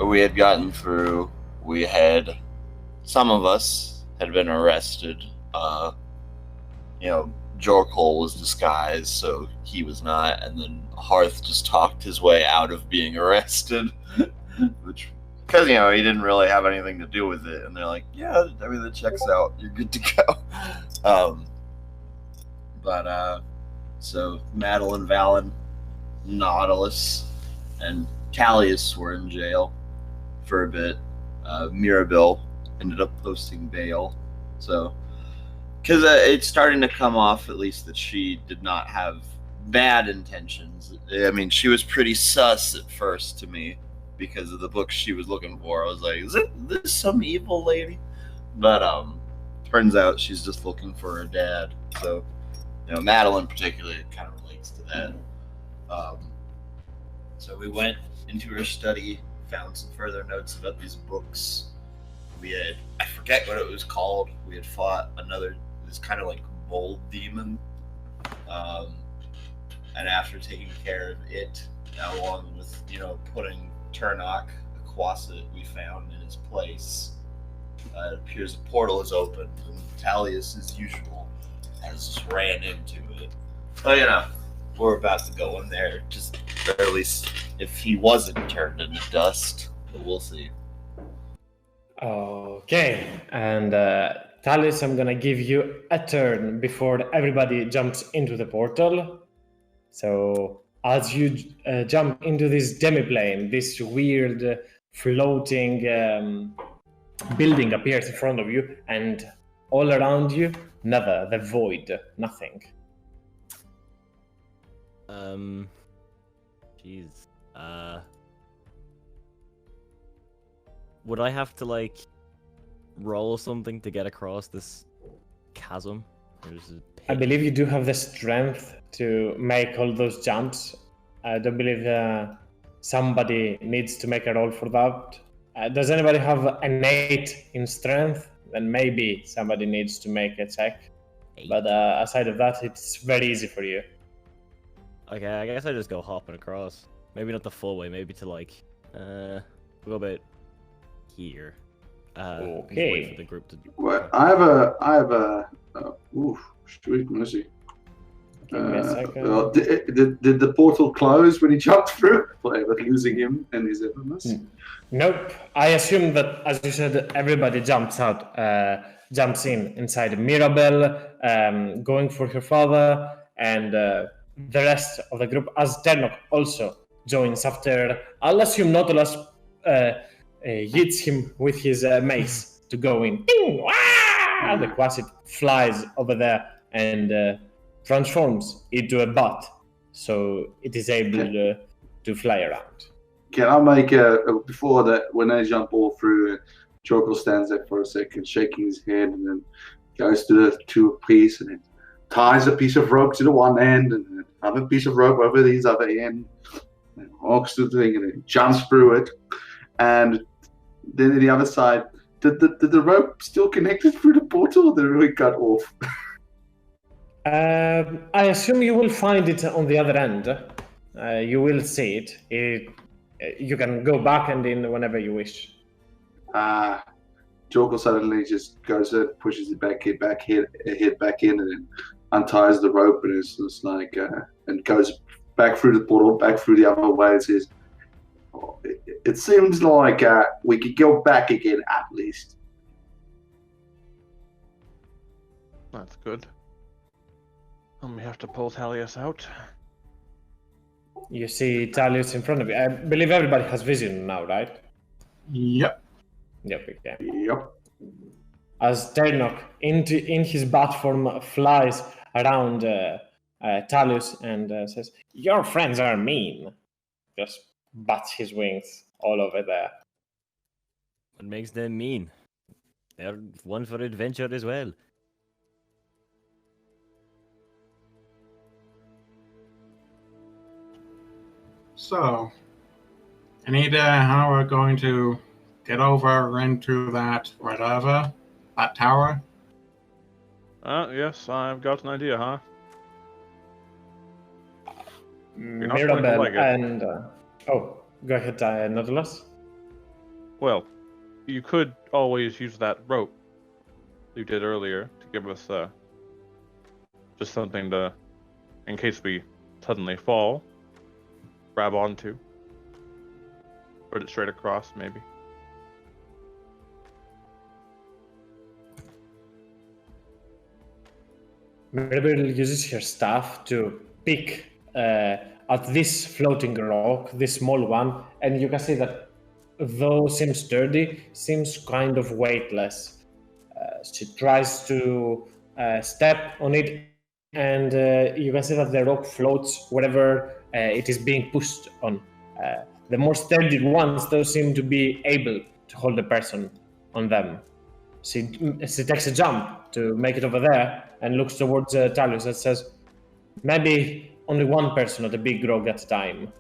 we had gotten through, some of us had been arrested. Jorkle was disguised, so he was not, and then Hearth just talked his way out of being arrested, because he didn't really have anything to do with it, and they're like, yeah, everything checks out, you're good to go. So Madeline, Valen, Nautilus, and Callius were in jail for a bit. Mirabelle ended up posting bail, so because it's starting to come off, at least, that she did not have bad intentions. I mean, she was pretty sus at first to me because of the books she was looking for. I was like, is this some evil lady? But turns out she's just looking for her dad. So, Madeline particularly kind of relates to that. So we went into her study, found some further notes about these books. I forget what it was called. We had fought this kind of like mold demon. And after taking care of it, along with, putting Turnock, the Quasit we found in his place, it appears a portal is opened, and Talius, as usual, has just ran into it. But, we're about to go in there, or at least if he wasn't turned into dust. But we'll see. Okay, and Talis, I'm gonna give you a turn before everybody jumps into the portal. So as you jump into this demiplane, this weird floating building appears in front of you, and all around you, the void, nothing. Jeez. Would I have to, roll something to get across this chasm? I believe you do have the strength to make all those jumps. I don't believe somebody needs to make a roll for that. Does anybody have an 8 in strength? Then maybe somebody needs to make a check. 8. But aside of that, it's very easy for you. Okay, I guess I just go hopping across. Maybe not the full way, maybe to we'll go about here. Okay. Wait for the group to... Well, I have a sweet mercy. Give me a second. Did the portal close when he jumped through? With losing him and his evilness? Nope. I assume that, as you said, everybody jumps jumps inside Mirabelle, going for her father, and the rest of the group, as Ternok also joins after. I'll assume Nautilus hits him with his mace to go in. Ding! Wah! The Quasit flies over there and transforms into a bat, so it is able to fly around. Can I make before that, when they jump all through, Jorkle stands there for a second, shaking his head, and then goes to a piece, and then ties a piece of rope to the one end, and then another piece of rope over the other end, and walks to the thing, and then jumps through it. And then on the other side, did the rope still connected through the portal, or did it really cut off? I assume you will find it on the other end. You will see it. You can go back and in whenever you wish. Jorkle suddenly just goes and pushes it head back in, and then unties the rope, and it's just and goes back through the portal, back through the other way, and says, it seems like we could go back again at least. That's good. And we have to pull Talius out. You see Talius in front of you. I believe everybody has vision now, right? Yep. Yep, okay. Yep. As Ternok, in his bat form, flies around Talius and says, "Your friends are mean." Just bats his wings all over there. What makes them mean? They're one for adventure as well. So, I need how we're going to get over into that tower. Yes, I've got an idea, huh? Mirabelle and... go ahead, Nautilus. Well, you could always use that rope you did earlier to give us just something to, in case we suddenly fall, grab onto. Put it straight across, maybe. Mirabelle uses her staff to pick at this floating rock, this small one, and you can see that though seems sturdy, seems kind of weightless. She tries to step on it, and you can see that the rock floats wherever it is being pushed on. The more sturdy ones, though, seem to be able to hold the person on them. She takes a jump to make it over there and looks towards Talius and says, maybe only one person at a big grog at a time.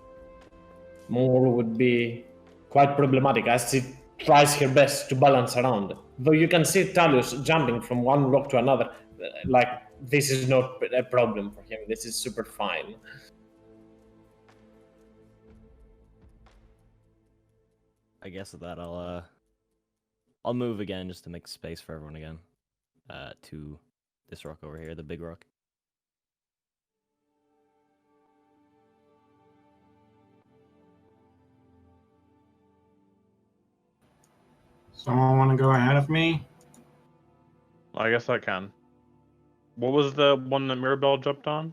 More would be quite problematic as she tries her best to balance around. Though you can see Talius jumping from one rock to another, like this is not a problem for him. This is super fine. I guess with that I'll move again just to make space for everyone again. To this rock over here, the big rock. Someone want to go ahead of me? I guess I can. What was the one that Mirabelle jumped on?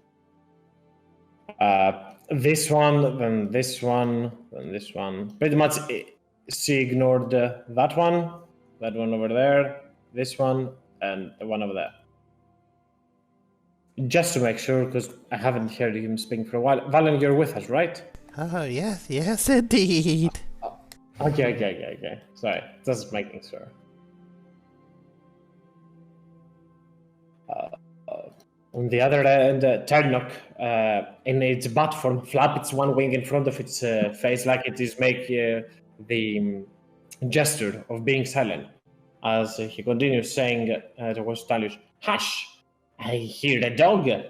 This one, then this one, then this one. Pretty much she ignored that one over there, this one, and the one over there. Just to make sure, because I haven't heard him speak for a while. Valen, you're with us, right? Oh, yes, indeed. Okay. Sorry, just making sure. On the other end, Ternok, in its bat form, flap its one wing in front of its face like it is making the gesture of being silent. As he continues saying towards Talius, hush! I hear a dog. A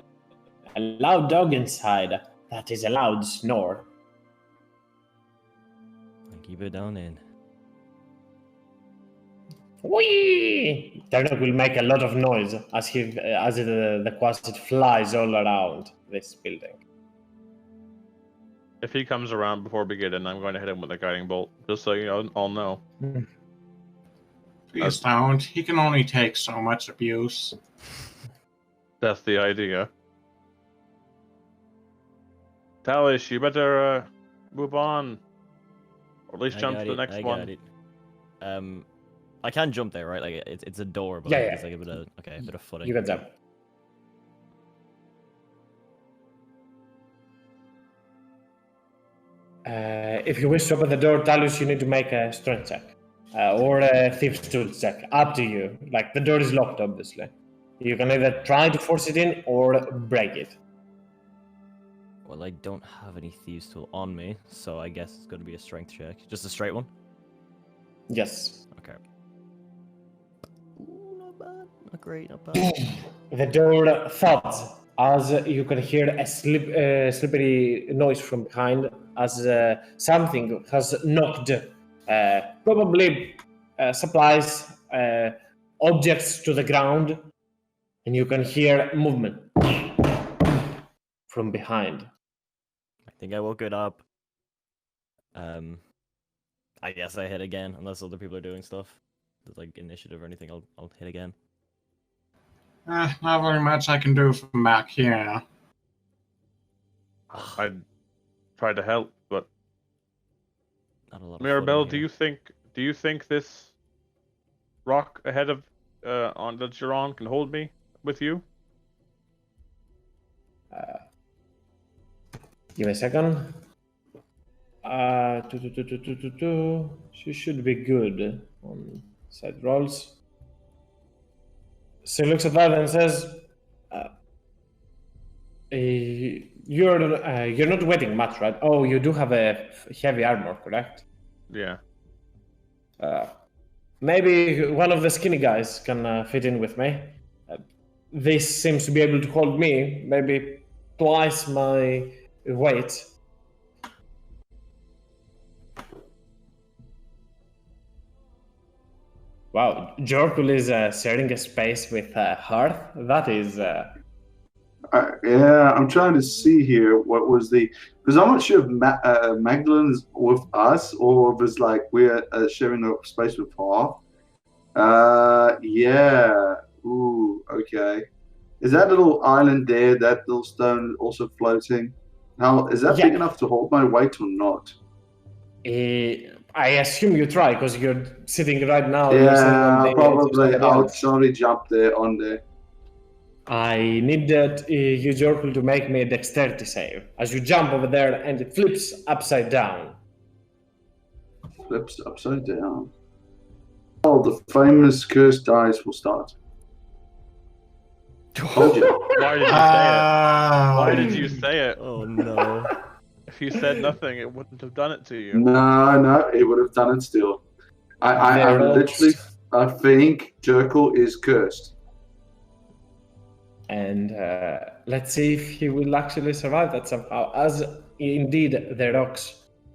loud dog inside. That is a loud snore. Keep it down in. Whee! Ternok will make a lot of noise as the Quasit flies all around this building. If he comes around before we get in, I'm going to hit him with a guiding bolt, just so you all know. Please don't. He can only take so much abuse. That's the idea. Talish, you better move on. Or at least jump to the next one. Got it. I can jump there, right? Like it's a door, but Yeah, it's yeah. like a bit of footing. You can jump. If you wish to open the door, Talius, you need to make a strength check. Or a thief's tools check. Up to you. Like, the door is locked, obviously. You can either try to force it in or break it. Well, I don't have any thieves tool on me, so I guess it's going to be a strength check. Just a straight one? Yes. Okay. Ooh, not bad. Not great, not bad. The door thuds as you can hear a slippery noise from behind as something has knocked probably supplies, objects to the ground, and you can hear movement from behind. I think I woke it up. I guess I hit again, unless other people are doing stuff. There's like initiative or anything, I'll hit again. Not very much I can do from back here. I tried to help, but Not a lot of Mirabelle, footing do you think this rock ahead of on that you're on can hold me with you? Give me a second. She should be good on side rolls. She looks at that and says, "You're not waiting much, right? Oh, you do have a heavy armor, correct? Yeah. Maybe one of the skinny guys can fit in with me. This seems to be able to hold me, maybe twice my weight." Wow, Jorkul is sharing a space with Hearth. That is... Yeah, I'm trying to see here what was the because I'm not sure if Magdalene's with us or if it's like we're sharing a space with her. Yeah. Ooh, okay. Is that little island there, that little stone also floating? Now, is that Yeah. big enough to hold my weight or not? I assume you try because you're sitting right now. You're sitting on the Yeah, edge of probably. somebody I'll else. sorry jump there on there. I need that you, Jorkul, to make me a dexterity save. As you jump over there and it flips upside down. Flips upside down. Oh, the famous cursed dice will start. Told you. Why did you say it? Why Oh. did you say it? Oh no. If you said nothing, it wouldn't have done it to you. No, it would have done it still. I They're all- literally, I think Jerkle is cursed. And let's see if he will actually survive that somehow. As indeed the rocks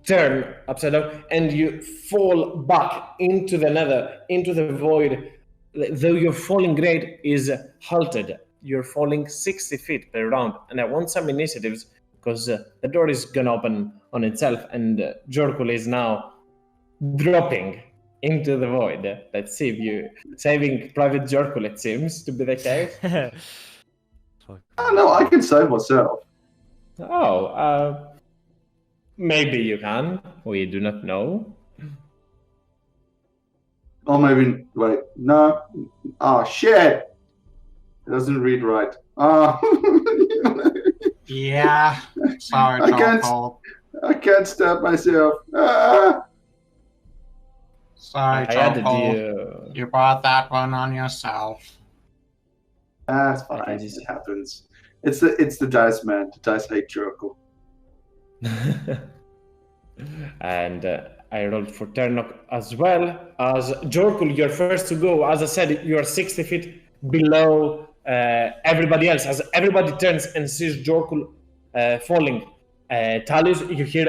turn upside down and you fall back into the nether, into the void. Though your falling rate is halted, you're falling 60 feet per round. And I want some initiatives because the door is gonna open on itself and Jorkul is now dropping into the void. Let's see if you saving Private Jorkul, it seems to be the case. Fuck. Oh no, I can save myself. Oh, maybe you can. We do not know. Or maybe wait, no. Ah, shit. It doesn't read right. Ah, Yeah. Sorry, I can't- Jorkul. I can't stab myself. Ah. Sorry, I added Jorkul. you. You brought that one on yourself. That's fine. I just- It happens. It's the dice, man. The dice hate Jerkle. And I rolled for Ternok as well. As Jorkul, you're first to go. As I said, you're 60 feet below everybody else. As everybody turns and sees Jorkul falling, Talius, you hear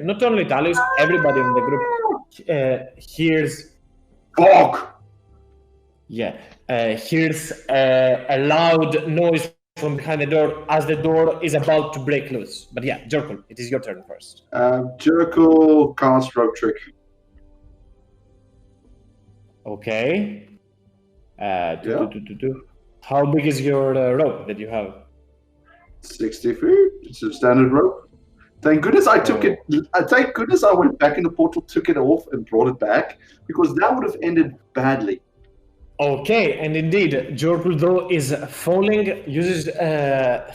not only Talius, everybody in the group hears. Fuck! Yeah, hears a loud noise from behind the door as the door is about to break loose. But yeah, Jorkul, it is your turn first. Jerkle cast rope trick. Okay. Yeah. How big is your rope that you have? 60 feet. It's a standard rope. Thank goodness I took it. Thank goodness I went back in the portal, took it off, and brought it back because that would have ended badly. Okay, and indeed, Jorkul though is falling,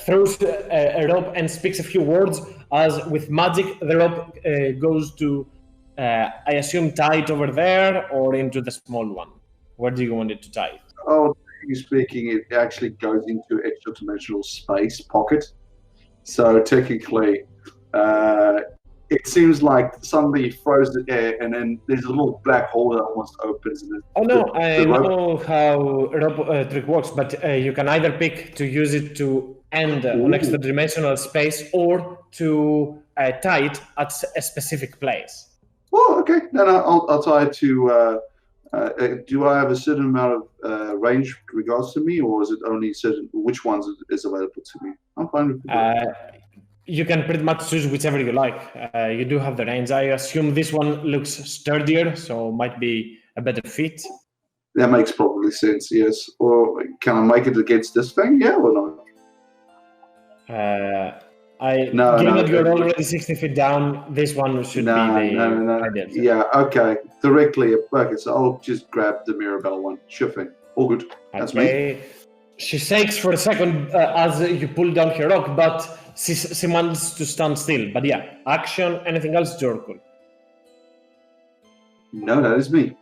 throws a rope and speaks a few words. As with magic, the rope goes to, I assume, tie it over there or into the small one. Where do you want it to tie? Oh, speaking, it actually goes into extra-dimensional space pocket. So technically, it seems like somebody froze the air, and then there's a little black hole that almost opens. And Oh no, the I rope- know how rope trick works, but you can either pick to use it to end on Ooh. extra dimensional space or to tie it at a specific place. Oh, okay. No, I'll tie it to. Do I have a certain amount of range with regards to me, or is it only certain which ones is available to me? I'm fine with it. You can pretty much choose whichever you like. You do have the range. I assume this one looks sturdier, so might be a better fit. That makes probably sense, yes. Or can I make it against this thing? Yeah or no? No, given no, that you're it- already 60 feet down, this one should No. be the ideal. Yeah, okay. Directly. Okay, so I'll just grab the Mirabelle one. Sure thing. All good. That's me. Okay. She shakes for a second as you pull down her rock, but she manages to stand still. But yeah, action, anything else, Jorkul? No, that is me.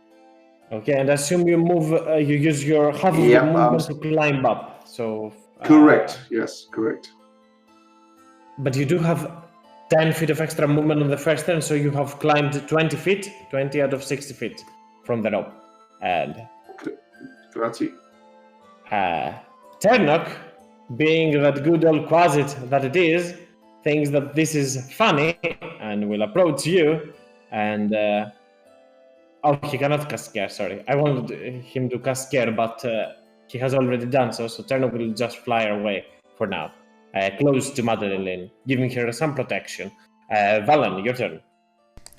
Okay, and I assume you move, you use your half of Yep, your movement to climb up. So Correct. Yes, correct. But you do have 10 feet of extra movement on the first turn, so you have climbed 20 feet, 20 out of 60 feet from the rope. And Grazie. Ternok, being that good old Quasit that it is, thinks that this is funny and will approach you. And Oh, he cannot cast Scare, sorry. I wanted him to cast Scare, but he has already done so, so Turno will just fly away for now. Close to Madeline, giving her some protection. Valen, your turn.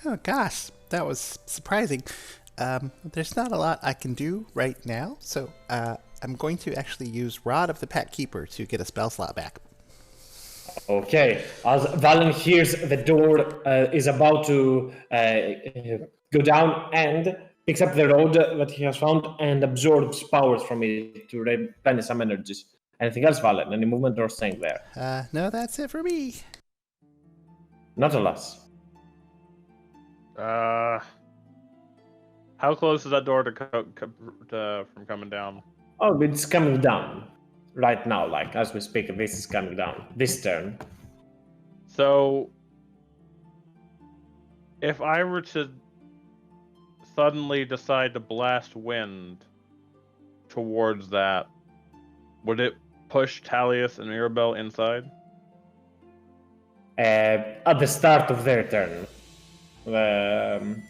Oh gosh, that was surprising. There's not a lot I can do right now, so I'm going to actually use Rod of the Pack Keeper to get a spell slot back. Okay, as Valen hears the door is about to go down and picks up the road that he has found and absorbs powers from it to replenish some energies. Anything else, Valen? Any movement or staying there? No, that's it for me. Not a loss. How close is that door from coming down? Oh, it's coming down right now, like as we speak. This is coming down this turn. So, if I were to suddenly decide to blast wind towards that, would it push Talius and Mirabelle inside? At the start of their turn.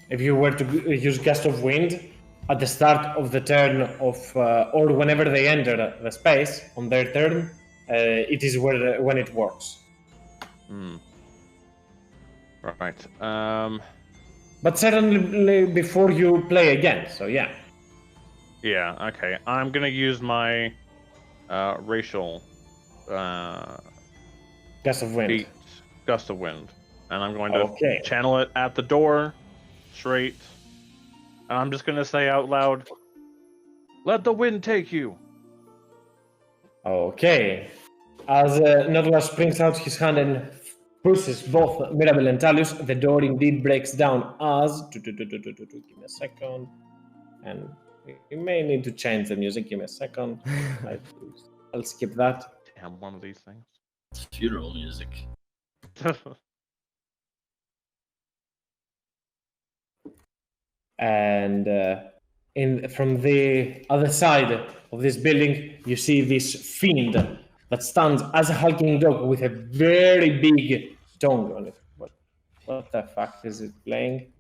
If you were to use Gust of Wind at the start of the turn of, or whenever they enter the space on their turn, it is when it works. Right. But certainly before you play again, so yeah. Yeah, okay. I'm gonna use my racial Gust of Wind. beat Gust of Wind. And I'm going to Okay. channel it at the door, straight. And I'm just gonna say out loud, "Let the wind take you." Okay. As Nautilus springs out his hand and pushes both Mirabelle and Talius, the door indeed breaks down as... Give me a second. And we may need to change the music. Give me a second. I'll skip that. Damn, one of these things. It's funeral music. And from the other side of this building, you see this fiend that stands as a hulking dog with a very big tongue on it. What the fuck is it playing?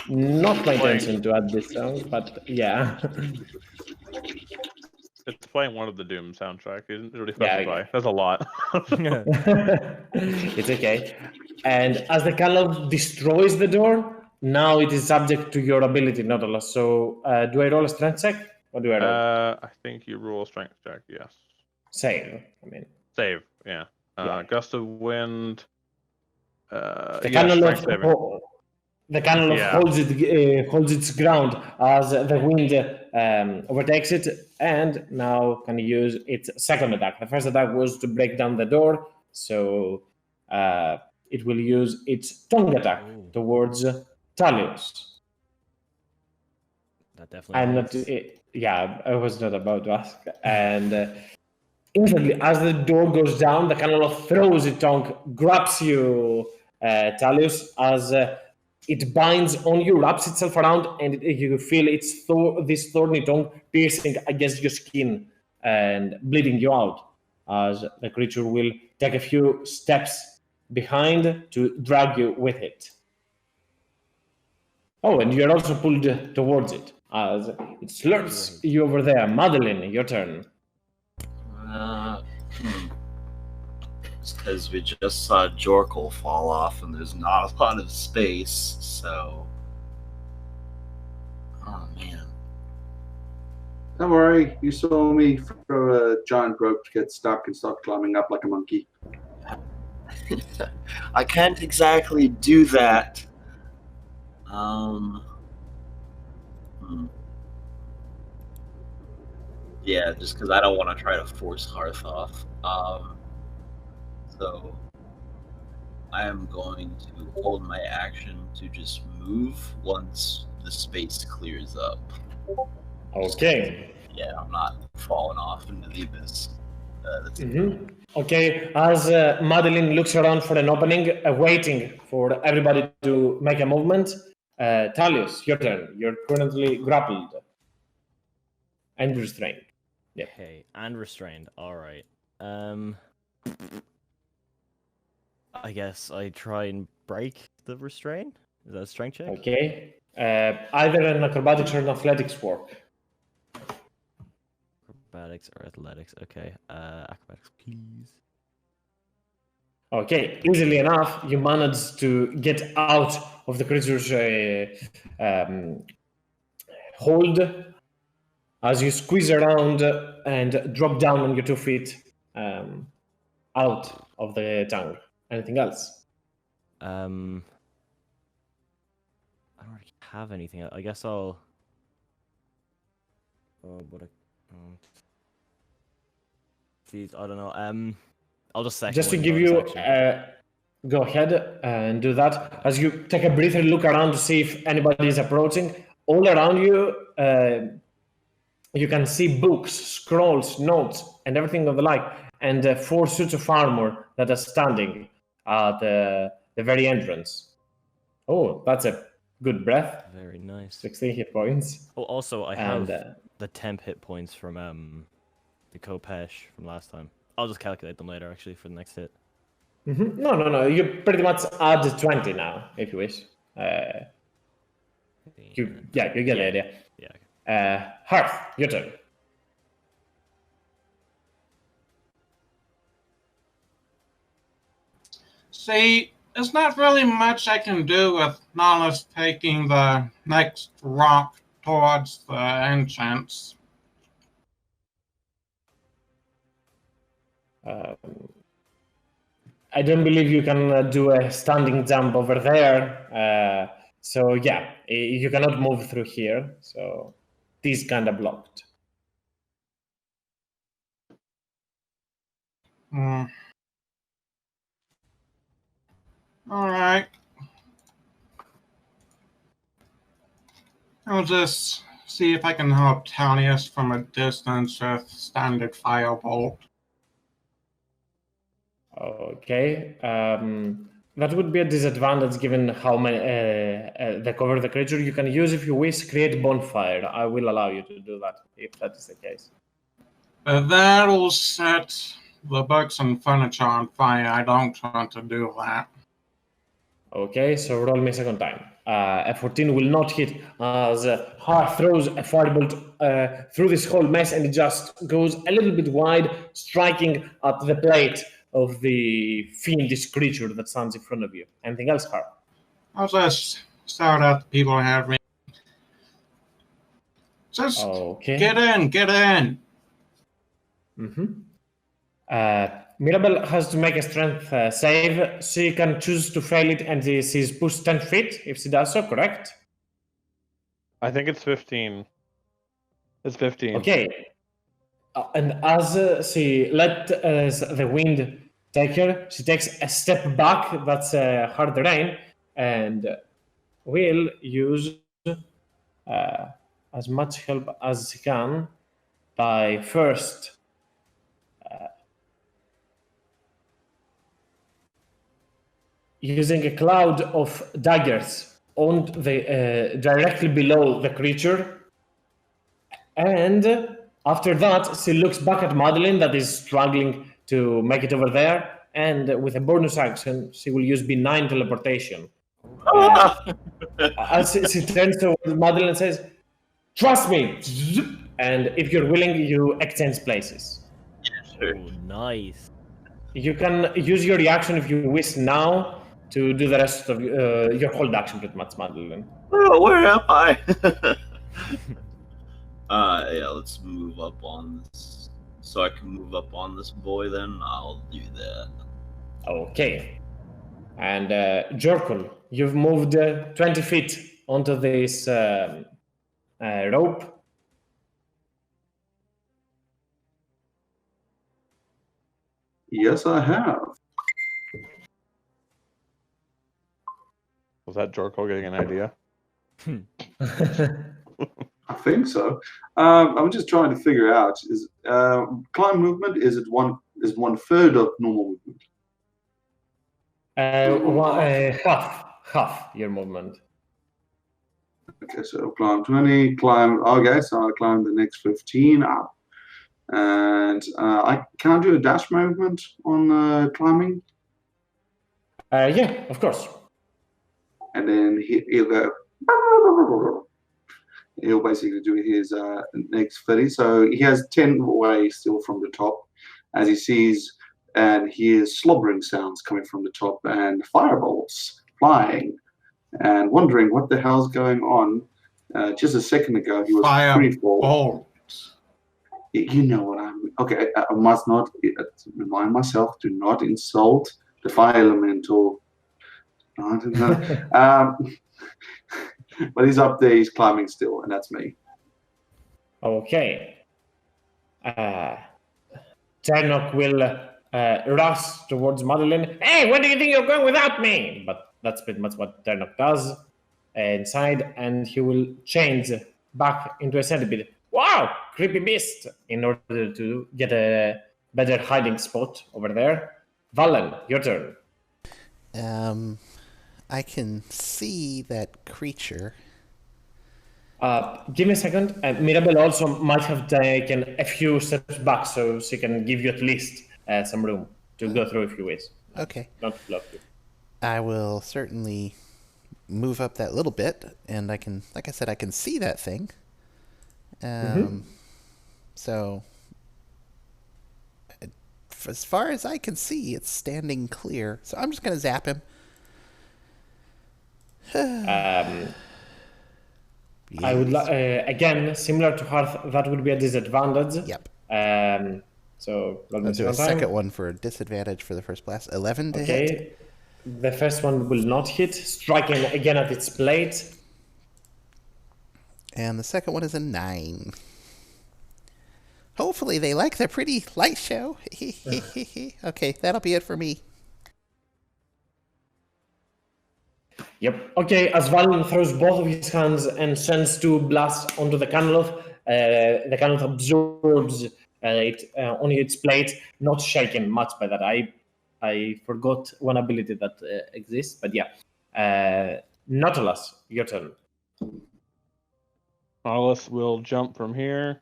Not my intention to add this song, but yeah. It's playing one of the Doom soundtrack. It didn't really Yeah, specify. okay. That's a lot. It's okay. And as the candle destroys the door, now it is subject to your ability, Nautilus. So do I roll a strength check? Or do I roll? I think you roll a strength check, yes. Save, I mean. Save, yeah. Yeah. Gust of wind. The Yeah, cannon strength saving. Yeah. holds its ground as the wind overtakes it, and now can use its second attack. The first attack was to break down the door, so it will use its tongue attack towards Talius. That definitely And not, hits. yeah, I was not about to ask. And instantly, as the door goes down, the cannon throws its tongue, grabs you, Talius, as it binds on you, wraps itself around, and you feel this thorny tongue piercing against your skin and bleeding you out, as the creature will take a few steps behind to drag you with it. Oh, and you're also pulled towards it, as it slurps you over there. Madeline, your turn. It's because we just saw Jorkel fall off and there's not a lot of space, so... Oh, man. Don't worry, you saw me throw a giant rope to get stuck and start climbing up like a monkey. I can't exactly do that. Yeah, just because I don't want to try to force Hearth off. So I am going to hold my action to just move once the space clears up. Okay. Yeah, I'm not falling off into the abyss. Okay, as Madeline looks around for an opening, waiting for everybody to make a movement, Talius, your turn. You're currently grappled and restrained. Yeah. Okay, and restrained. All right. I guess I try and break the restrain? Is that a strength check? Okay. Either an acrobatics or an athletics work. Acrobatics or athletics? Okay. Acrobatics, please. Okay, easily enough, you manage to get out of the creature's hold as you squeeze around and drop down on your 2 feet out of the tongue. Anything else? I don't really have anything. I guess I'll. Oh, what a. Jeez, I don't know. I'll just second. Just to one give bonus you, action. go ahead and do that. As you take a breather, look around to see if anybody is approaching. All around you, you can see books, scrolls, notes, and everything of the like, and 4 suits of armor that are standing at the very entrance. Oh, that's a good breath. Very nice. 16 hit points. Oh, also, I have And the temp hit points from the Kopesh from last time. I'll just calculate them later, actually, for the next hit. no. You pretty much add 20 now, if you wish. You get the idea. Yeah. Okay. Hearth, your turn. See, there's not really much I can do with Nala's taking the next rock towards the entrance. I don't believe you can do a standing jump over there. So yeah, you cannot move through here. So this kind of blocked. Alright. I'll just see if I can help Talius from a distance with standard firebolt. Okay. That would be a disadvantage given how many the cover of the creature. You can use, if you wish, create bonfire. I will allow you to do that if that is the case. That'll set the books and furniture on fire. I don't want to do that. Okay, so roll me a second time. A 14 will not hit as Hearth throws a firebolt through this whole mess, and it just goes a little bit wide, striking at the plate of the fiendish creature that stands in front of you. Anything else, Hearth? I'll just shout out the people who have me. Just Okay. get in. Mirabelle has to make a strength save. She can choose to fail it, and she's pushed 10 feet if she does so, correct? I think it's 15. It's 15. Okay. And as she let the wind take her, she takes a step back. That's hard terrain, and will use as much help as she can by first using a cloud of daggers on the directly below the creature, and after that she looks back at Madeline that is struggling to make it over there, and with a bonus action she will use benign teleportation. As she turns towards Madeline and says, "Trust me," and if you're willing, you exchange places. Oh, nice. You can use your reaction if you wish now to do the rest of your hold action, pretty much, Madeline. Oh, where am I? Yeah, let's move up on this. So I can move up on this boy, then I'll do that. Okay. And Jorkul, you've moved 20 feet onto this rope. Yes, I have. Was that Jorko getting an idea? I think so. I'm just trying to figure out: is climb movement? Is it 1/3 of normal movement? Half your movement. Okay, so climb 20, climb. Okay, so I climb the next 15 up, and I can't do a dash movement on climbing. Yeah, of course. and then he'll go. He'll basically do his next 30. So he has 10 away still from the top, as he sees and hears slobbering sounds coming from the top and fireballs flying, and wondering what the hell's going on. Just a second ago, he was free fall. Firebolt. You know what I mean. Okay, I must not remind myself to not insult the fire elemental. But he's up there, he's climbing still, and that's me. Okay. Ternok will rush towards Madeline. Hey, where do you think you're going without me? But that's pretty much what Ternok does inside, and he will change back into a centipede. Wow, creepy beast! In order to get a better hiding spot over there. Valen, your turn. I can see that creature. Give me a second. Mirabelle also might have taken a few steps back, so she can give you at least some room to go through if you wish. Okay. Not to block you. I will certainly move up that little bit, and I can, like I said, I can see that thing. So, as far as I can see, it's standing clear. So I'm just going to zap him. I would again, similar to Hearth, that would be a disadvantage. Yep. So let me I'll see do a one time. second one for a disadvantage for the first blast. 11 to hit. Okay. The first one will not hit, striking again at its plate. And the second one is a 9. Hopefully they like the pretty light show. Okay, that'll be it for me. Yep. Okay, as Valen throws both of his hands and sends 2 blasts onto the Canoloth, the Canoloth absorbs it on its plate, not shaken much by that. I forgot one ability that exists, but yeah. Nautilus, your turn. Nautilus will jump from here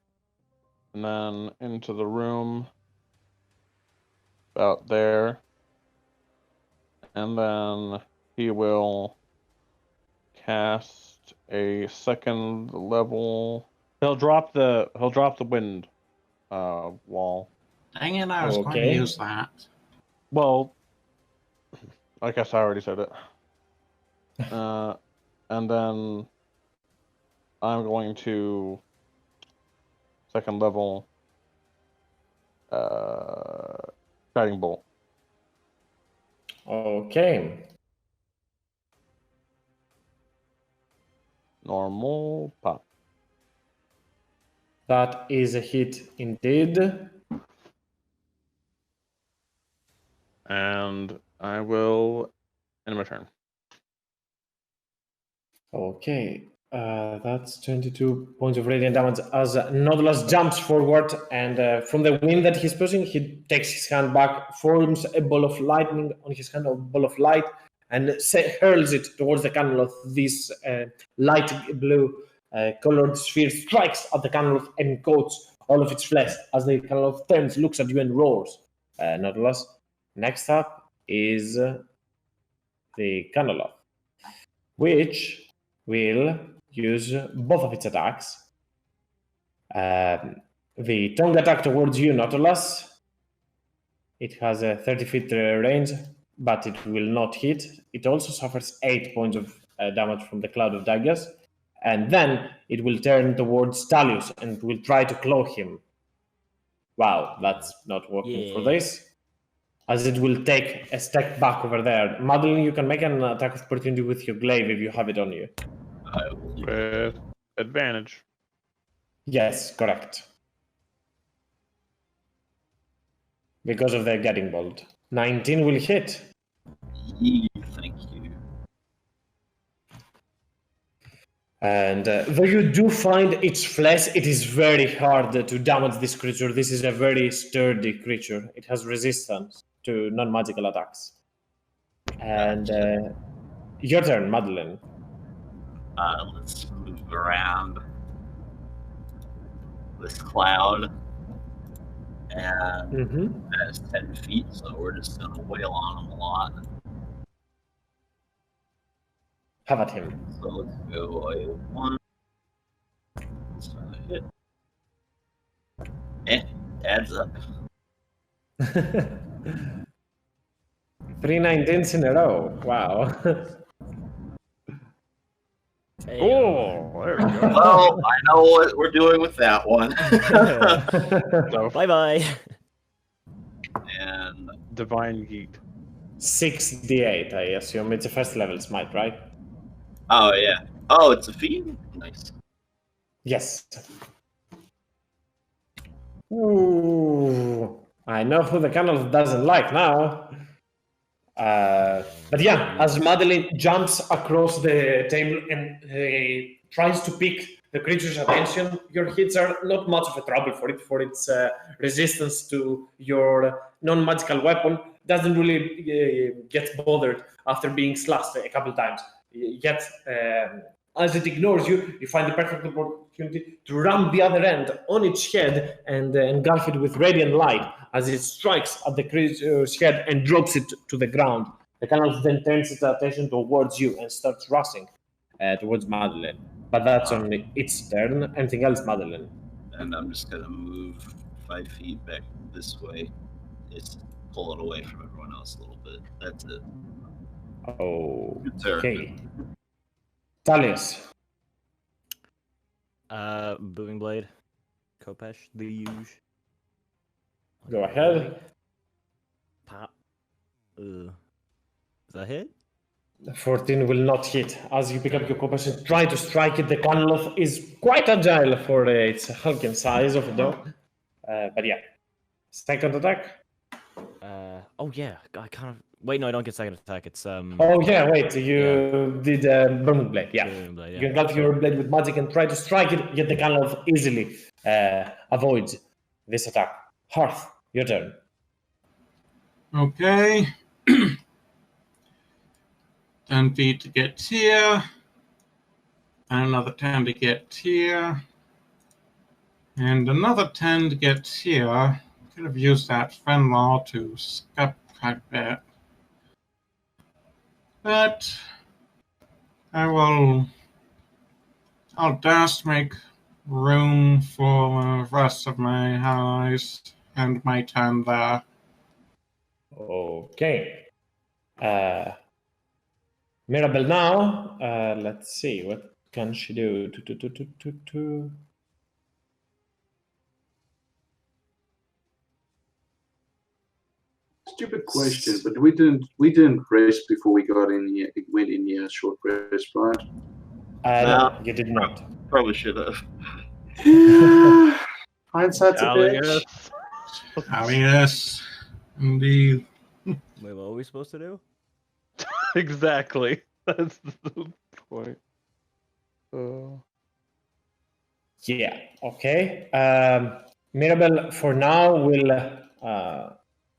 and then into the room about there. And then he will cast a second level. He'll drop the wind wall. Dang it, I was going to Okay. use that. Well, I guess I already said it. And then I'm going to second level guiding bolt. Okay. Normal pop. That is a hit indeed. And I will end my turn. Okay. That's 22 points of radiant damage as Nautilus jumps forward, and from the wind that he's pushing, he takes his hand back, forms a ball of lightning on his hand, a ball of light, and hurls it towards the Canoloth. This light blue colored sphere strikes at the Canoloth and coats all of its flesh as the Canoloth turns, looks at you, and roars. Nautilus. Next up is the Canoloth, which will use both of its attacks. The tongue attack towards you, Nautilus. It has a 30 feet range, but it will not hit. It also suffers 8 points of damage from the Cloud of Daggers. And then it will turn towards Talius and will try to claw him. Wow, that's not working for this. As it will take a step back over there. Madeline, you can make an attack of opportunity with your glaive if you have it on you. With advantage. Yes, correct. Because of the guiding bolt. 19 will hit. Thank you. And though you do find its flesh, it is very hard to damage this creature. This is a very sturdy creature. It has resistance to non-magical attacks. And your turn, Madeline. Let's move around this cloud. And that's 10 feet, so we're just going to wail on them a lot. Have at him. So let's go a 1. Let's try to hit. Adds up. 3 19s in a row. Wow. Oh, there we go. Well, I know what we're doing with that one. So, Bye bye. And Divine Yeet. 6d8, I assume. It's a first level smite, right? oh yeah. Oh, it's a feat? Nice. Yes. Ooh, I know who the Canal doesn't like now. But yeah, as Madeline jumps across the table and tries to pick the creature's attention, your hits are not much of a trouble for its resistance to your non-magical weapon. Doesn't really get bothered after being slashed a couple times. Yet, as it ignores you, you find the perfect opportunity to ram the other end on its head and engulf it with radiant light as it strikes at the creature's head and drops it to the ground. The canal then turns its attention towards you and starts rushing towards Madeline. But that's on its turn. Anything else, Madeline? And I'm just gonna move 5 feet back this way. Just pull it away from everyone else a little bit. That's it. Good turn. Okay. Talius. Booming Blade. Kopesh, the huge. Go ahead. Pop. Is that hit? 14 will not hit. As you pick up your compass and try to strike it, the Canloth is quite agile for its hulking size of a dog. But yeah. Second attack. Oh yeah. I kind of. Wait, no, I don't get second attack. It's Oh yeah, wait. You did Burning Blade. Yeah. Booming Blade, yeah. You engulf your blade with magic and try to strike it, yet the Canloth easily avoids this attack. Hearth, your turn. Okay. 10 feet to get here. And another 10 to get here. And another 10 to get here. Could have used that friend law to skip a bit. But I'll just make room for the rest of my allies and my turn there. Okay. Mirabelle now. Let's see. What can she do? Stupid question, but we didn't rest before we got in here. It went in here short rest, right? No, you did not. Probably should have. Hindsight's a bitch. Alias, indeed. Wait, what are we supposed to do? Exactly. That's the point. Yeah. Okay. Mirabelle, for now, will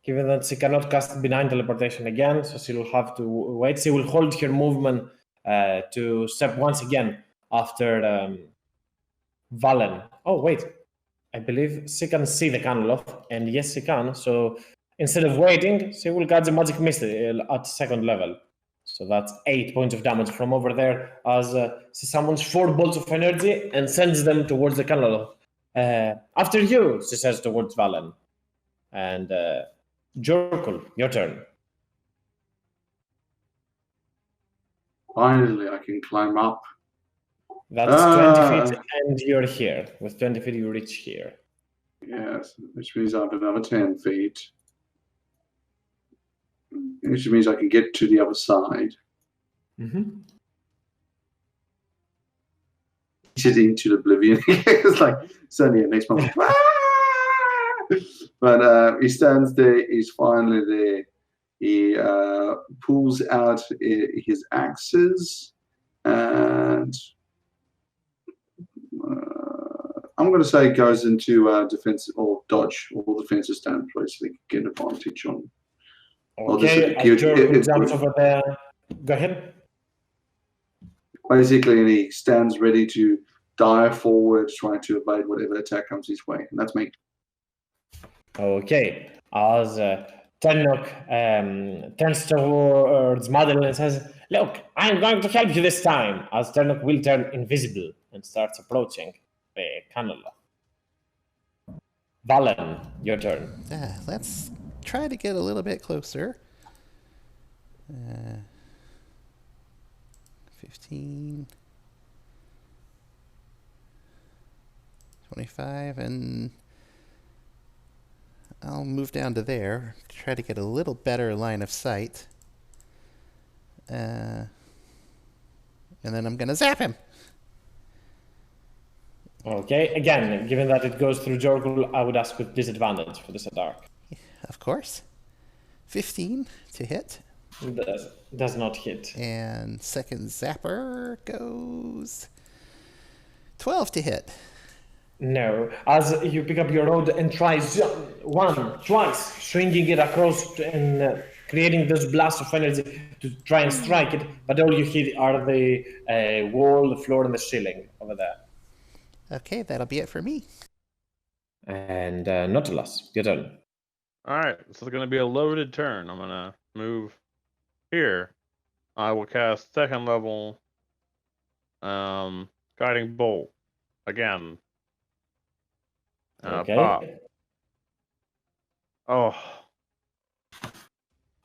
given that she cannot cast benign teleportation again, so she will have to wait. She will hold her movement to step once again after Valen. Oh wait, I believe she can see the Canloth, and yes, she can. So instead of waiting, she will catch a magic mist at second level. So that's 8 points of damage from over there as she summons 4 bolts of energy and sends them towards the Canloth. After you, she says towards Valen. And Jorkul, your turn. Finally, I can climb up. That's 20 feet, and you're here. With 20 feet, you reach here. Yes, which means I have another 10 feet. Which means I can get to the other side. Mm-hmm. Sitting to oblivion. It's like suddenly next moment. But he stands there. He's finally there. He pulls out his axes, and I'm going to say goes into defense or dodge or defensive stand place so they can get advantage on. Okay, Jorkul jumps over there. Go ahead. Basically, and he stands ready to dive forward, trying to evade whatever attack comes his way. And that's me. Okay, as Tenok turns towards Madeline and says, Look, I'm going to help you this time, as Turnok will turn invisible and starts approaching the canal. Valen, your turn. Let's try to get a little bit closer. 15, 25, and I'll move down to there. Try to get a little better line of sight. And then I'm going to zap him. Okay, again, given that it goes through Jorgul, I would ask with disadvantage for this attack. Of course. 15 to hit. Does not hit. And second zapper goes 12 to hit. No, as you pick up your rod and try twice, swinging it across and creating those blasts of energy to try and strike it, but all you hit are the wall, the floor, and the ceiling over there. Okay, that'll be it for me. And Nautilus, your turn. All right, this is going to be a loaded turn. I'm going to move here. I will cast second level guiding bolt again. Okay. Pop. Oh.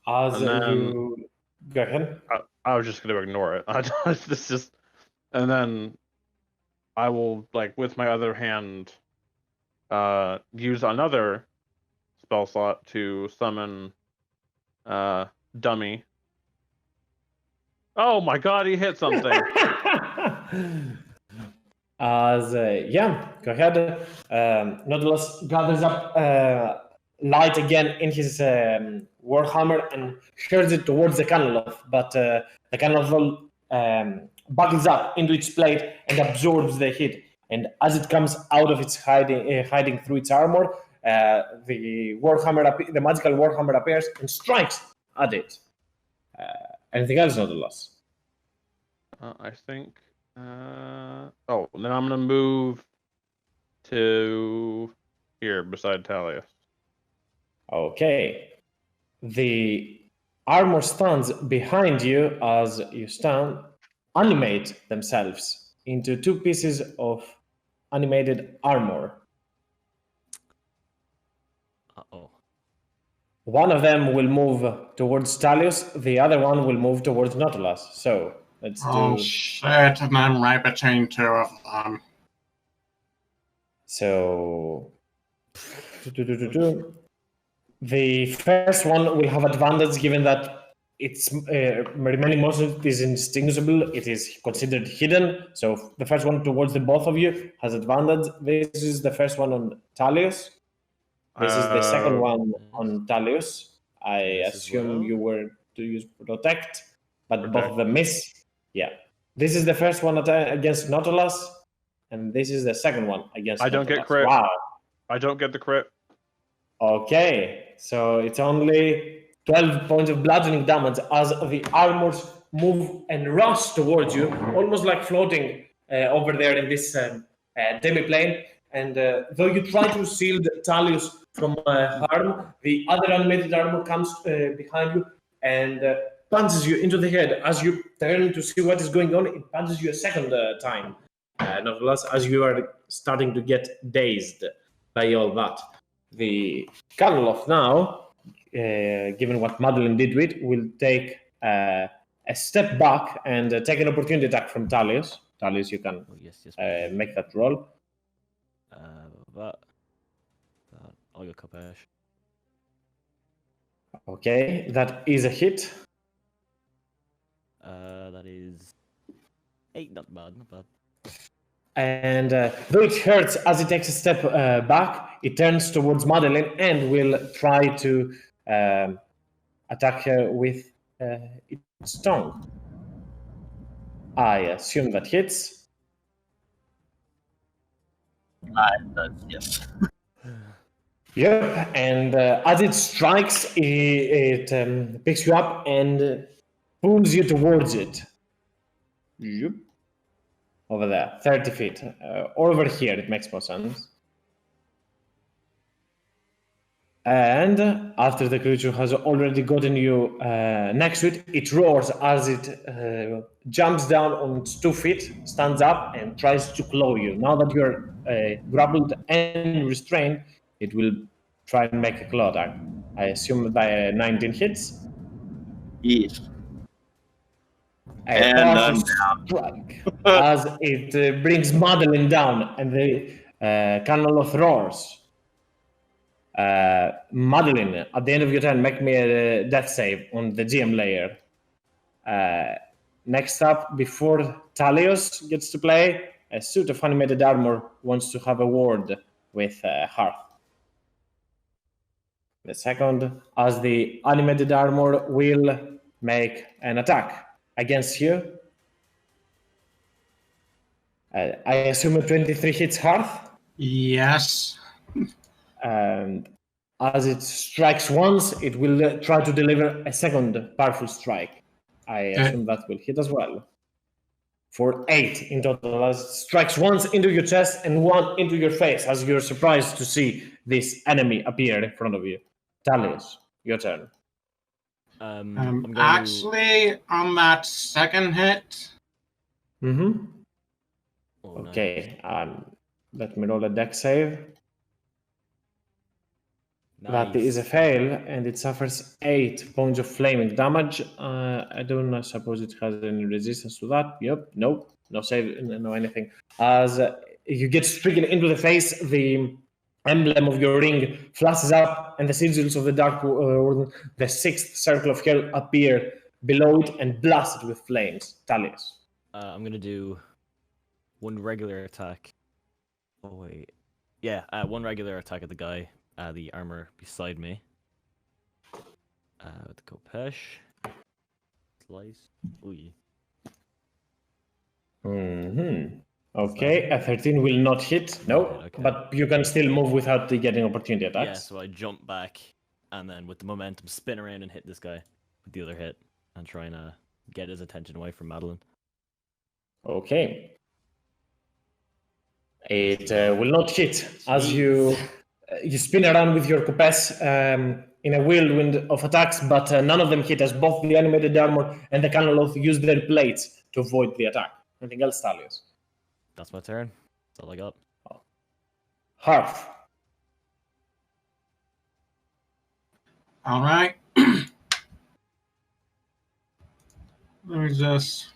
As And then- you go ahead. I was just going to ignore it. This just, and then I will, like, with my other hand, use another spell slot to summon Dummy. Oh my god, he hit something. Yeah, go ahead. Nautilus gathers up light again in his warhammer and shoots it towards the Canaloth, but the Canaloth buckles up into its plate and absorbs the hit. And as it comes out of its hiding through its armor, the magical warhammer appears and strikes at it. Anything else, Nautilus? I think. Oh, then I'm gonna move to here beside Talius. Okay. The armor stands behind you as you stand, animate themselves into two pieces of animated armor. Uh-oh. One of them will move towards Talius, the other one will move towards Nautilus. So let's Oh do. shit, and I'm right between two of them. So. The first one will have advantage given that its remaining motion is indistinguishable. It is considered hidden. So the first one towards the both of you has advantage. This is the first one on Talius. This is the second one on Talius. I This as assume well? you were to use protect, but both Protect. of them miss. Yeah. This is the first one against Nautilus, and this is the second one against I don't get Nautilus. crit. Wow. I don't get the crit. Okay, so it's only 12 points of bludgeoning damage as the armors move and rush towards you, almost like floating over there in this demi-plane. And though you try to shield Talius from harm, the other animated armor comes behind you and punches you into the head. As you turn to see what is going on, it punches you a second time. Nevertheless, as you are starting to get dazed by all that. The Karloff now, given what Madeline did with it, will take a step back and take an opportunity attack from Talius. Talius, you can Oh, yes. make that roll. But I'll go Kopesh. Okay, that is a hit. That is 8. Not bad. Not bad. And though it hurts as it takes a step back, it turns towards Madeline and will try to attack her with its tongue. I assume that hits. Yes. Yep, and as it strikes, it picks you up and pulls you towards it. Yep. Over there, 30 feet. Or over here, it makes more sense. And after the creature has already gotten you next to it, it roars as it jumps down on its 2 feet, stands up, and tries to claw you. Now that you're grappled and restrained, it will try and make a claw attack. I assume by 19 hits. Yes. A And powerful I'm strike as it brings Madeline down, and the Canoloth roars. Madeline, at the end of your turn, make me a death save on the GM layer. Next up, before Talios gets to play, a suit of animated armor wants to have a word with Hearth. The second, as the animated armor will make an attack against you. I assume a 23 hits Hearth. Yes. And as it strikes once, it will try to deliver a second powerful strike. I assume that will hit as well. For 8 in total, as it strikes once into your chest and one into your face, as you're surprised to see this enemy appear in front of you. Talius, your turn. I'm going Actually, on that second hit, Mm-hmm. Oh, nice. Okay, let me roll a dex save. That is a Nice. fail, and it suffers 8 points of flaming damage. I don't suppose it has any resistance to that. Yep, nope, no save, no anything. As you get stricken into the face, the emblem of your ring flashes up, and the sigils of the Dark Order, the 6th circle of hell, appear below it and blast it with flames. Talius. I'm going to do one regular attack. Oh, wait. Yeah, one regular attack at the guy. The armor beside me. With the Kopesh. Slice. Ooh. Mm-hmm. Okay, a 13 will not hit. No, Okay. but you can still move without getting opportunity attacks. Yeah, so I jump back, and then with the momentum, spin around and hit this guy with the other hit, and try and get his attention away from Madeline. Okay. It will not hit as you spin around with your Kupes in a whirlwind of attacks, but none of them hit as both the animated armor and the Canoloth use their plates to avoid the attack. Anything else, Talius? That's my turn. That's all I got. Hearth. all right. Let me just.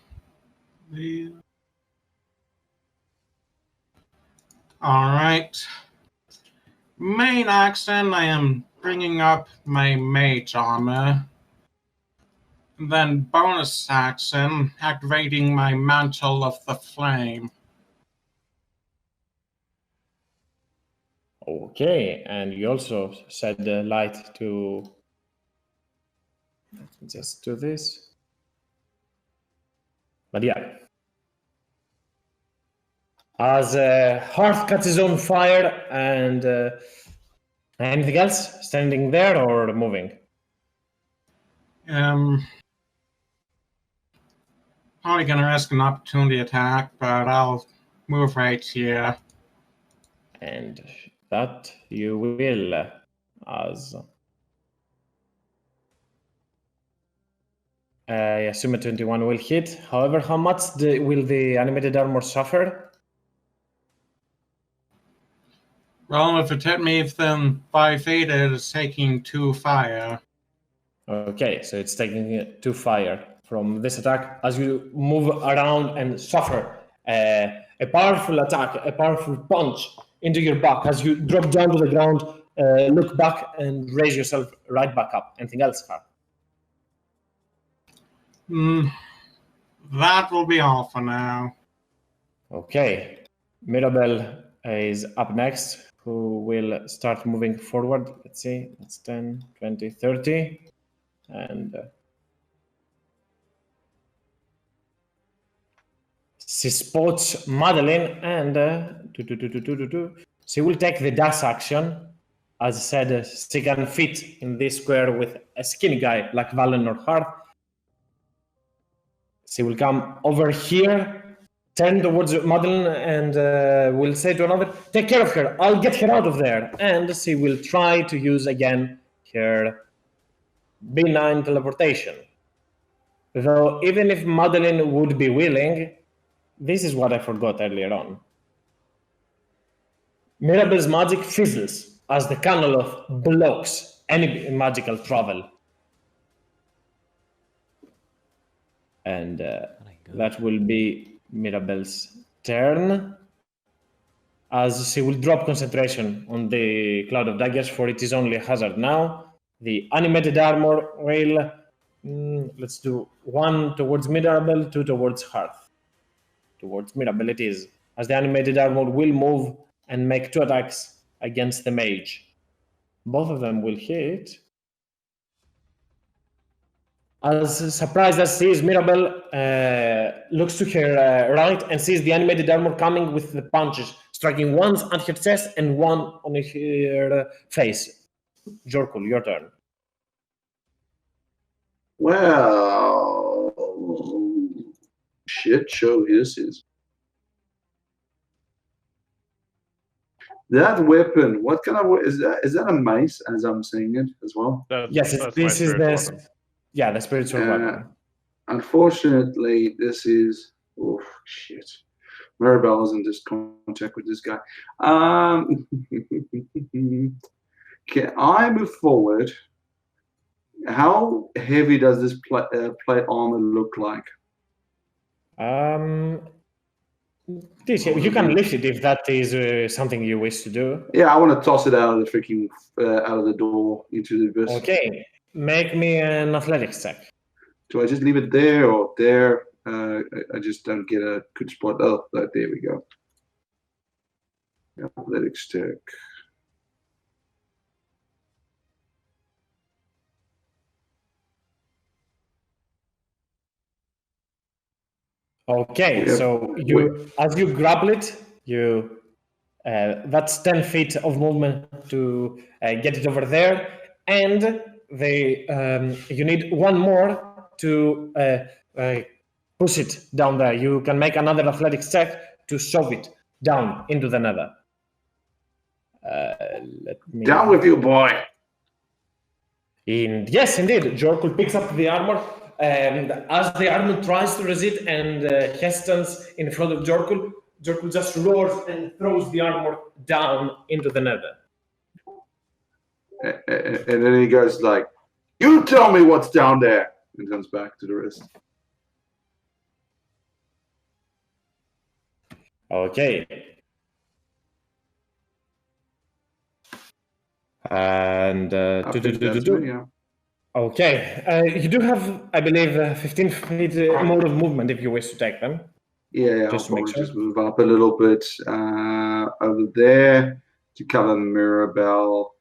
All right. Main action, I am bringing up my mage armor. And then bonus action, activating my mantle of the flame. Okay, and you also set the light to. Let me just do this. But yeah. As Hearth catches on fire, and anything else standing there or moving? Probably gonna risk an opportunity attack, but I'll move right here. And that you will, as I assume a 21 will hit. However, how much will the animated armor suffer? Well, if it hit me within 5 feet, it is taking 2 fire. Okay, so it's taking 2 fire from this attack as you move around and suffer a powerful attack, a powerful punch into your back as you drop down to the ground, look back and raise yourself right back up. Anything else, Carl? That will be all for now. Okay, Mirabelle is up next, who will start moving forward. Let's see, it's 10, 20, 30. And she spots Madeline, and she will take the dash action. As I said, she can fit in this square with a skinny guy like Valen or Hearth. She will come over here, turn towards Madeline and will say to another, take care of her, I'll get her out of there. And she will try to use again her benign teleportation. Though even if Madeline would be willing, this is what I forgot earlier on. Mirabel's magic fizzles as the Canoloth blocks any magical travel. And that will be Mirabel's turn, as she will drop concentration on the Cloud of Daggers, for it is only a hazard now. The animated armor will, let's do 1 towards Mirabel, 2 towards Hearth. Towards Mirabel it is, as the animated armor will move and make 2 attacks against the mage. Both of them will hit. As surprised as she is, Mirabel looks to her right and sees the animated armor coming with the punches, striking once at her chest and one on her face. Jorkul, your turn. Well, shit show this is. That weapon, what kind of is that? Is that a mace, as I'm saying it as well? Yes, that's this my is spiritual the weapon. yeah, the spiritual weapon. Unfortunately, this is shit. Mirabelle is in this contact with this guy. Can I move forward? How heavy does this plate armor look like? You can lift it if that is something you wish to do. Yeah, I want to toss it out of the freaking out of the door into the abyss. Okay, make me an athletics check. Do I just leave it there or there? I just don't get a good spot. Oh, there we go. Athletics check. Okay, Yep. so as you grapple it, that's 10 feet of movement to get it over there, and you need one more to push it down there. You can make another athletics check to shove it down into the nether. Down with you, boy. Yes, indeed. Jorkul picks up the armor, and as the armor tries to resist and hesitates in front of Jorkul, Jorkul just roars and throws the armor down into the nether. And then he goes like, "You tell me what's down there," and comes back to the rest. Okay. And I think that's me, yeah. Okay, you do have, I believe, 15 feet more of movement if you wish to take them. Yeah, Just to I'll make probably sure. just move up a little bit over there to cover Mirabelle.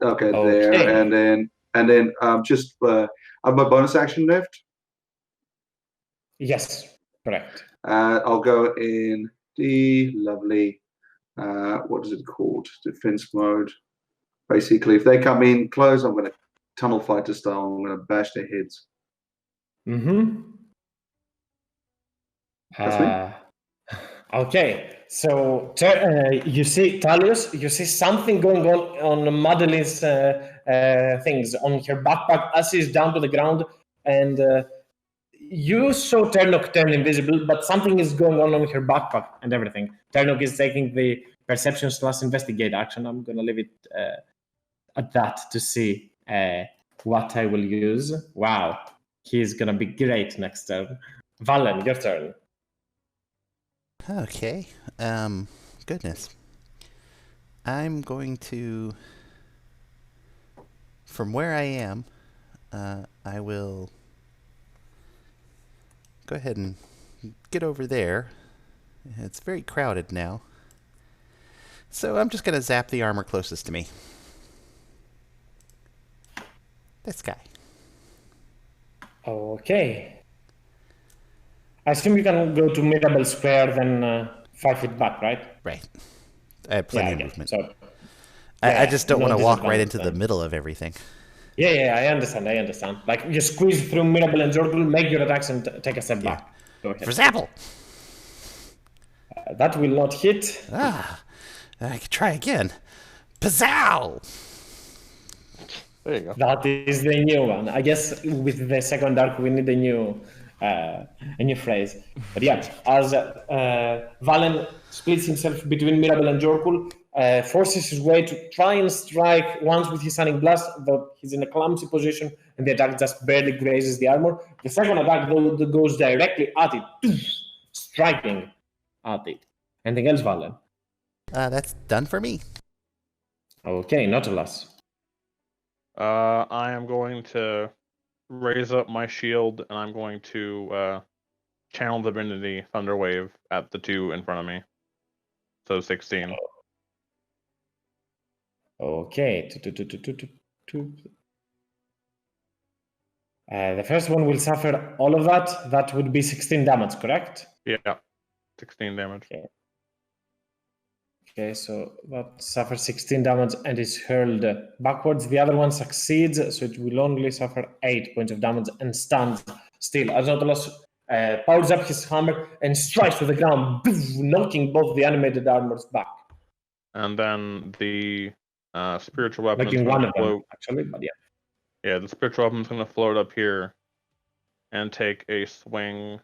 Okay, there, Okay. and then just I have my bonus action left. Yes, correct. I'll go in the lovely, what is it called? Defense mode. Basically, if they come in close, I'm going to tunnel fighter style. I'm going to bash their heads. Mm-hmm. That's Okay, so you see Talius, you see something going on Madeline's things on her backpack as she's down to the ground, and you saw Ternok turn invisible, but something is going on her backpack and everything. Ternok is taking the perception/investigate action. I'm gonna leave it at that to see what I will use. Wow, he's gonna be great next turn. Valen, your turn. Okay. Goodness. I'm going to, from where I am, I will go ahead and get over there. It's very crowded now. So I'm just going to zap the armor closest to me. This guy. Okay. I assume you can go to Mirabel Square, then 5 feet back, right? Right. I have plenty of okay. movement. So, I yeah, just don't no want to walk right into disadvantage the then. middle of everything. Yeah, I understand. Like, you squeeze through Mirabel and Jorgul, make your attacks, and take a step back. Go ahead. For example. That will not hit. I could try again. Pizzow! There you go. That is the new one. I guess with the second arc, we need a new phrase. But yeah, as Valen splits himself between Mirabel and Jorkul, forces his way to try and strike once with his Stunning Blast, but he's in a clumsy position and the attack just barely grazes the armor. The second attack goes directly at it, striking at it. Anything else, Valen? That's done for me. Okay, Nautilus. I am going to raise up my shield and I'm going to channel Divinity Thunderwave at the two in front of me. So 16. Okay. The first one will suffer all of that. That would be 16 damage, correct? Yeah, 16 damage. Okay, so that suffers 16 damage and is hurled backwards. The other one succeeds, so it will only suffer 8 points of damage and stands still. As Nautilus powers up his hammer and strikes to the ground, knocking both the animated armors back. And then the spiritual weapon Like is in going one to of them, float. actually, but yeah. Yeah, the spiritual weapon is going to float up here and take a swing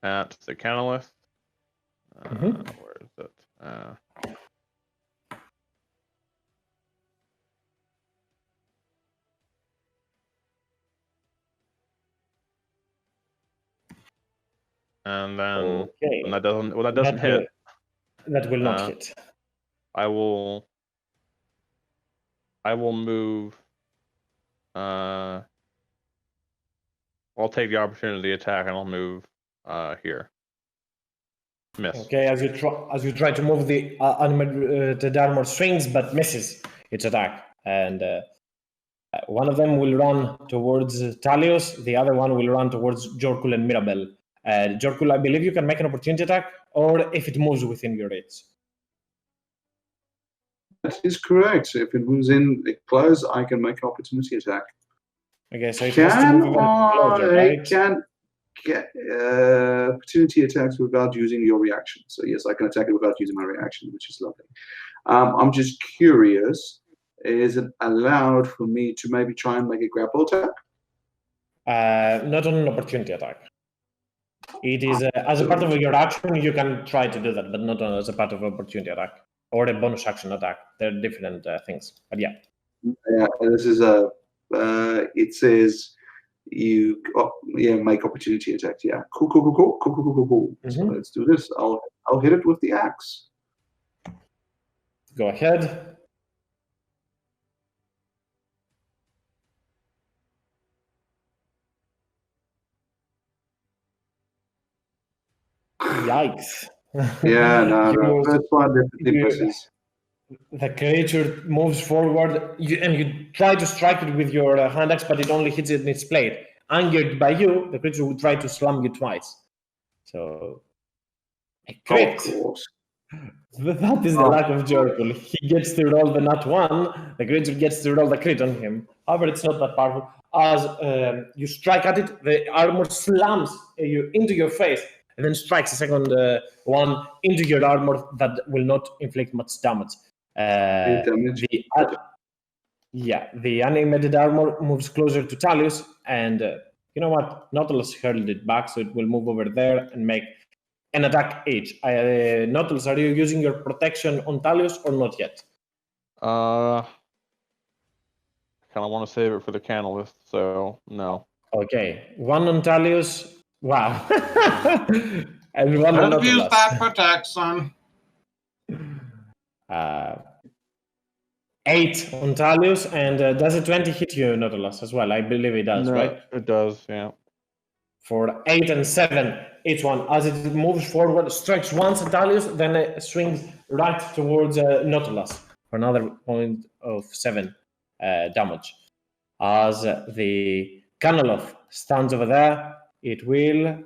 at the Canalith. Where is it? And then when that doesn't hit, that will not hit. I will move. I'll take the opportunity attack and I'll move here. Miss. Okay, as you try to move, the animated armor swings but misses its attack, and one of them will run towards Talios, the other one will run towards Jorkul and Mirabel. Jorkul, I believe you can make an opportunity attack, or if it moves within your reach. That is correct. If it moves in close, I can make an opportunity attack. Okay, so it has to move even closer, right? Can get opportunity attacks without using your reaction. So yes, I can attack it without using my reaction, which is lovely. I'm just curious, is it allowed for me to maybe try and make a grapple attack? Not on an opportunity attack. It is as a part of your action, you can try to do that, but not as a part of an opportunity attack or a bonus action attack. They're different things, but yeah. Yeah, this is it says you make opportunity attacks. Yeah, cool. Mm-hmm. So let's do this. I'll hit it with the axe. Go ahead. Yikes. Yeah, no. First one definitely misses. The creature moves forward, and you try to strike it with your hand axe, but it only hits it in its plate. Angered by you, the creature will try to slam you twice. So, a crit. Of course. That is the lack of Jorkul. He gets to roll the nat 1, the creature gets to roll the crit on him. However, it's not that powerful. As you strike at it, the armor slams you into your face, and then strikes a second one into your armor that will not inflict much damage. The animated armor moves closer to Talius, and you know what? Nautilus hurled it back, so it will move over there and make an attack each. Nautilus, are you using your protection on Talius or not yet? Kind of want to save it for the Canalith, so no. Okay, one on Talius. Wow. And one on Don't use Nautilus. that protection. 8 on Talius, and does a 20 hit you, Nautilus, as well? I believe it does, right? It does, yeah. For 8 and 7, each one. As it moves forward, strikes once at Talius, then it swings right towards Nautilus for another point of 7 damage. As the Canaloth stands over there, it will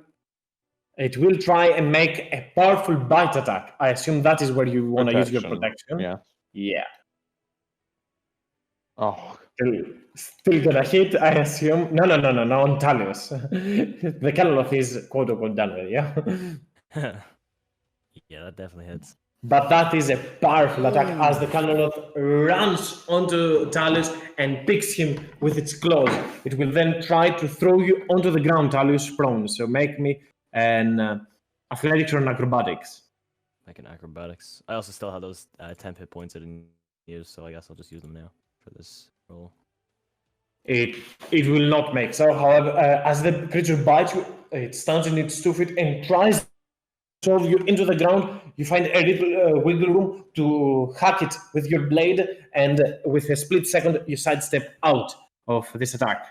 try and make a powerful bite attack. I assume that is where you want to use your protection. Yeah. Yeah. Oh, Still gonna hit, I assume. No, on Talius. The Caloloth is quote unquote done with, yeah? Yeah, that definitely hits. But that is a powerful attack as the Caloloth runs onto Talius and picks him with its claws. It will then try to throw you onto the ground, Talius prone. So make me an athletics or an acrobatics. Like an acrobatics. I also still have those 10 hit points I didn't use, so I guess I'll just use them now for this roll. It will not make so. However, as the creature bites you, it stands in its 2 feet and tries to throw you into the ground. You find a little wiggle room to hack it with your blade, and with a split second, you sidestep out of this attack.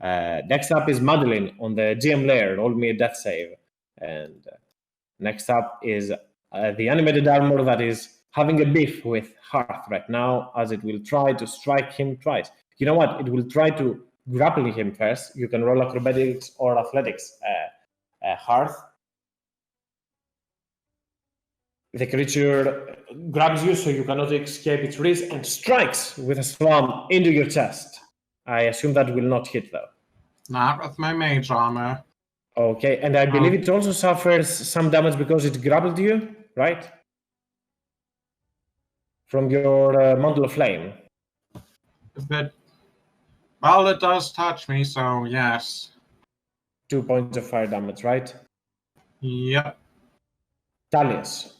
Next up is Madeline on the GM layer. Roll me a death save. And next up is the animated armor that is having a beef with Hearth right now, as it will try to strike him twice. You know what? It will try to grapple him first. You can roll acrobatics or athletics. Hearth. The creature grabs you so you cannot escape its wrist and strikes with a slam into your chest. I assume that will not hit, though. Not with my mage armor. Okay, and I believe it also suffers some damage because it grappled you, right? From your Mantle of Flame. Well, it does touch me, so yes. 2 points of fire damage, right? Yep. Talius.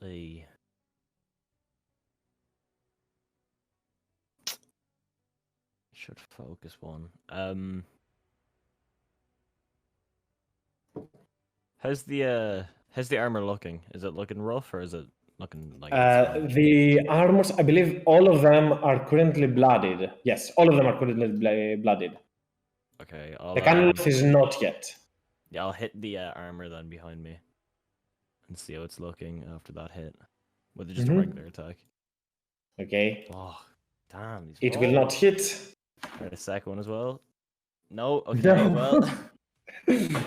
The should focus one. How's the armor looking? Is it looking rough or is it looking like the armors, I believe all of them are currently bloodied. Yes, all of them are currently bloodied. Okay, the Caloloth is not yet. Yeah, I'll hit the armor then behind me and see how it's looking after that hit with just a regular attack. Okay. Oh, damn! It will not hit. Try the second one as well. No. Okay. No. Well.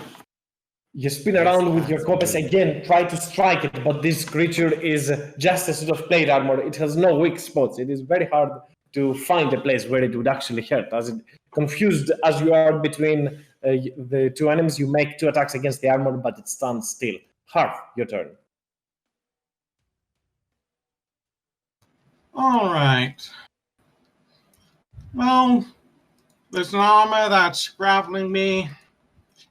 You spin around with your compass again, try to strike it, but this creature is just a suit of plate armor. It has no weak spots. It is very hard to find a place where it would actually hurt. As it, confused as you are between the two enemies, you make 2 attacks against the armor, but it stands still. Hearth, your turn. All right. Well, there's an armor that's grappling me.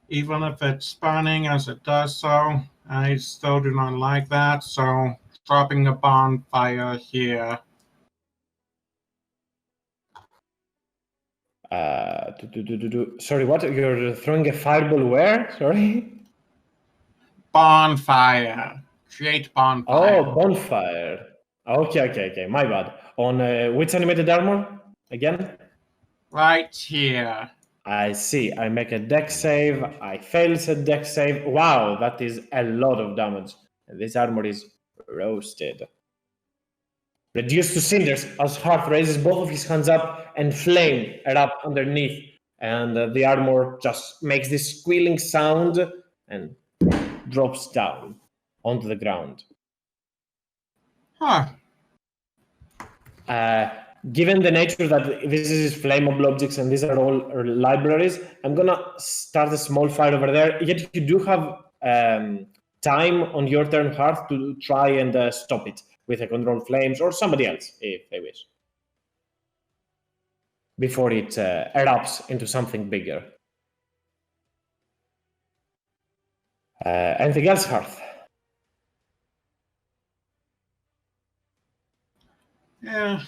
Even if it's burning as it does so, I still do not like that, so dropping a bonfire here. Sorry, what? You're throwing a fireball where? Sorry? Bonfire. Create bonfire. Oh, bonfire. Okay. My bad. On which animated armor? Again? Right here. I see. I make a dex save. I fail a dex save. Wow, that is a lot of damage. This armor is roasted. Reduced to cinders as Hearth raises both of his hands up and flame erupt underneath. And the armor just makes this squealing sound and drops down onto the ground. Huh. Given the nature that this is flammable objects and these are all libraries, I'm gonna start a small fire over there. Yet you do have time on your turn, Hearth, to try and stop it with a control flames or somebody else if they wish, before it erupts into something bigger. Anything else, Hearth? Yeah.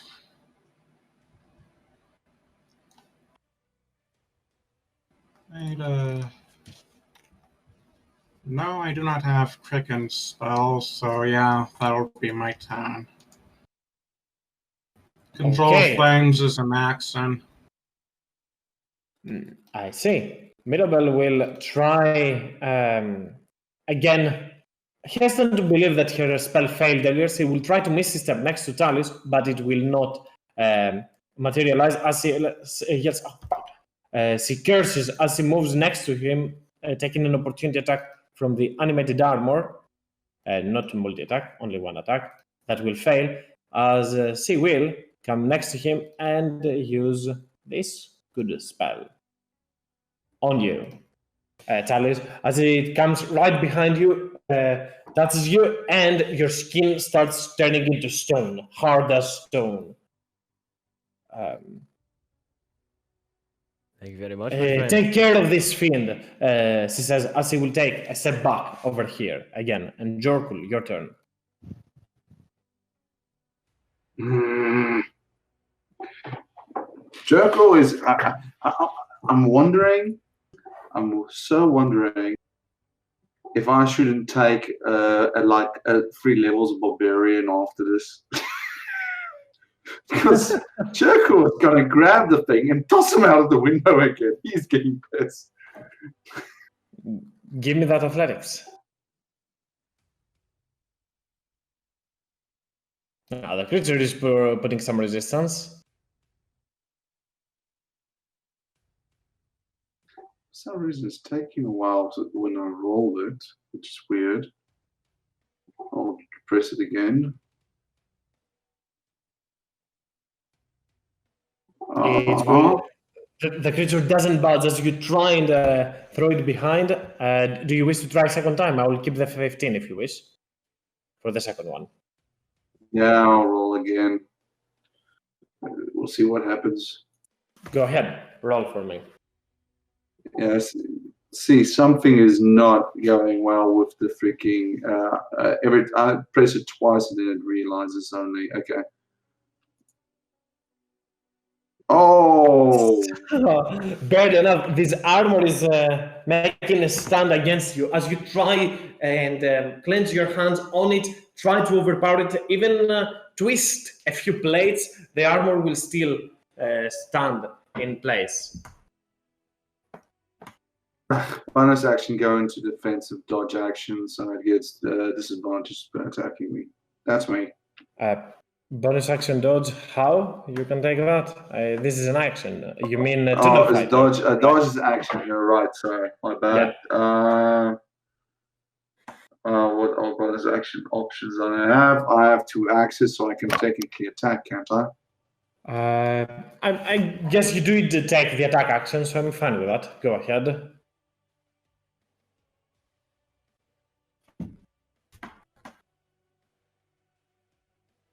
No, I do not have Kraken spells, so yeah, that'll be my turn. Control Flames is an action. I see. Mirabelle will try again. Hesitant to believe that her spell failed earlier. She will try to misstep next to Talus, but it will not materialize as she curses as she moves next to him, taking an opportunity attack from the animated armor. Not multi-attack, only one attack. That will fail. as she will come next to him and use this good spell on you. Talis, as it comes right behind you, touches you, and your skin starts turning into stone, hard as stone. Thank you very much, my friend. Take care of this fiend, she says, as he will take a step back over here again. And Jorkul, your turn. Jerko is. I'm wondering. I'm so wondering if I shouldn't take like 3 levels of barbarian after this. Because Jerko is going to grab the thing and toss him out of the window again. He's getting pissed. Give me that athletics. Now, the creature is putting some resistance. For some reason, it's taking a while when I roll it, which is weird. I'll press it again. The creature doesn't budge as you try and throw it behind. Do you wish to try a second time? I will keep the 15 if you wish for the second one. Yeah, I'll roll again. We'll see what happens. Go ahead, roll for me. Yes. See, something is not going well with the freaking. I press it twice and then it realizes only. Okay. Oh, bad enough. This armor is making a stand against you as you try and clench your hands on it, try to overpower it, even twist a few plates. The armor will still stand in place. bonus action going to defensive dodge action, so it gets disadvantage for attacking me. That's me. Bonus action dodge. How you can take that? This is an action. You mean to it's dodge? Dodge is action. You're right. Sorry, my bad. Yeah. What bonus action options do I have? I have 2 axes, so I can technically attack, can't I? I guess you do take the attack action, so I'm fine with that. Go ahead.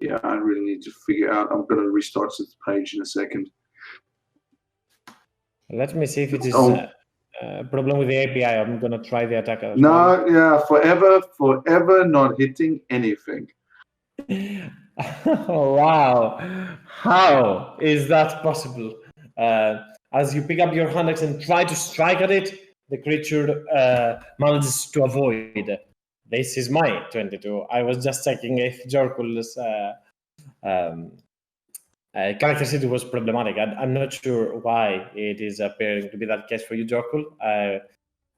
Yeah, I really need to figure out. I'm going to restart this page in a second. Let me see if it is a problem with the API. I'm going to try the attack. Yeah, forever not hitting anything. Wow. How is that possible? As you pick up your hand axe and try to strike at it, the creature manages to avoid. This is my 22. I was just checking if Jorkul's character sheet was problematic. I'm not sure why it is appearing to be that case for you, Jorkul.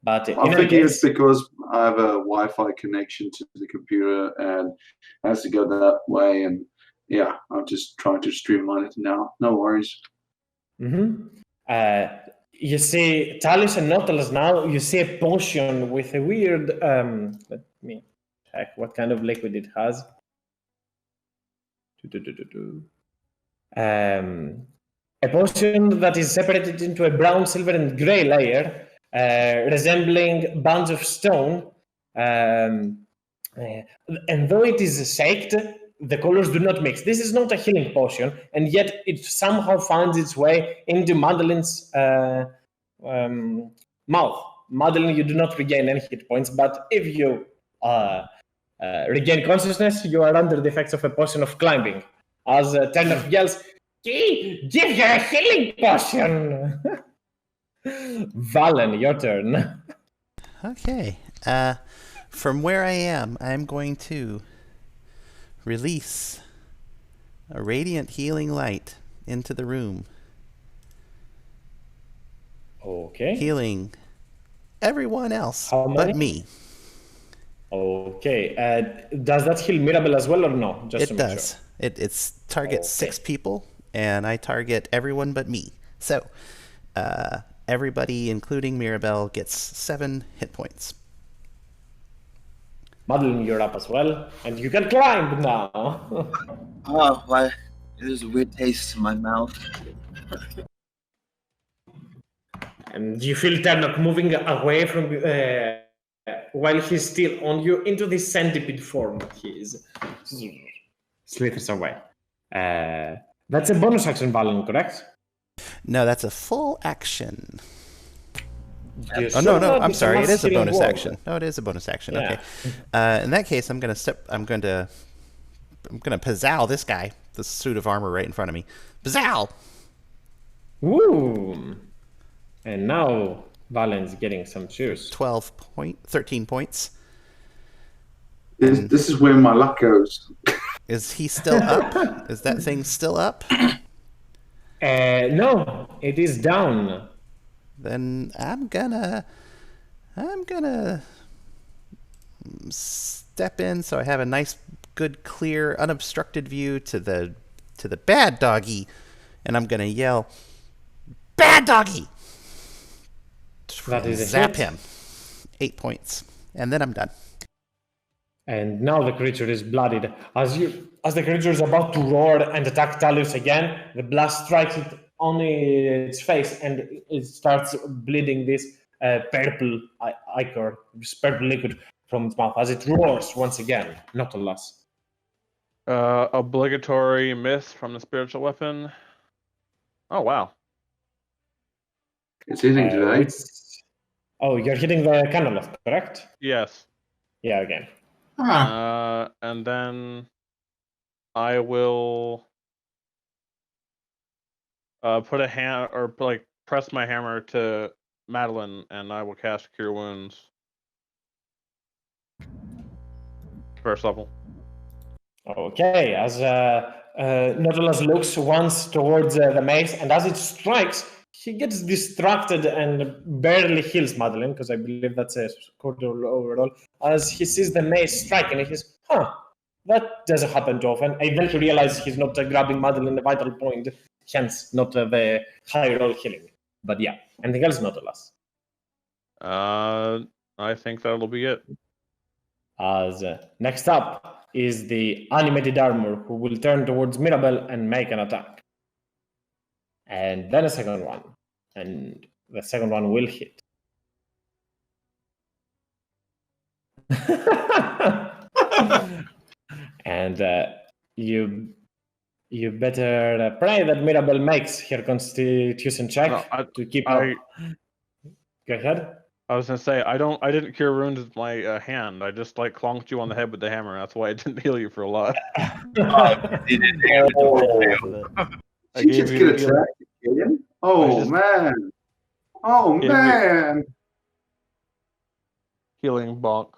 But I'm thinking it's because I have a Wi-Fi connection to the computer and it has to go that way. And yeah, I'm just trying to streamline it now. No worries. Mm-hmm. You see Talis and Nautilus now. You see a potion with a weird. Let me check what kind of liquid it has. A potion that is separated into a brown, silver, and gray layer, resembling bands of stone. And though it is shaked, the colors do not mix. This is not a healing potion, and yet it somehow finds its way into Madeline's mouth. Madeline, you do not regain any hit points, but if you regain consciousness, you are under the effects of a potion of climbing. As Turner yells, give her a healing potion! Valen, your turn. Okay. From where I am, I'm going to release a radiant healing light into the room. Okay. Healing everyone else How many? but me. Okay. Does that heal Mirabel as well or no? Just It does. Sure. It targets 6 people, and I target everyone but me. So, everybody, including Mirabel, gets 7 hit points. Madeline, you're up as well, and you can climb now. Oh, why? There's a weird taste in my mouth. And you feel Ternok moving away from while he's still on you into this centipede form that he is. Slithers away. That's a bonus action, Valen, correct? No, that's a full action. You're Oh sure no, that I'm it's sorry. It is a masculine bonus word? action. No, it is a bonus action. Yeah. Okay. In that case, I'm gonna pizzow this guy, the suit of armor right in front of me. Pizzow! Woo! And now Valen's getting some cheers. 13 points. This is where my luck goes. Is he still up? Is that thing still up? No, it is down. Then I'm gonna step in so I have a nice, good, clear, unobstructed view to the bad doggy, and I'm gonna yell, "Bad doggy!" That is a Zap hit. him. 8 points, and then I'm done. And now the creature is bloodied. As the creature is about to roar and attack Talus again, the blast strikes it on its face, and it starts bleeding this purple ichor, this purple liquid from its mouth as it roars once again. Not a loss. Obligatory miss from the spiritual weapon. Oh wow. It's hitting today. Oh, you're hitting the Canaloth, correct? Yes. Yeah, again. And then I will put a hand or like press my hammer to Madeline, and I will cast Cure Wounds. First level. Okay, as Nautilus looks once towards the mace, and as it strikes, he gets distracted and barely heals Madeline, because I believe that's a quarter overall. As he sees the mace strike, and he says, that doesn't happen too often. I then realizes he's not grabbing Madeline the vital point, hence not the high roll healing. But yeah, anything else, Nautilus? I think that'll be it. As next up is the animated armor, who will turn towards Mirabelle and make an attack. And then a second one. And the second one will hit. And you better pray that Mirabelle makes her constitution check to keep up. Go ahead. I was gonna say I didn't cure wounds with my hand. I just like clonked you on the head with the hammer. That's why I didn't heal you for a lot. He did damage. I She gave just you get the attacked again. Oh man. Oh Gave you- man. healing bonk.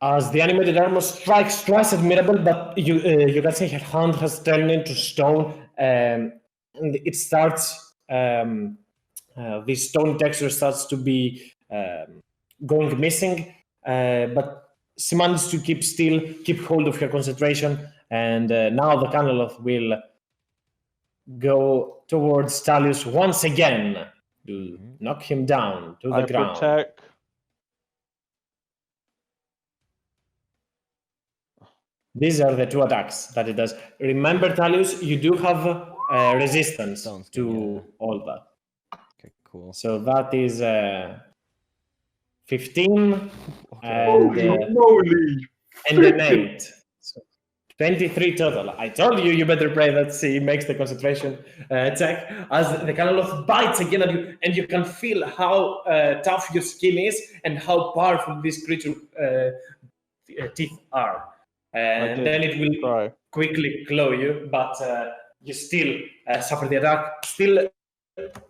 As the animated armor strikes twice at Mirabelle, but you can see her hand has turned into stone, and it starts. The stone texture starts to be going missing, but she managed to keep hold of her concentration, and now the Canaloth will go towards Talius once again to knock him down to the I ground. protect. These are the two attacks that it does. Remember, Talius, you do have resistance Sounds to good, yeah. all that. Okay, cool. So that is 15 Holy and moly. an 8. So 23 total. I told you better pray that she makes the concentration check as the Canaloth bites again at you, and you can feel how tough your skin is and how powerful this creature teeth are. And then it will Try. quickly claw you, but you still suffer the attack. Still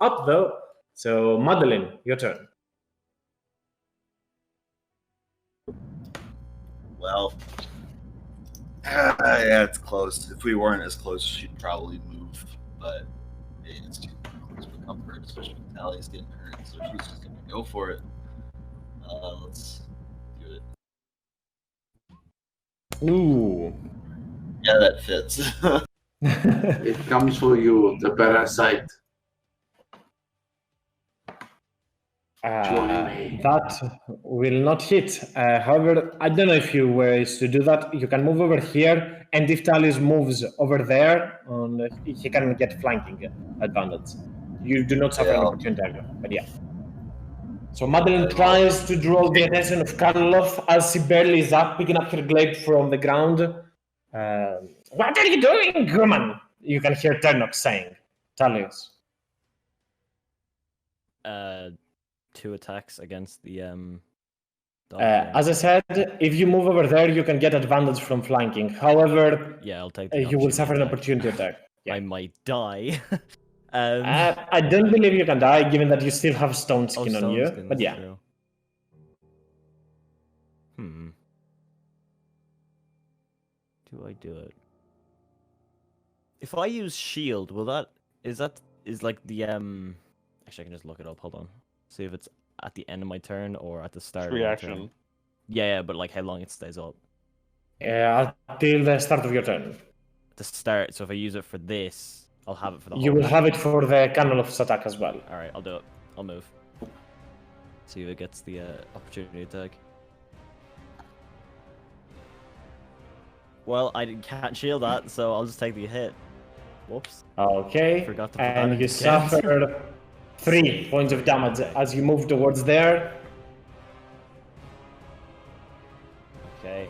up though. So Madeline, your turn. Well, yeah, it's close. If we weren't as close, she'd probably move. But hey, it's too close for comfort, especially when Tally's getting hurt. So she's just gonna go for it. Let's do it. Ooh. Yeah, that fits. It comes for you, the parasite. That will not hit. However, I don't know if you were to do that. You can move over here, and if Talius moves over there, he can get flanking advantage. You do not suffer an Yeah. opportunity attack, but yeah. So Madeline tries to draw the attention of Karloff as she barely is up, picking up her glaive from the ground. What are you doing, woman? You can hear Ternok saying, Talius. 2 attacks against the dog. As I said, if you move over there, you can get advantage from flanking. However, Yeah, I'll take the you will suffer an attack. opportunity attack. Yeah. I might die. I don't believe you can die, given that you still have stone skin on you. Skin, But that's yeah, true. Do I do it? If I use shield, will that is like the Actually, I can just look it up. Hold on. See if it's at the end of my turn or at the start of my Reaction. turn. Yeah, but like how long it stays up. until the start of your turn. The start. So if I use it for this, I'll have it for the whole. You will turn. have it for the Canalof's attack as well. All right, I'll do it. I'll move. See if it gets the opportunity attack. Well, I can't shield that, so I'll just take the hit. Whoops. Okay, Forgot to put that and in you again. suffer 3 points of damage as you move towards there. Okay.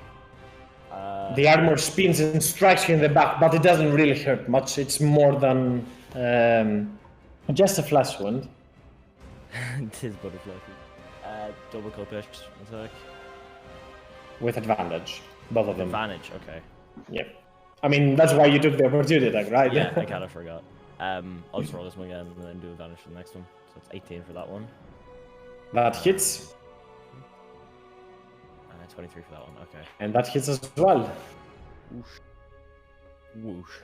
The armor spins and strikes you in the back, but it doesn't really hurt much. It's more than just a flesh wound. It is butterfly. Double clipish attack. With advantage, both of them. Advantage, okay. Yep. I mean, that's why you took the opportunity attack, right? Yeah, I kind of forgot. I'll just roll this one again and then do advantage for the next one. So it's 18 for that one. That hits, 23 for that one, okay. and that hits as well. Whoosh.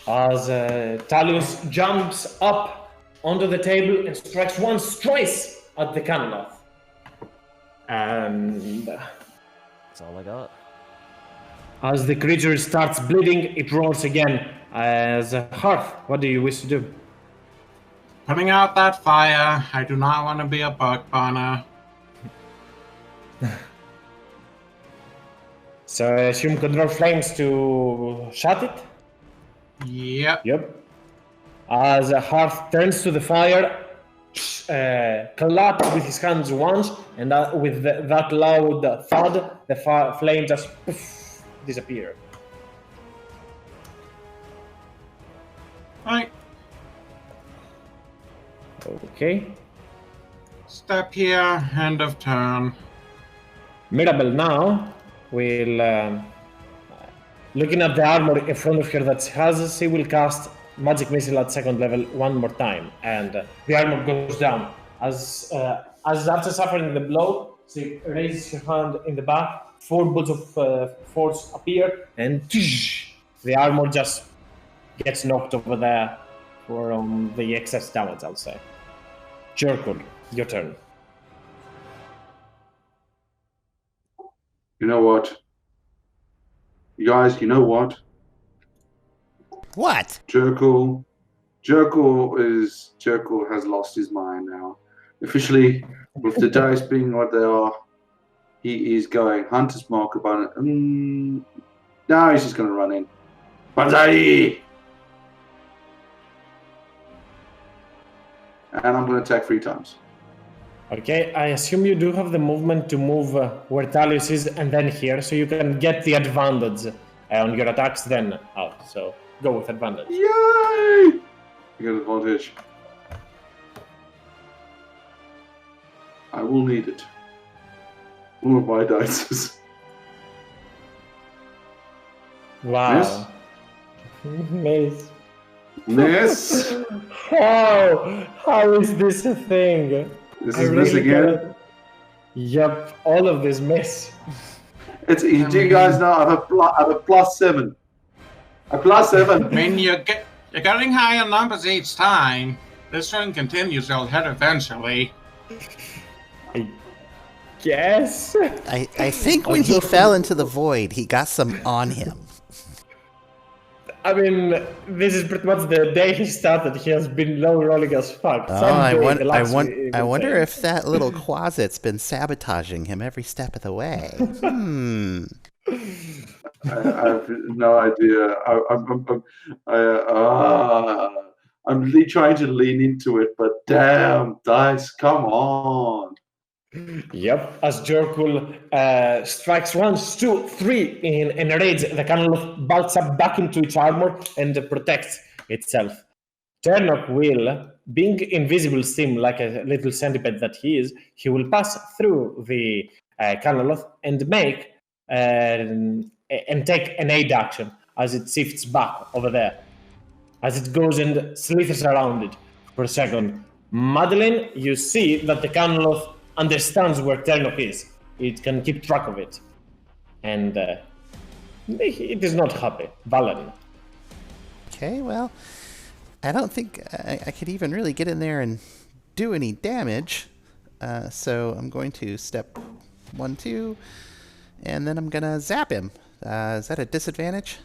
As Talius jumps up onto the table and strikes once, twice at the Canaloth. And That's all I got. as the creature starts bleeding, it roars again. As Hearth, what do you wish to do? Putting out that fire. I do not want to be a bug burner. So I assume control flames to shut it? Yep. Yep. As Hearth turns to the fire, claps with his hands once, and with that loud thud, the flame just poof, disappear. Right. Okay. Step here. End of turn. Mirabelle now will, looking at the armor in front of her that she has, she will cast Magic Missile at 2nd level one more time, and the armor goes down. As after suffering the blow, she raises her hand in the back, 4 bolts of force appear, and the armor just gets knocked over there from the excess damage, I'll say. Jerkul, your turn. You know what? You guys, you know what? What? Jerkul has lost his mind now. Officially, with the dice being what they are, he is going Hunter's Mark about it. Now he's just going to run in. Banzai! And I'm going to attack 3 times. Okay, I assume you do have the movement to move where Talius is and then here, so you can get the advantage on your attacks then out. So go with advantage. Yay! You get advantage. I will need it. One of my dice. Wow. Miss. Miss. How is this a thing? This is miss again. Yep, all of this miss. Do you guys know I have a +7? A +7. I mean, you're getting higher numbers each time. This one continues, you'll hit eventually. I guess. I think when he fell into the void, he got some on him. I mean, this is pretty much the day he started. He has been low rolling as fuck. Oh, Someday the locks will I wonder say. if that little closet's been sabotaging him every step of the way. I have no idea. I'm really trying to lean into it, but damn, dice, come on. Yep, as Jorkul strikes once, 2, 3 in a rage, the cannon bolts up back into its armor and protects itself. Turnok will, being invisible steam like a little centipede that he is, he will pass through the Canoloth and make and take an aid action as it shifts back over there. As it goes and slithers around it for a second. Madeline, you see that the Canoloth understands where Turnok is. It can keep track of it. And it is not happy. Valen. Okay, well, I don't think I could even really get in there and do any damage. So I'm going to step 1, 2, and then I'm going to zap him. Is that a disadvantage?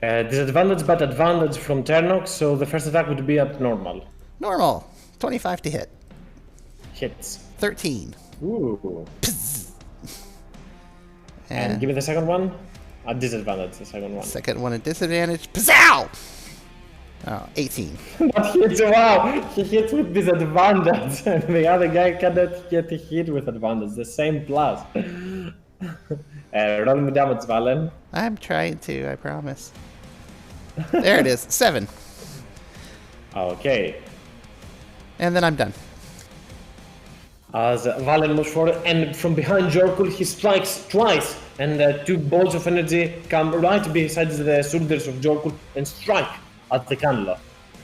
Disadvantage, but advantage from Turnok, so the first attack would be at normal. Normal. 25 to hit. Hits. 13. Ooh. Pzz. And give me the second one. At disadvantage, the second one. Second one at disadvantage. Pzow! Oh, 18. That hits, wow! He hits with disadvantage, and the other guy cannot get hit with advantage. The same plus. Roll me damage, Valen. I'm trying to, I promise. There it is. 7. Okay. And then I'm done. As Valen moves forward, and from behind Jorkul, he strikes twice, and 2 bolts of energy come right beside the shoulders of Jorkul and strike at the Canla.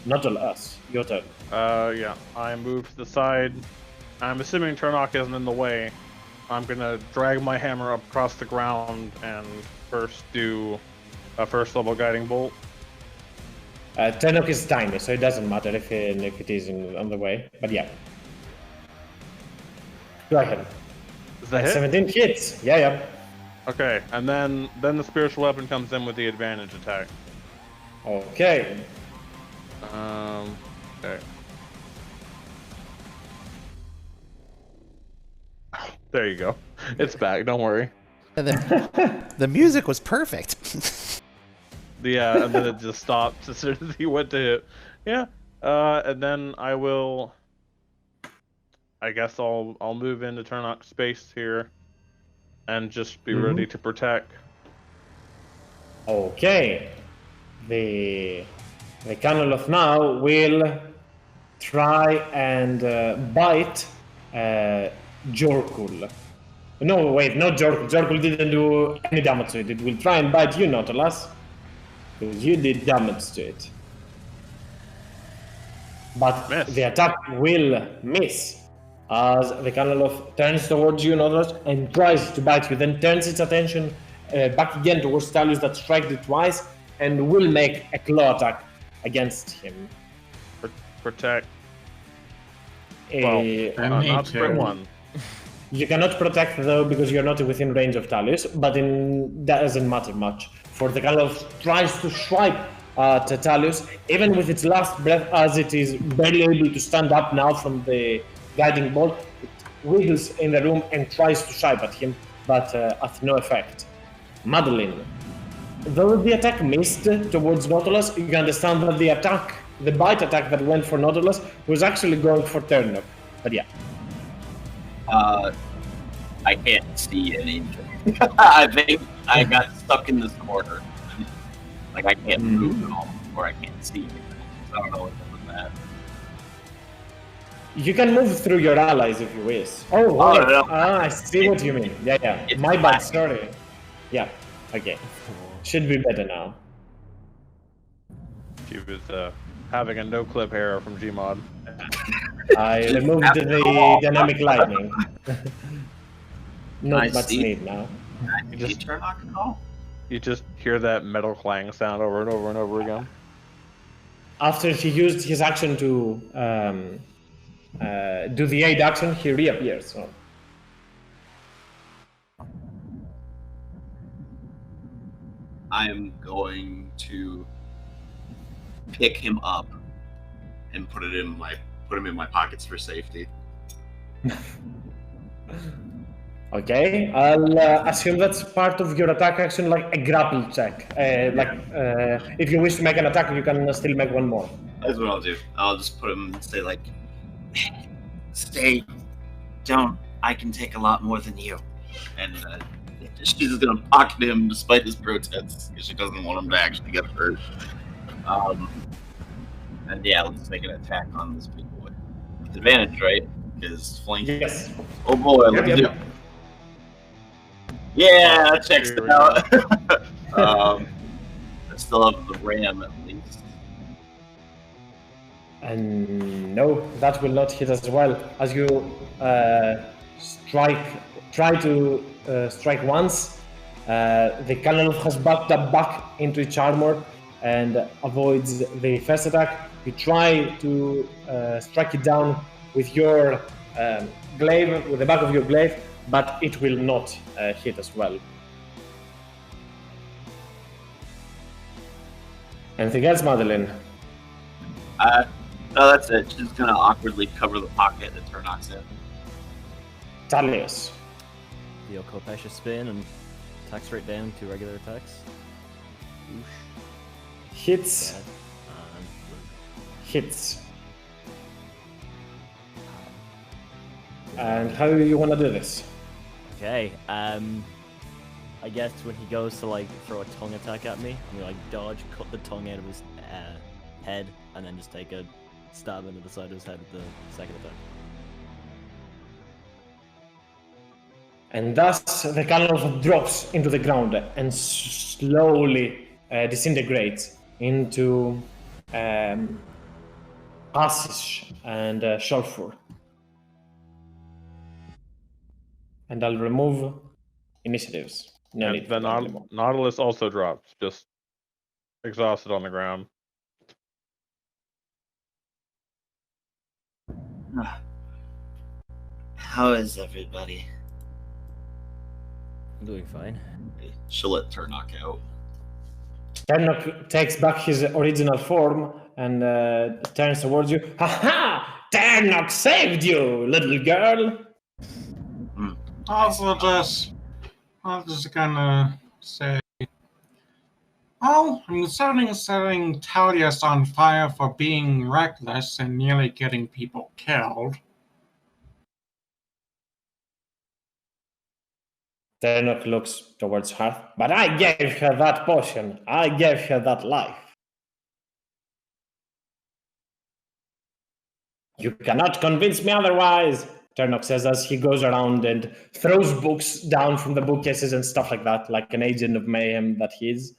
Not all us. Your turn. Yeah. I move to the side. I'm assuming Turnok isn't in the way. I'm gonna drag my hammer up across the ground and first do a first level guiding bolt. Turnok is tiny, so it doesn't matter if it is on the way. But yeah. Go ahead. Is that hit? 17 hits. Yeah. Okay, and then the spiritual weapon comes in with the advantage attack. Okay. Okay. There you go. It's back. Don't worry. And the music was perfect. Yeah, and then it just stopped as soon as he went to hit. Yeah. And then I will. I guess I'll move into Turnok space here, and just be ready to protect. Okay. The Canoloth now will try and bite Jorkul. No, wait, not Jorkul. Jorkul didn't do any damage to it. It will try and bite you, Nautilus, because you did damage to it. But Miss. the attack will miss as the Canoloth turns towards you, Nautilus, and tries to bite you. Then turns its attention back again towards Talus that struck it twice and will make a claw attack against him. Protect. Well, not sprint one. You cannot protect though because you're not within range of Talus, but that doesn't matter much. For the Canoloth tries to swipe at Talus, even with its last breath, as it is barely able to stand up now from the guiding bolt, it wiggles in the room and tries to swipe at him, but at no effect. Madeline, though the attack missed towards Nautilus, you understand that the bite attack that went for Nautilus was actually going for Turnok. But yeah. I can't see anything. I think I got stuck in this corner. Like I can't move at all, or I can't see anything. So I don't know what was that. You can move through your allies if you wish. Oh, wait. No. I see what you mean. Yeah. It's My bad, black. sorry. Yeah, okay. Should be better now. She was having a no clip error from Gmod. I removed the dynamic lightning. Not I much see. need now. Did you turn on at all? You just hear that metal clang sound over and over and over again. After he used his action to do the aid action, he reappears. So. I'm going to pick him up and put him in my pockets for safety. Okay, I'll assume that's part of your attack action, like a grapple check. If you wish to make an attack, you can still make one more. That's what I'll do. I'll just put him and say like, "Stay, don't. I can take a lot more than you." And she's just gonna pocket him despite his protests because she doesn't want him to actually get hurt. And yeah, let's make an attack on this big boy with advantage, right? Because flank. Yes. Oh boy, Yep, let's yep. do. Yeah, that checks Here it we out. I still have the ram at least. And no, that will not hit as well. As you try to strike once, the cannon has backed up back into its armor and avoids the first attack. You try to strike it down with your glaive, with the back of your glaive, but it will not hit as well. Anything else, Madeline? No, that's it. She's gonna awkwardly cover the pocket that Turnok's in. Talius. The Okopesha spin and attack straight down, 2 regular attacks. Oosh. Hits. Dead. Hits. And how do you want to do this? Okay, I guess when he goes to like throw a tongue attack at me, I'm gonna like dodge, cut the tongue out of his head, and then just take a stab into the side of his head with the second attack. And thus the cannon drops into the ground and slowly disintegrates into ashes and sulfur. And I'll remove initiatives. No need And for then that anymore. Nautilus also drops, just exhausted on the ground. How is everybody? I'm doing fine. She'll let Turnok out. Ternok takes back his original form and turns towards you. Ha ha! Ternok saved you, little girl! I'm just gonna say, oh, I'm considering setting Talius on fire for being reckless and nearly getting people killed. Ternok looks towards her. But I gave her that potion. I gave her that life. You cannot convince me otherwise, Ternok says as he goes around and throws books down from the bookcases and stuff like that, like an agent of mayhem that he is.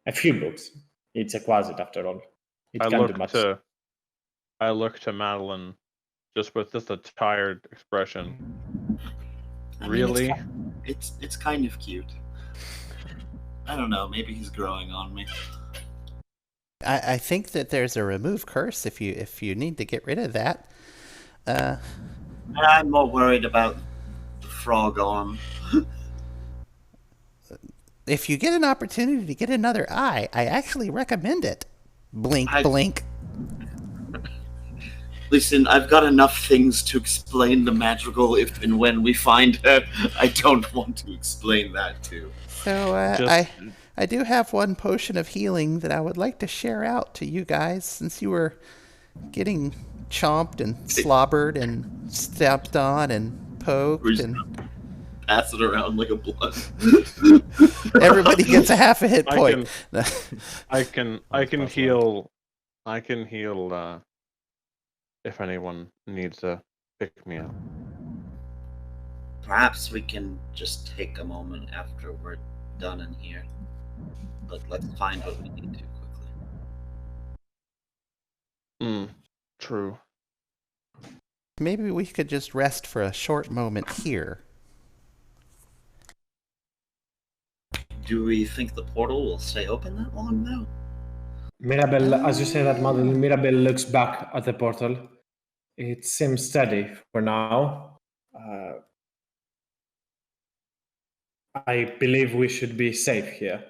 A few books. It's a quasit after all. It I can't do much. look to Madeline, just with just a tired expression. I mean, Really? It's kind of cute. I don't know. Maybe he's growing on me. I think that there's a remove curse if you need to get rid of that. I'm more worried about the frog arm. If you get an opportunity to get another eye, I actually recommend it. Blink, blink. Listen, I've got enough things to explain the magical if and when we find her. I don't want to explain that too. So I do have one potion of healing that I would like to share out to you guys, since you were getting chomped and slobbered and stepped on and poked and pass it around like a blunt. everybody gets a half a hit point. I can heal. I can heal. If anyone needs to pick me up. Perhaps we can just take a moment after we're done in here. But let's find what we need to quickly. True. Maybe we could just rest for a short moment here. Do we think the portal will stay open that long, though? Mirabelle, as you say that, Madeline, Mirabelle looks back at the portal. It seems steady for now. I believe we should be safe here.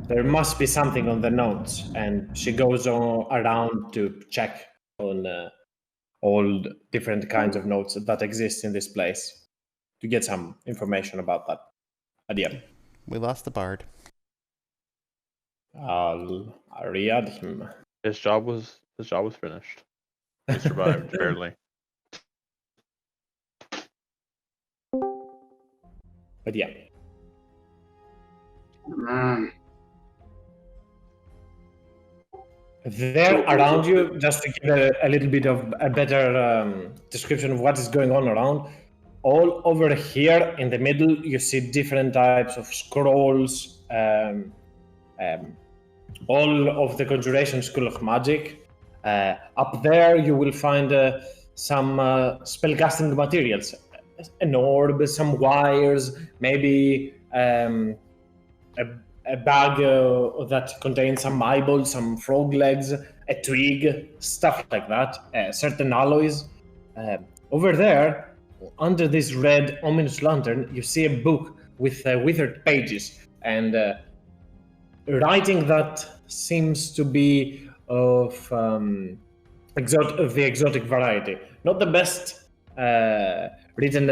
there must be something on the notes, and she goes around to check on all different kinds of notes that exist in this place to get some information about that. Adieu. We lost the bard. I'll re-add him. His job was finished. He survived barely. But yeah. Mm. There around you, just to give a little bit of a better description of what is going on around, all over here in the middle, you see different types of scrolls, all of the Conjuration School of Magic. Up there, you will find some spellcasting materials, an orb, some wires, maybe a bag that contains some eyeballs, some frog legs, a twig, stuff like that, certain alloys. Over there, under this red ominous lantern, you see a book with withered pages and writing that seems to be of the exotic variety. Not the best written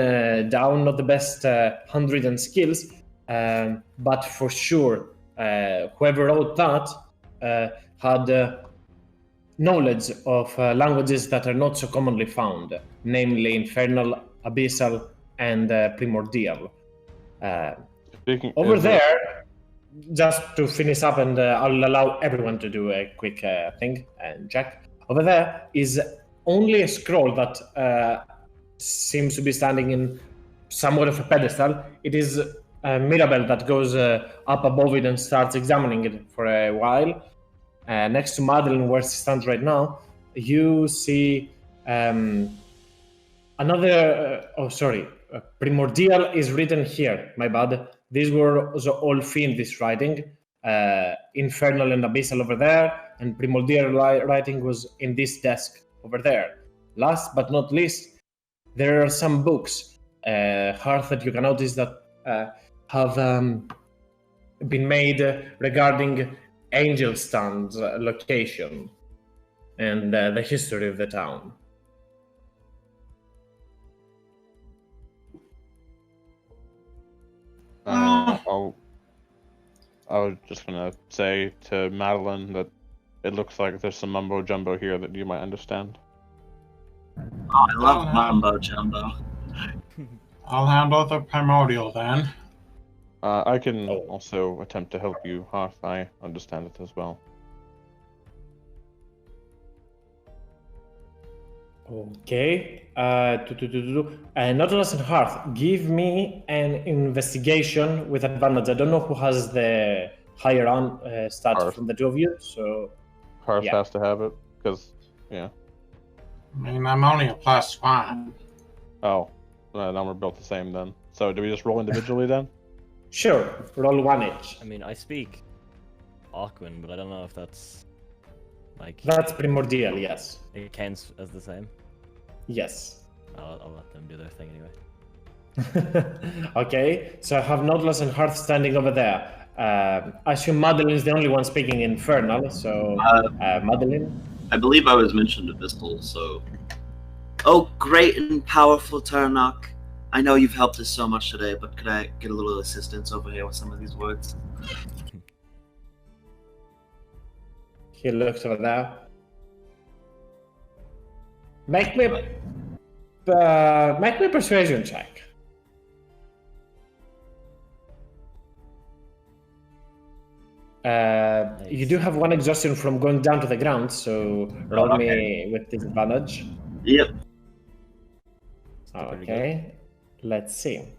down, not the best handwritten skills, but for sure, whoever wrote that had knowledge of languages that are not so commonly found, namely Infernal, Abyssal, and Primordial. Over there, just to finish up, and I'll allow everyone to do a quick thing and check. Over there is only a scroll that seems to be standing in somewhat of a pedestal. It is Mirabelle that goes up above it and starts examining it for a while. Next to Madeline, where she stands right now, you see another. Primordial is written here. My bad. These were all fiendish writing. Infernal and Abyssal over there, and Primordial writing was in this desk over there. Last but not least, there are some books, Hearth, that you can notice that have been made regarding Angelstan's location and the history of the town. I was just gonna say to Madeline that it looks like there's some mumbo jumbo here that you might understand. Oh, I love mumbo jumbo. I'll handle the primordial then. I can also attempt to help you, Hearth. I understand it as well. Okay. Nautilus and Hearth, give me an investigation with advantage. I don't know who has the higher on stat Hearth. from the two of you, so Hearth yeah. has to have it, because, yeah. I mean, I'm only a +1. Oh, then we're built the same then. So do we just roll individually then? Sure, roll one each. I mean, I speak Aquan, but I don't know if that's like That's Primordial, yes. it counts as the same. Yes. I'll let them do their thing anyway. Okay, so I have Nautilus and Hearth standing over there. I assume Madeline is the only one speaking Infernal, so Madeline. I believe I was mentioned Abyssal, so. Oh, great and powerful Tarnok. I know you've helped us so much today, but could I get a little assistance over here with some of these words? He looks over there. Make me a persuasion check. You do have one exhaustion from going down to the ground, so roll me with disadvantage. Yep. Okay, let's see.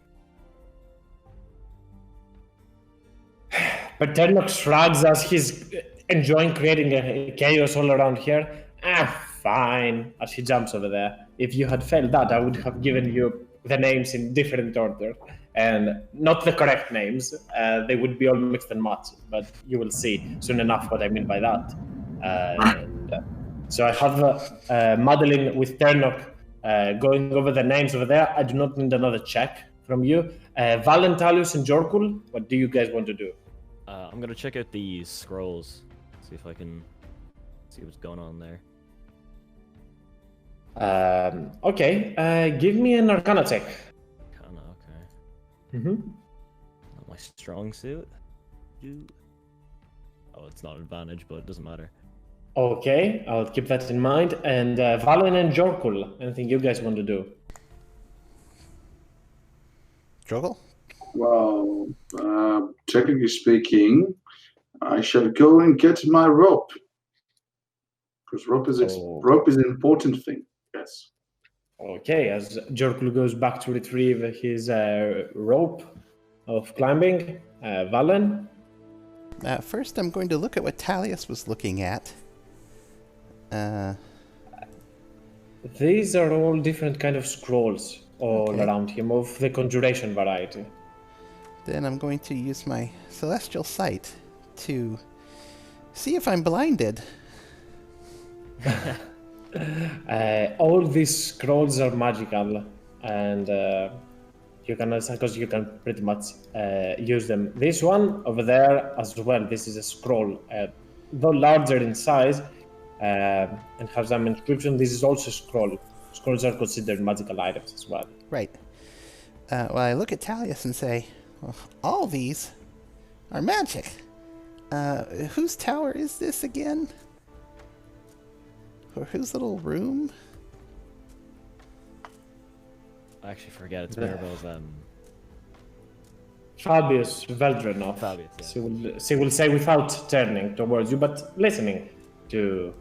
But Ternok shrugs as he's enjoying creating a chaos all around here. Fine, as he jumps over there. If you had failed that, I would have given you the names in different order. And not the correct names. They would be all mixed and matched, but you will see soon enough what I mean by that. So I have Madeline with Ternok going over the names over there. I do not need another check from you. Valentalius and Jorkul, what do you guys want to do? I'm gonna check out these scrolls, see if I can see what's going on there. Okay, give me an Arcana check. Kinda okay. Mm-hmm. Not my strong suit. Oh, it's not advantage, but it doesn't matter. Okay, I'll keep that in mind. And Valen and Jorkul, anything you guys want to do? Joggle? Well, technically speaking, I shall go and get my rope. Because rope is Oh. rope is an important thing. Yes. Okay, as Jorkul goes back to retrieve his rope of climbing, Valen. First, I'm going to look at what Talius was looking at. These are all different kind of scrolls all Okay. around him of the conjuration variety. Then I'm going to use my celestial sight to see if I'm blinded. All these scrolls are magical, and you can pretty much use them. This one over there as well. This is a scroll, though larger in size, and has some inscription. This is also a scroll. Scrolls are considered magical items as well. Right. Well, I look at Talius and say, well, all these are magic. Whose tower is this again? Or whose little room? I actually forget it's Mirabelle's Fabius Veldrenov. Fabius, yeah. She will say without turning towards you, but listening to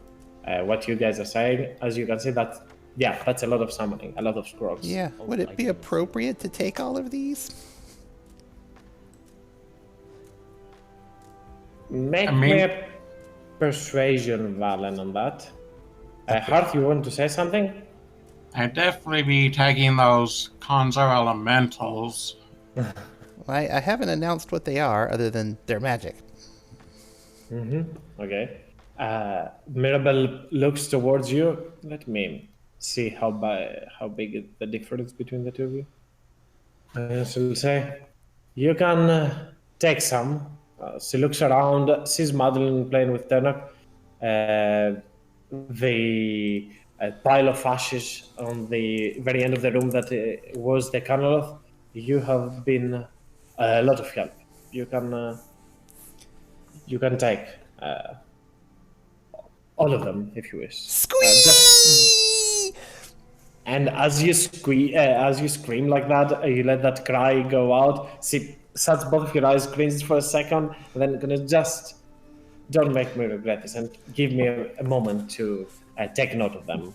what you guys are saying. As you can see, that that's a lot of summoning, a lot of scrolls. Yeah, would it be appropriate to take all of these? Make me a persuasion, Valen, on that. Hearth, you want to say something? I'd definitely be taking those Conjure Elementals. Well, I haven't announced what they are, other than they're magic. Okay. Mirabelle looks towards you. Let me see how big is the difference between the two of you. She'll say, you can take some. She looks around, sees Madeline playing with turnip. The pile of ashes on the very end of the room that was the Camelot. You have been a lot of help. You can take all of them if you wish. Squeeze! And as you scream like that, you let that cry go out. She shuts both of your eyes, cleanses for a second, and then gonna just don't make me regret this and give me a moment to take note of them.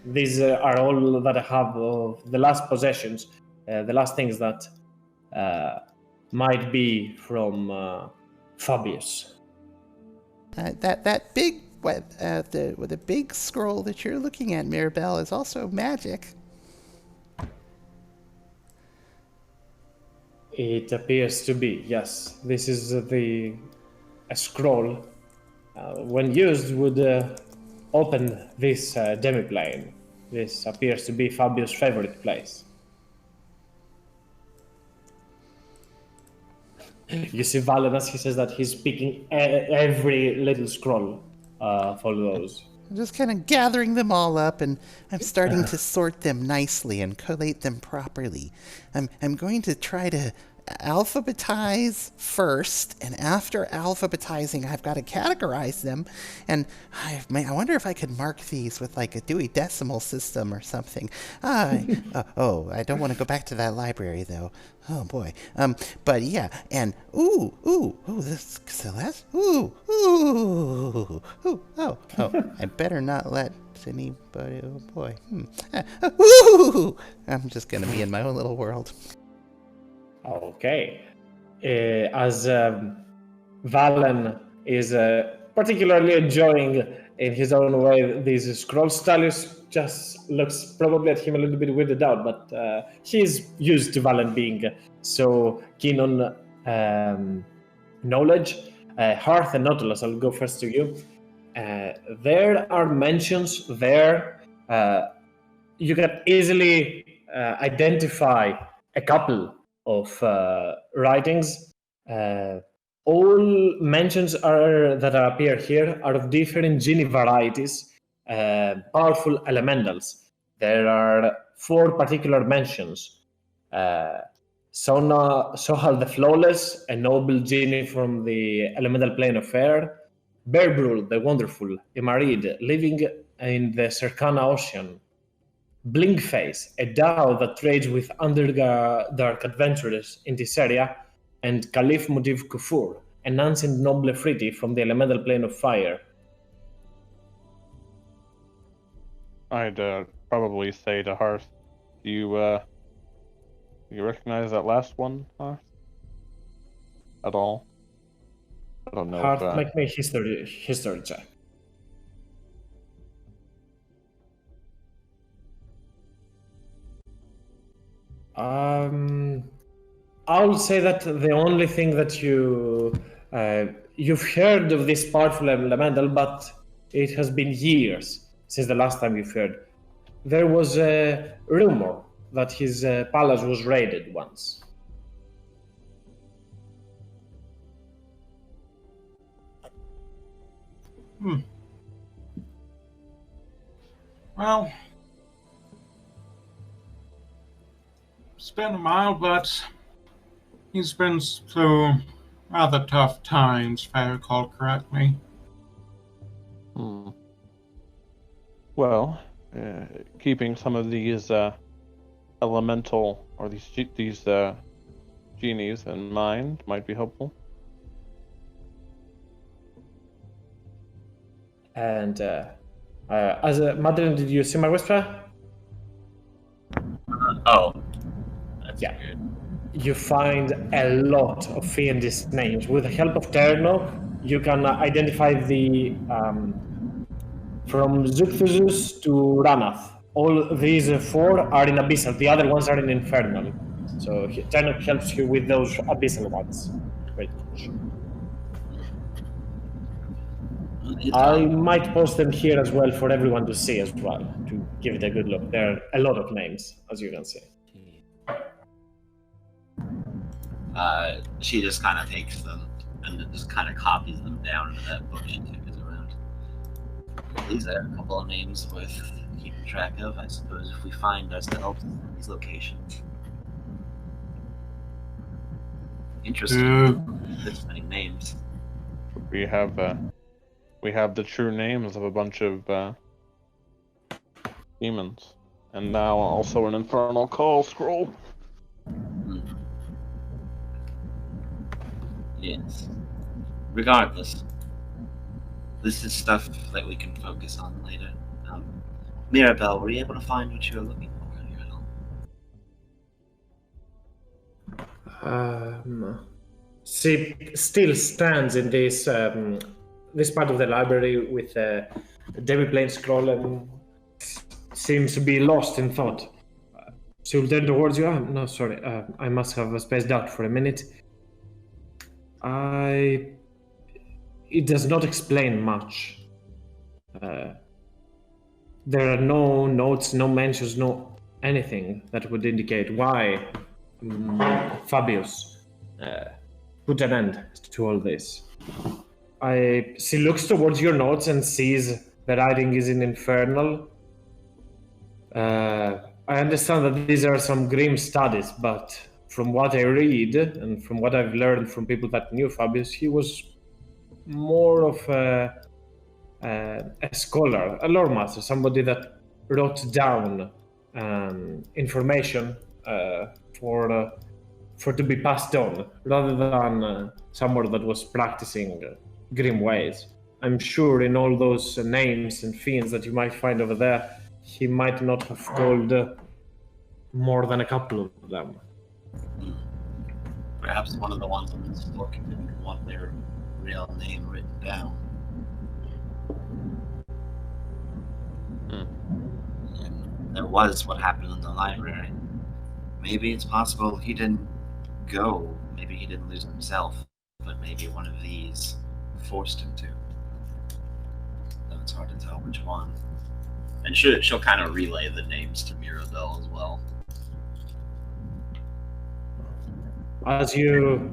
These are all that I have of the last possessions, the last things that might be from Fabius. That big the big scroll that you're looking at, Mirabelle, is also magic. It appears to be, yes. This is a scroll. When used, would open this demiplane. This appears to be Fabius' favorite place. You see Valen, as he says that, he's picking every little scroll for those. I'm just kind of gathering them all up, and I'm starting to sort them nicely and collate them properly. I'm going to try to alphabetize first, and after alphabetizing, I've got to categorize them. And I wonder if I could mark these with like a Dewey Decimal System or something. I don't want to go back to that library though. Oh boy. But yeah, and this Celeste. I better not let anybody. Oh boy. I'm just gonna be in my own little world. Okay. As Valen is particularly enjoying in his own way these scrolls, Talius just looks probably at him a little bit weirded out, but he's used to Valen being so keen on knowledge. Hearth and Nautilus, I'll go first to you. There are mentions there. You can easily identify a couple of writings all mentions that appear here are of different genie varieties, powerful elementals. There are 4 particular mentions. Sohal the Flawless, a noble genie from the elemental plane of air. Berbrul the Wonderful, a Marid living in the Serkana Ocean. Blinkface, a dhow that trades with Underdark adventurers in this area. And Caliph Mutiv Kufur, an ancient noble Efriti from the elemental plane of fire. I'd probably say to Hearth, do you recognize that last one, Hearth? At all? I don't know. Hearth, make me history check. I'll say that the only thing that you've heard of this powerful elemental, but it has been years since the last time you've heard. There was a rumor that his palace was raided once. Well, it's been a while, but he's been through rather tough times, if I recall correctly. Well, keeping some of these elemental or these genies in mind might be helpful. And as a Madeline, did you see my whisper? Oh. That's Yeah. weird. You find a lot of fiendish names. With the help of Terno, you can identify the from Zucthusus to Ranath. All these 4 are in Abyssal. The other ones are in Infernal. So Terno helps you with those Abyssal ones. Great. I might post them here as well for everyone to see as well, to give it a good look. There are a lot of names, as you can see. She just kind of takes them and then just kind of copies them down into that book she took us around. These are a couple of names worth keeping track of, I suppose, if we find ourselves in these locations. Interesting. This many names. We have the true names of a bunch of demons, and now also an infernal call scroll. Yes. Regardless, this is stuff that we can focus on later. Mirabelle, were you able to find what you were looking for here at all? She still stands in this this part of the library with a demi-plane scroll and seems to be lost in thought. She will turn towards you. No, sorry. I must have spaced out for a minute. It does not explain much. There are no notes, no mentions, no anything that would indicate why Fabius put an end to all this. She looks towards your notes and sees the writing is in Infernal. I understand that these are some grim studies, but from what I read and from what I've learned from people that knew Fabius, he was more of a scholar, a lore master, somebody that wrote down information for to be passed on, rather than someone that was practicing grim ways. I'm sure in all those names and fiends that you might find over there, he might not have called more than a couple of them. Perhaps one of the ones on this book didn't want their real name written down. And there was what happened in the library. Maybe it's possible he didn't go. Maybe he didn't lose himself, but maybe one of these forced him to. Though it's hard to tell which one. And she'll kind of relay the names to Mirabelle as well. As you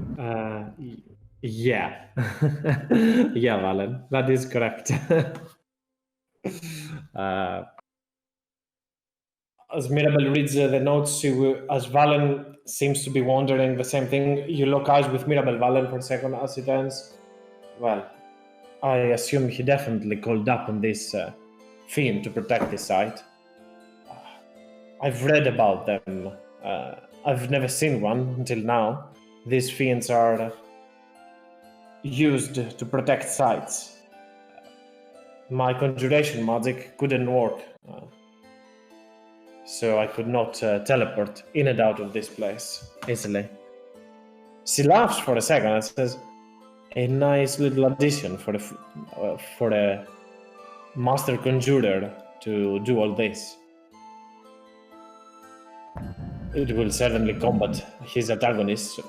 Yeah. Yeah, Valen, that is correct. As Mirabel reads the notes, as Valen seems to be wondering the same thing, you lock eyes with Mirabel Valen for a second as it ends. Well, I assume he definitely called up on this fiend to protect the site. I've read about them. I've never seen one until now. These fiends are used to protect sites. My conjuration magic couldn't work, so I could not teleport in and out of this place easily. She laughs for a second and says, "A nice little addition for a master conjurer to do all this. It will certainly combat his antagonists."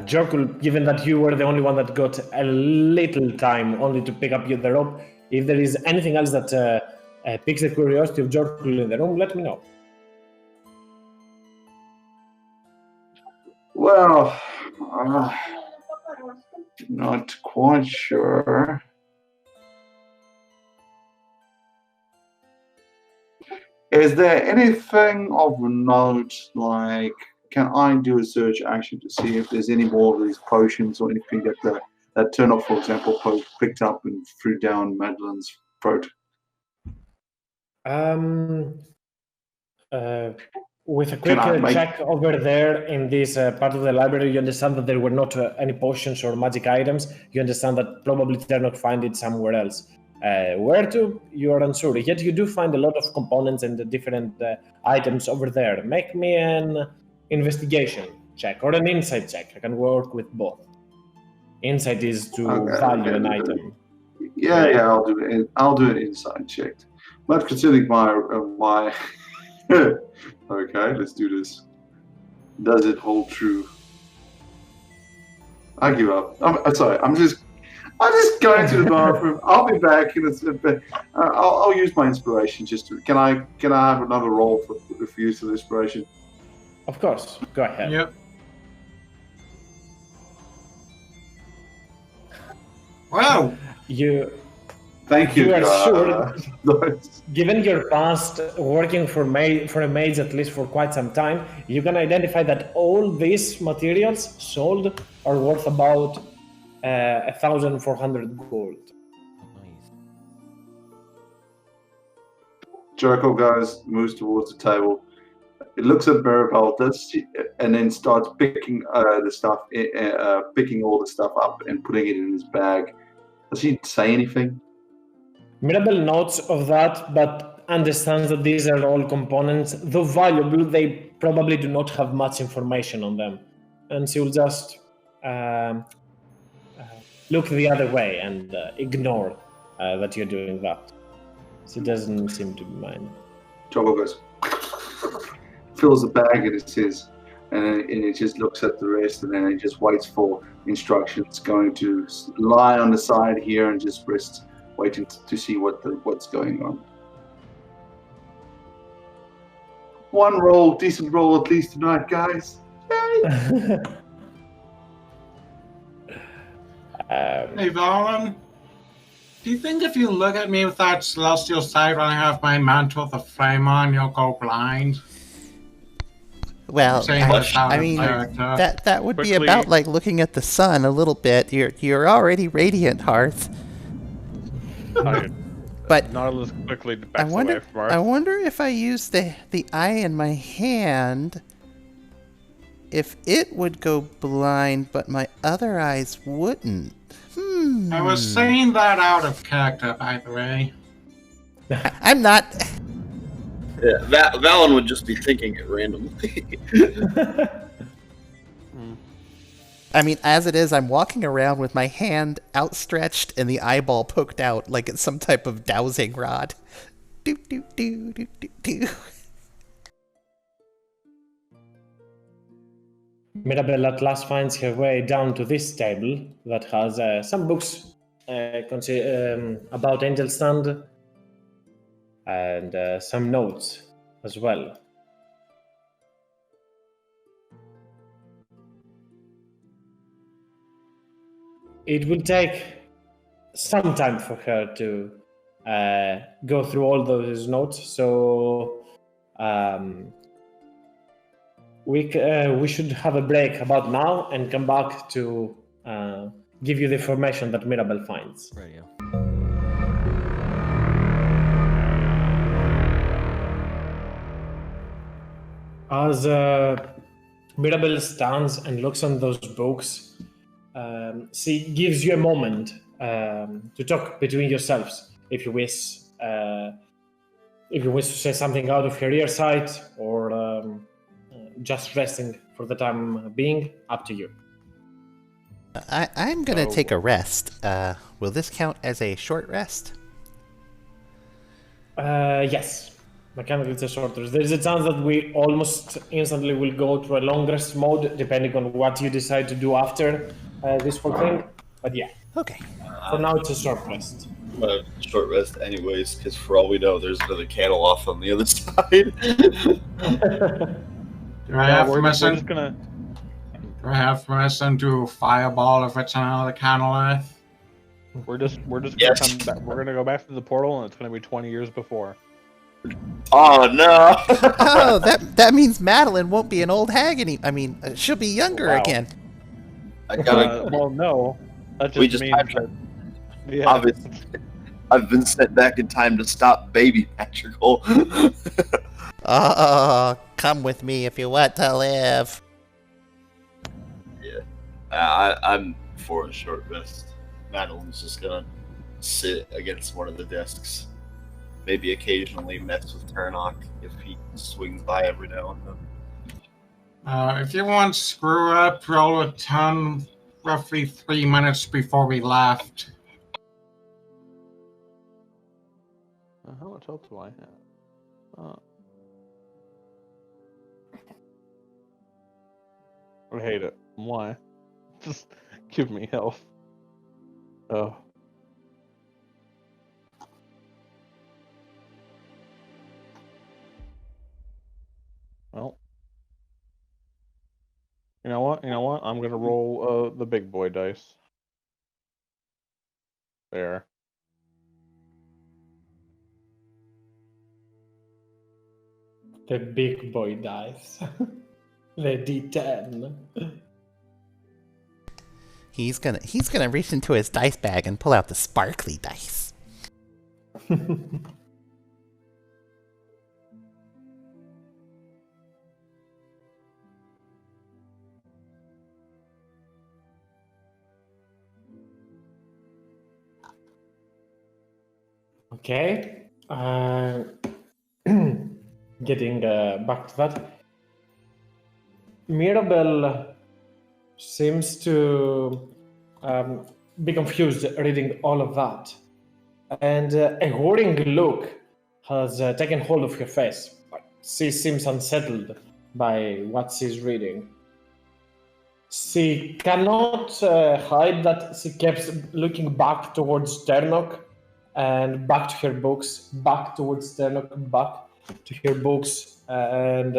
Jorkul, given that you were the only one that got a little time only to pick up the rope, if there is anything else that piques the curiosity of Jorkul in the room, let me know. Well, not quite sure. Is there anything of note, like, can I do a search action to see if there's any more of these potions or anything that Turnoff, for example, picked up and threw down Madeline's throat? With a quick check over there in this part of the library, you understand that there were not any potions or magic items. You understand that probably they're not find it somewhere else. Where to, you are unsure. Yet you do find a lot of components and the different items over there. Make me an investigation check or an insight check. I can work with both. Insight is to value an item. Yeah, I'll do it. I'll do an insight check. But considering my okay, let's do this. Does it hold true? I give up. I'm sorry. I'm just going to the bathroom. I'll be back in a bit. I'll use my inspiration. Can I have another roll for use of inspiration? Of course. Go ahead. Yep. Wow. Thank you. You are sure, given your past working for a mage at least for quite some time, you can identify that all these materials sold are worth about 1,400 gold. Nice. Jericho moves towards the table. It looks at Mirabel, and then starts picking the stuff, picking all the stuff up and putting it in his bag. Does he say anything? Mirabel notes of that, but understands that these are all components. Though valuable, they probably do not have much information on them. And she will just look the other way and ignore that you're doing that. She doesn't seem to mind. Joggle goes, fills the bag, and it says, and he just looks at the rest, and then he just waits for instructions. Going to lie on the side here and just rest, waiting to see what's going on. One roll, decent roll at least tonight, guys. Yay! Hey, Valen. Do you think if you look at me with that celestial sight when I have my mantle of the flame on, you'll go blind? Well, I mean, character. that would be Quickly. about like looking at the sun a little bit. You're already radiant, Hearth. But Nautilus quickly I backs away wonder, from Arth. I wonder if I use the eye in my hand, if it would go blind, but my other eyes wouldn't. I was saying that out of character, by the way. I'm not. Yeah, Valen would just be thinking it randomly. I mean, as it is, I'm walking around with my hand outstretched and the eyeball poked out like it's some type of dowsing rod. Do do do do do do. Mirabel at last finds her way down to this table that has some books about Angel Stand and some notes as well. It will take some time for her to go through all those notes, so we should have a break about now and come back to give you the information that Mirabel finds. Right, yeah. As Mirabel stands and looks on those books, she gives you a moment to talk between yourselves if you wish. If you wish to say something out of her earsight or just resting for the time being, up to you. I'm gonna take a rest. Will this count as a short rest? Yes. Mechanically, it's a short rest. There's a chance that we almost instantly will go to a long rest mode, depending on what you decide to do after this whole thing. But yeah, Okay. for now it's a short rest. Short rest, anyways, because for all we know, there's another candle off on the other side. Do I have we're permission? just gonna. Do I have permission to fireball if it's another candle? We're just gonna Yes. come back. We're gonna go back to the portal, and it's gonna be 20 years before. Oh no! Oh, that means Madeline won't be an old hag she'll be younger Wow. again. I gotta. Well, no, that just We just means had that. Yeah, Obviously, I've been sent back in time to stop baby Patrickle. Oh, come with me if you want to live. I'm for a short rest. Madeline's just gonna sit against one of the desks. Maybe occasionally mess with Turnock if he swings by every now and then. If you want screw up, roll a ton roughly 3 minutes before we left. how much health do I have? I hate it. Why? Just give me health. Oh. Well. You know what? I'm gonna roll the big boy dice. There. The big boy dice. The D10. He's gonna reach into his dice bag and pull out the sparkly dice. Okay. Getting back to that. Mirabel seems to be confused reading all of that. And a worrying look has taken hold of her face. She seems unsettled by what she's reading. She cannot hide that she keeps looking back towards Ternok and back to her books, back towards Ternok, back to her books, and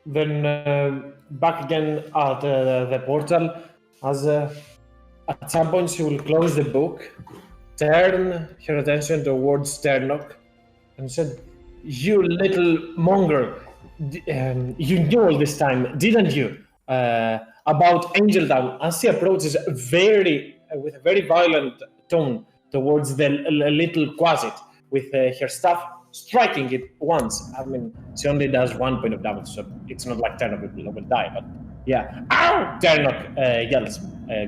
then back again at the portal. As at some point she will close the book, turn her attention towards Ternok, and said, "You little monger, you knew all this time, didn't you? About Angel Town." As she approaches with a very violent tone towards the little closet with her staff, striking it once. I mean, she only does 1 point of damage, so it's not like Ternok will die, but yeah. Ow! Ternok yells.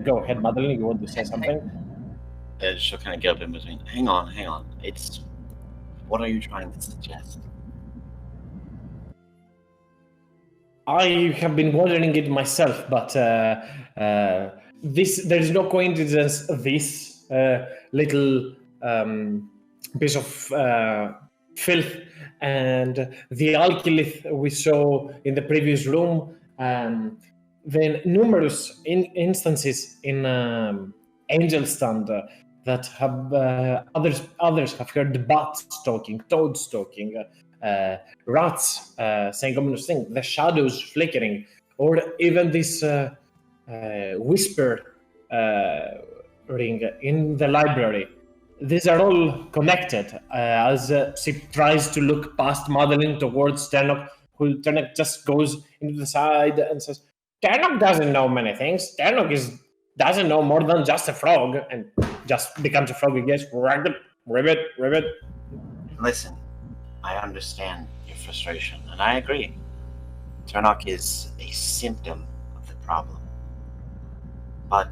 Go ahead, Madeline, you want to say something? And she'll kind of get up in between. Hang on. What are you trying to suggest? I have been wondering it myself, but there is no coincidence this little piece of filth and the alkylith we saw in the previous room, then numerous instances in Angel's Stand that have others have heard bat stalking, toad stalking, rats saying ominous things, the shadows flickering, or even this whisper ring in the library. These are all connected as she tries to look past Madeline towards Ternok, who Ternok just goes into the side and says, Ternok doesn't know many things. Ternok doesn't know more than just a frog, and just becomes a frog again. Ribbit. Listen, I understand your frustration, and I agree. Turnok is a symptom of the problem. But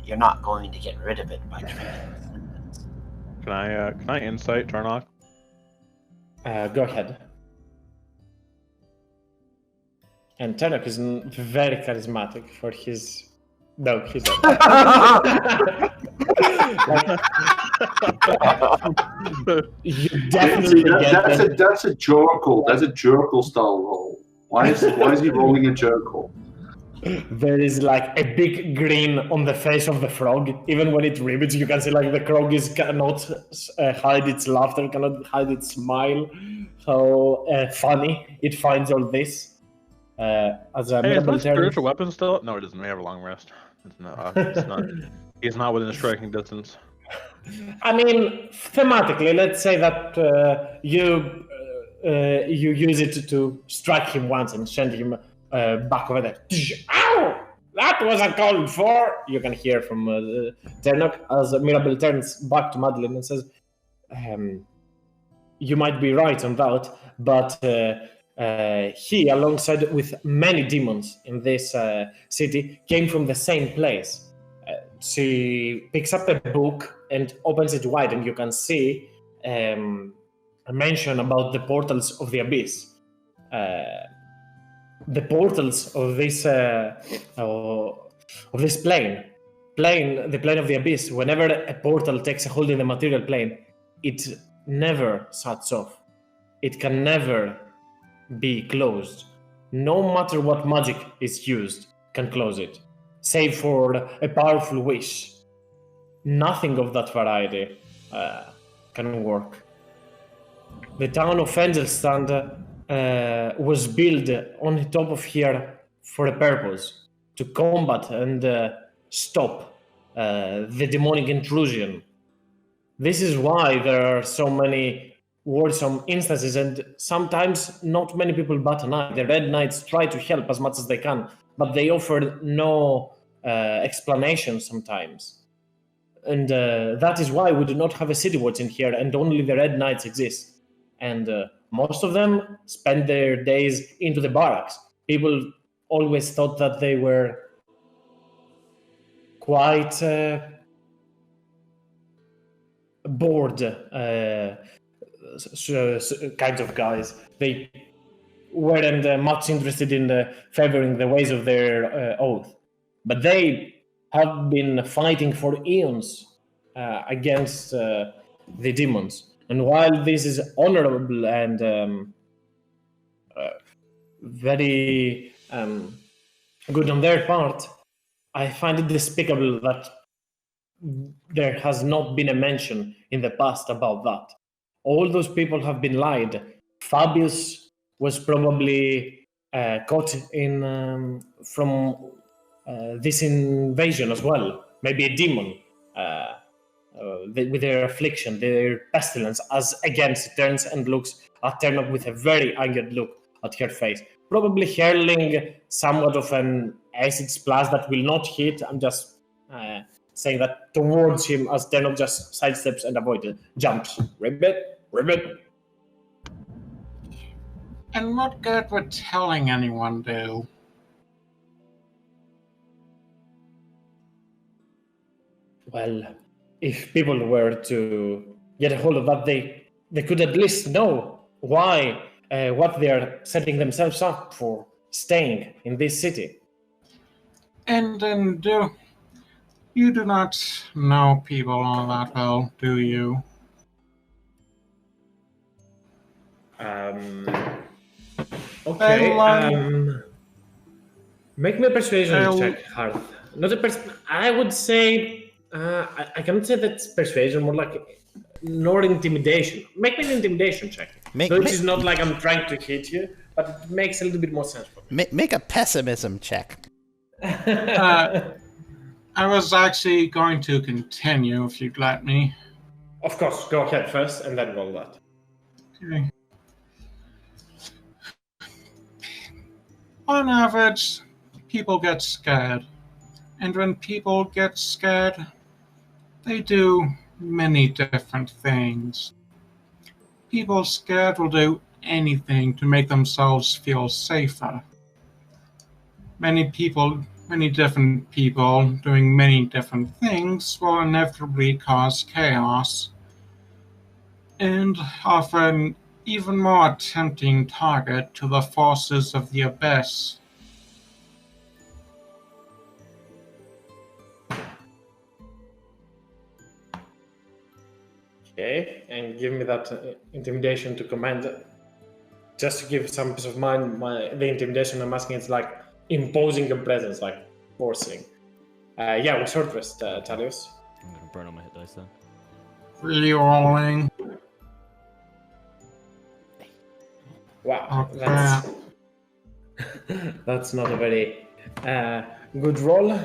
you're not going to get rid of it by treating the symptoms. Can I insight Tarnok? Go ahead. And Turnok is very charismatic for his... No, he's not. You definitely See, get that's a Jurkle. That's a Jurkle style roll. Why is he rolling a Jurkle? There is like a big grin on the face of the frog. Even when it ribbits, you can see like the frog cannot hide its laughter, cannot hide its smile. How funny it finds all this. As a Hey, is Mirabel my turn, spiritual weapon still? No, it doesn't. We have a long rest. It's not. He's not within striking distance. I mean, thematically, let's say that you use it to strike him once and send him back over there. Ow! That was uncalled for! You can hear from Ternok as Mirabel turns back to Madeline and says, you might be right on that, but he, alongside with many demons in this city, came from the same place. She picks up a book and opens it wide, and you can see a mention about the portals of the abyss. The portals of this plane, the plane of the abyss. Whenever a portal takes a hold in the material plane, it never shuts off. It can never be closed. No matter what magic is used, can close it, save for a powerful wish. Nothing of that variety can work. The town of Engelstand was built on top of here for a purpose, to combat and stop the demonic intrusion. This is why there are so many worrisome instances, and sometimes not many people bat an eye. The Red Knights try to help as much as they can, but they offer no explanation sometimes. And that is why we do not have a city watch in here, and only the Red Knights exist. And most of them spend their days into the barracks. People always thought that they were quite bored kinds of guys. They weren't much interested in favoring the ways of their oath. But they have been fighting for eons against the demons. And while this is honorable and very good on their part, I find it despicable that there has not been a mention in the past about that. All those people have been lied. Fabius was probably caught in from this invasion as well. Maybe a demon with their affliction, their pestilence, as again she turns and looks at Ternok with a very angered look at her face. Probably hurling somewhat of an acid splash that will not hit. I'm just saying that towards him as Ternok just sidesteps and avoids it. Jumps. Ribbit. And what good would telling anyone do? Well, if people were to get a hold of that, they could at least know why, what they are setting themselves up for staying in this city. And then you do not know people all that well, do you? Okay. Well, Make me a persuasion I'll- check, Hearth. Not a I would say I cannot say that's persuasion, more like nor intimidation. Make me an intimidation check. So it is not like I'm trying to hit you, but it makes a little bit more sense for me. Make a pessimism check. I was actually going to continue if you'd let me. Of course, go ahead first and then roll that. Okay. On average, people get scared. And when people get scared, they do many different things. People scared will do anything to make themselves feel safer. Many different people doing many different things will inevitably cause chaos and offer an even more tempting target to the forces of the Abyss. Okay, and give me that intimidation to command. Just to give some peace of mind, the intimidation I'm asking is like imposing a presence, like forcing. Yeah, with short rest, Talios. I'm gonna burn on my hit dice then. Rerolling. Wow, Okay. that's not a very good roll.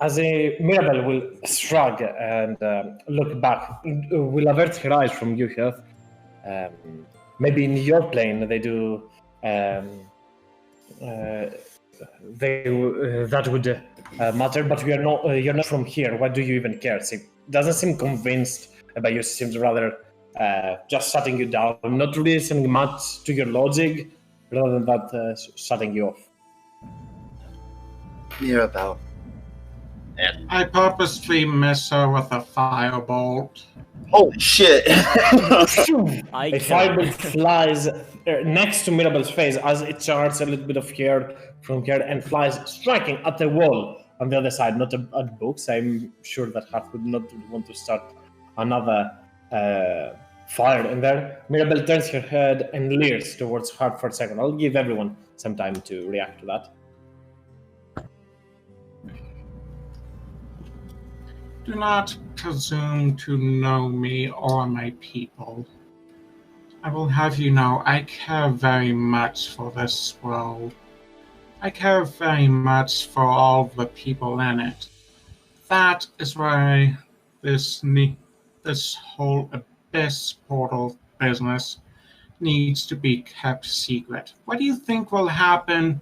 As a Mirabelle will shrug and look back, will avert her eyes from you, Heath. Maybe in your plane they do. That would matter, but we are not. You're not from here. Why do you even care? She doesn't seem convinced about you. Seems rather just shutting you down, not really listening much to your logic, rather than that shutting you off. Mirabelle. And I purposely miss her with a firebolt. holy shit! A firebolt flies next to Mirabelle's face as it charts a little bit of hair from here and flies, striking at the wall on the other side, not at books. I'm sure that Hart would not want to start another fire in there. Mirabelle turns her head and leers towards Hart for a second. I'll give everyone some time to react to that. Do not presume to know me or my people. I will have you know I care very much for this world. I care very much for all the people in it. That is why this whole Abyss portal business needs to be kept secret. What do you think will happen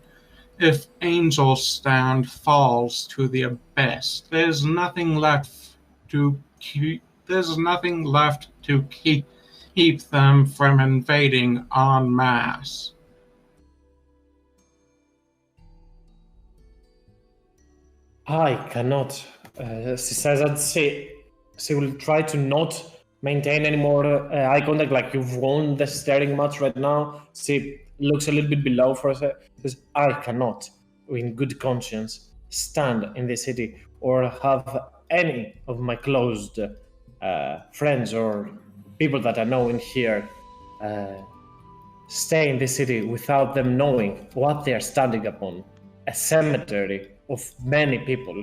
if Angel Stand falls to the Abyss? There's nothing left to keep them from invading en masse. I cannot. She says that she will try to not maintain any more eye contact. Like you've won the staring match right now. She looks a little bit below for a second. Because I cannot, in good conscience, stand in this city or have any of my closed friends or people that I know in here stay in this city without them knowing what they are standing upon. A cemetery of many people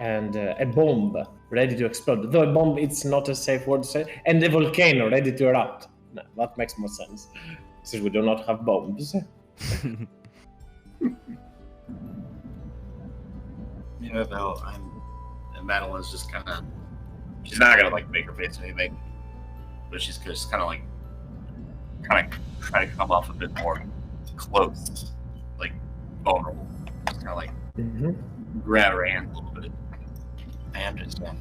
and a bomb ready to explode. Though a bomb, it's not a safe word to say. And a volcano ready to erupt. No, that makes more sense. Since we do not have bombs. Mirabelle, and Madeline's just kind of, she's not gonna like make her face anything, but she's just kind of trying to come off a bit more close, like vulnerable, just kind of like grab her hand a little bit. I understand.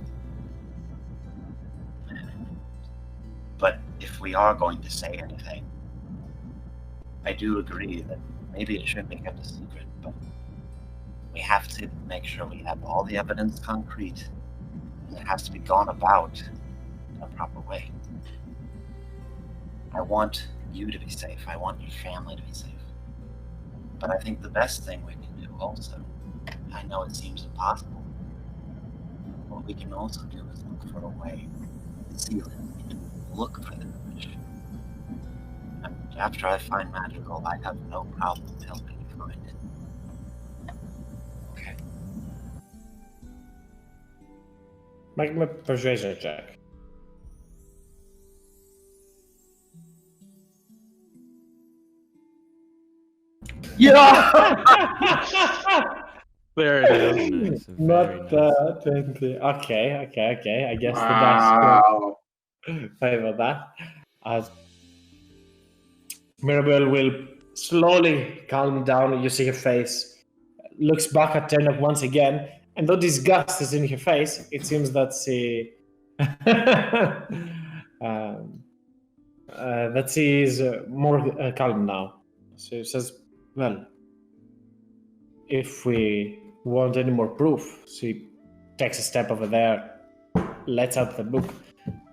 But if we are going to say anything, I do agree that maybe it should be kept a secret, but we have to make sure we have all the evidence concrete, and it has to be gone about in a proper way. I want you to be safe. I want your family to be safe. But I think the best thing we can do also, I know it seems impossible, what we can also do is look for a way to seal it, look for the bridge. And after I find Magical, I have no problem helping you find it. Okay. Make me a persuasion check. Yeah. There it is. Nice, very Not nice. 20. Okay. I guess Wow. the dice will favor that. As Mirabelle will slowly calm down, you see her face, looks back at Turnip once again, and though disgust is in her face, it seems that she that she is more calm now. She says, "Well, if we want any more proof," she takes a step over there, lets out the book.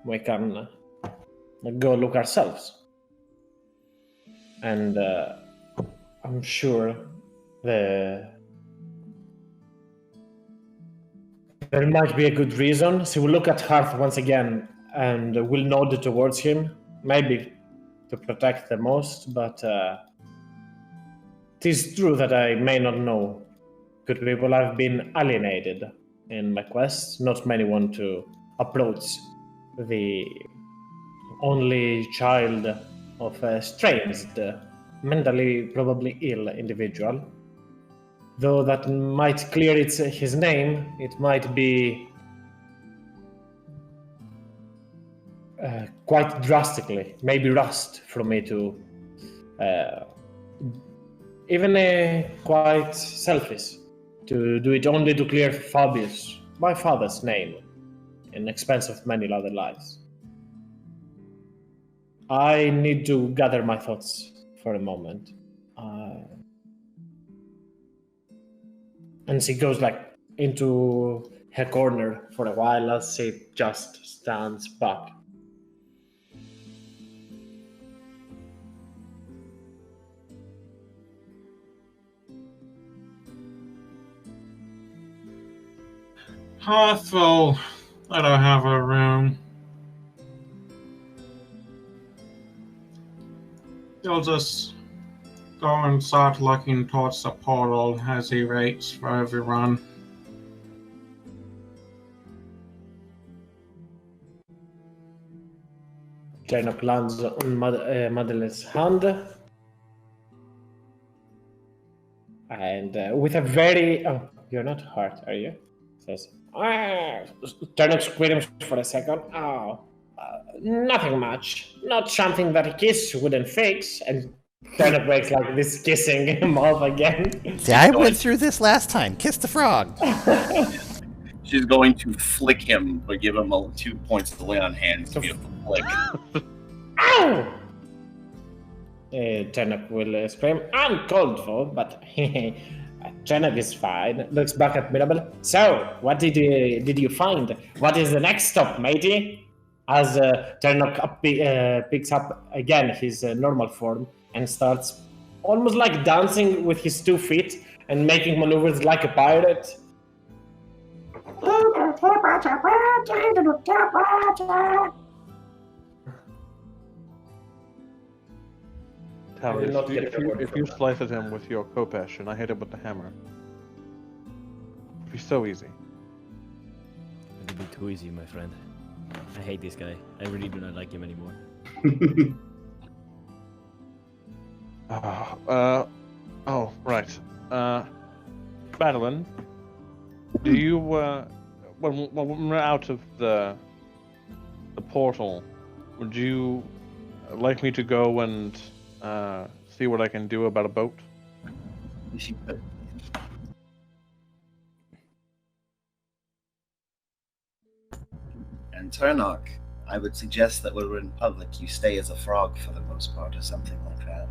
We can go look ourselves. And I'm sure there might be a good reason. She will look at Hearth once again and will nod towards him, maybe to protect the most, but it is true that I may not know. Good people have been alienated in my quest. Not many want to approach the only child of a estranged, mentally probably ill individual. Though that might clear his name, it might be quite drastically, maybe rust for me to even quite selfish to do it only to clear Fabius, my father's name, in expense of many other lives. I need to gather my thoughts for a moment. And she goes into her corner for a while as she just stands back. Hearth will let her have her room. He'll just go and start looking towards the portal as he waits for everyone. Turnip lands on Madelaine's hand. And with a very... Oh, you're not hurt, are you? Says, Turnip screams for a second. Nothing much. Not something that a kiss wouldn't fix. And Turnip makes this kissing him off again. See, I went through this last time. Kiss the frog. She's going to flick him, but give him 2 points to lay on hands to be able to flick. Ow! Turnip will scream, uncalled for, but Turnip is fine. Looks back at Mirabelle. So, what did you find? What is the next stop, matey? As Turnip picks up again his normal form and starts almost dancing with his 2 feet and making maneuvers like a pirate. Tally, not get if a reward you from that. slice at him with your Kopesh and I hit him with the hammer, it'd be so easy. It'll be too easy, my friend. I hate this guy. I really do not like him anymore. Oh, right. Madeline, do you, when we're out of the portal, would you like me to go and see what I can do about a boat? And Turnok, I would suggest that when we're in public, you stay as a frog for the most part, or something like that.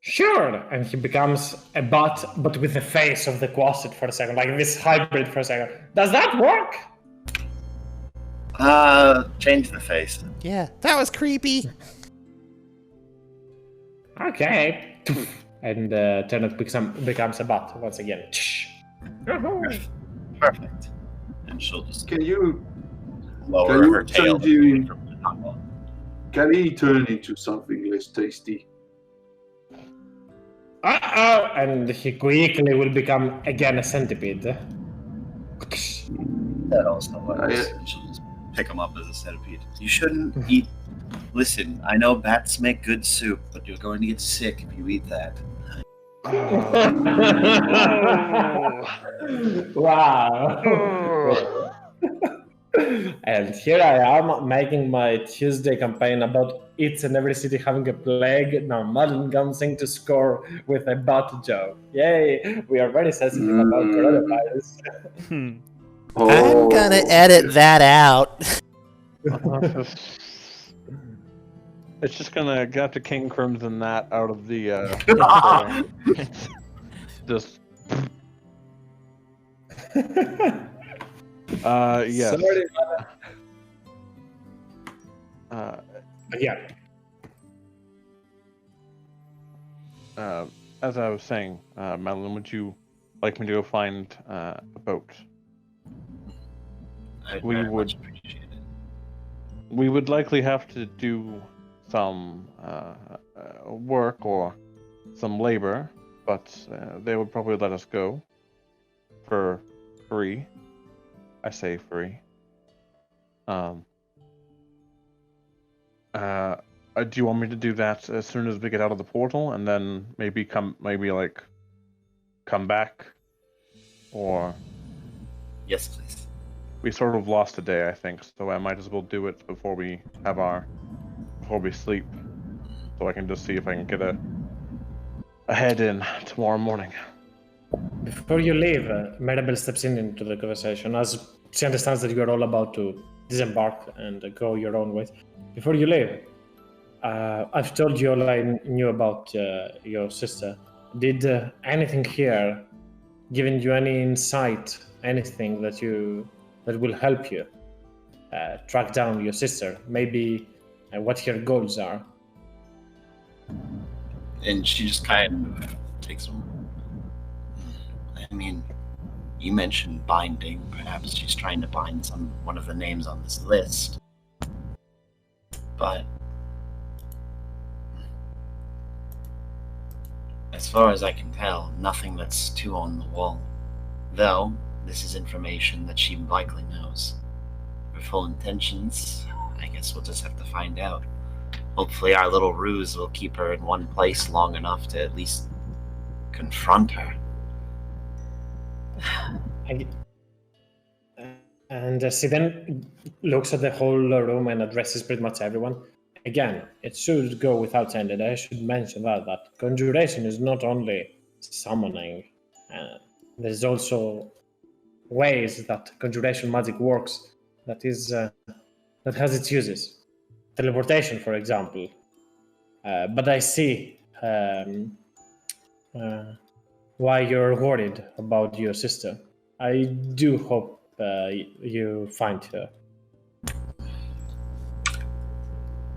Sure, and he becomes a bot, but with the face of the Quasit for a second, this hybrid for a second. Does that work? Change the face. Yeah, that was creepy. Okay. And Turnip becomes a bot once again. Perfect. And she'll just Can you? lower Can you her tail. send you- Can he turn into something less tasty? And he quickly will become again a centipede. That also works. Yeah. And she'll just pick him up as a centipede. You shouldn't eat Listen, I know bats make good soup, but you're going to get sick if you eat that. Wow. And here I am making my Tuesday campaign about each and every city having a plague. Now Madeline comes in to score with a bat joke. Yay! We are very sensitive about coronavirus. I'm Oh, gonna edit that out. It's just gonna get the King Crimson that out of the just yes. Sorry, yeah. As I was saying, Madeline, would you like me to go find a boat? I'd We very would- much appreciate it. We would likely have to do some work or some labor, but they would probably let us go for free. I say free. Do you want me to do that as soon as we get out of the portal, and then maybe come back, or Yes, please. we sort of lost a day, I think, so I might as well do it before we sleep, so I can just see if I can get a head in tomorrow morning. Before you leave, Maribel steps into the conversation as she understands that you are all about to disembark and go your own ways. Before you leave, I've told you all I knew about your sister. Did anything here, given you any insight, anything that will help you track down your sister? Maybe what her goals are. And she just kind of takes them. I mean, you mentioned binding. Perhaps she's trying to bind one of the names on this list. But as far as I can tell, nothing that's too on the wall. Though, this is information that she likely knows. Her full intentions, I guess we'll just have to find out. Hopefully our little ruse will keep her in one place long enough to at least confront her. And she then looks at the whole room and addresses pretty much everyone. Again, it should go without saying that I should mention that conjuration is not only summoning. There's also ways that conjuration magic works that has its uses. Teleportation, for example. But I see why you're worried about your sister. I do hope you find her.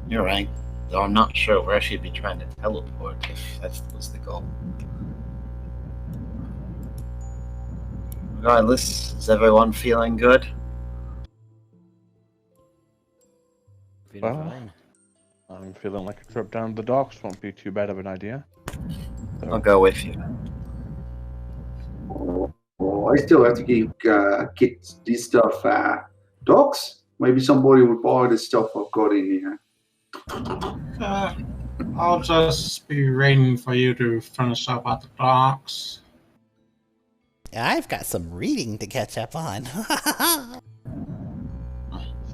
You're right, though I'm not sure where she'd be trying to teleport if that was the goal. Regardless, is everyone feeling good? Feeling Well, fine. I'm feeling like a trip down to the docks won't be too bad of an idea. I'll go with you. Oh, I still have to get this stuff. Docs? Maybe somebody would buy the stuff I've got in here. I'll just be waiting for you to finish up at the docks. I've got some reading to catch up on.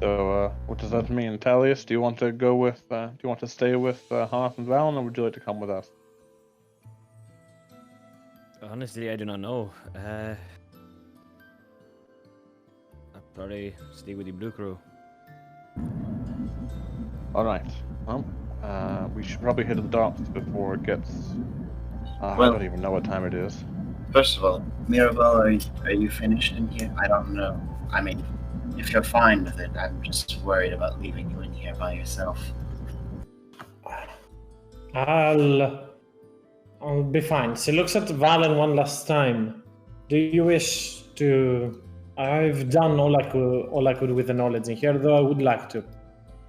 So, what does that mean, Talius? Do you want to go with? Do you want to stay with Hoth and Valen, or would you like to come with us? Honestly, I do not know. I'll probably stay with the Blue Crew. All right. Well, we should probably head to the docks before it gets. I Well- don't even know what time it is. First of all, Mirabelle, are you finished in here? I don't know. I mean, if you're fine with it, I'm just worried about leaving you in here by yourself. I'll be fine. She looks at Valen one last time. Do you wish to? I've done all I could with the knowledge in here, though I would like to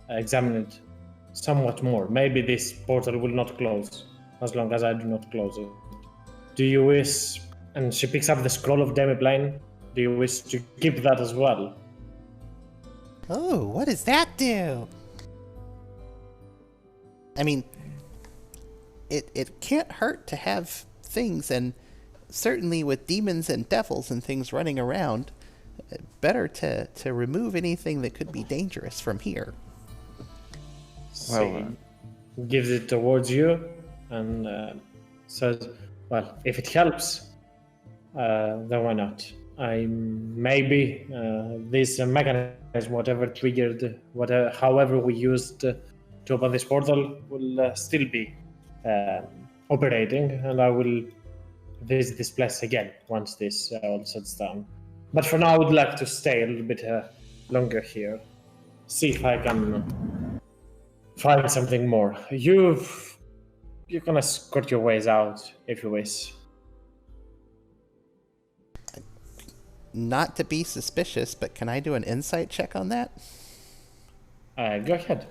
examine it somewhat more. Maybe this portal will not close as long as I do not close it. Do you wish? And she picks up the scroll of Demiplane. Do you wish to keep that as well? Oh, what does that do? I mean, it can't hurt to have things, and certainly with demons and devils and things running around, better to remove anything that could be dangerous from here. She gives it towards you and says, well, if it helps, then why not? Maybe this mechanism, whatever triggered, however we used to open this portal, will still be operating, and I will visit this place again once this all sets down. But for now, I would like to stay a little bit longer here, see if I can find something more. You can escort your ways out if you wish. Not to be suspicious, but can I do an insight check on that? Go ahead.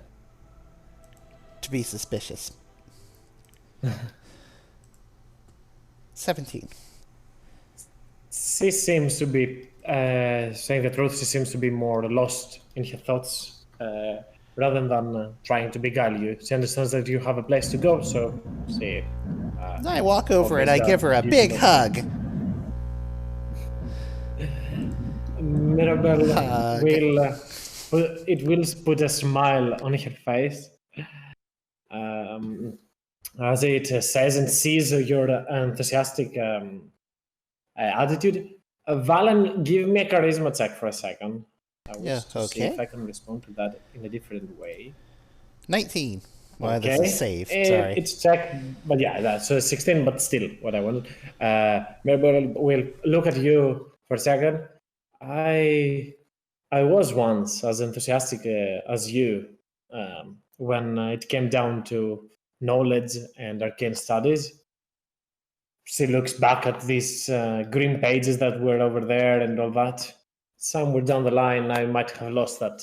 To be suspicious. 17. She seems to be, saying the truth, she seems to be more lost in her thoughts rather than trying to beguile you. She understands that you have a place to go, so she... I walk over and I give her a big hug. Mirabelle Hug. will put a smile on her face as it says and sees your enthusiastic attitude. Valen, give me a charisma check for a second. I wish Yeah, to see okay. if I can respond to that in a different way. 19. Well, Okay. that's a save. Sorry. It's check, but yeah, that's 16, but still what I wanted. Mirabelle will look at you for a second. I was once as enthusiastic as you when it came down to knowledge and arcane studies. She looks back at these green pages that were over there and all that. Somewhere down the line, I might have lost that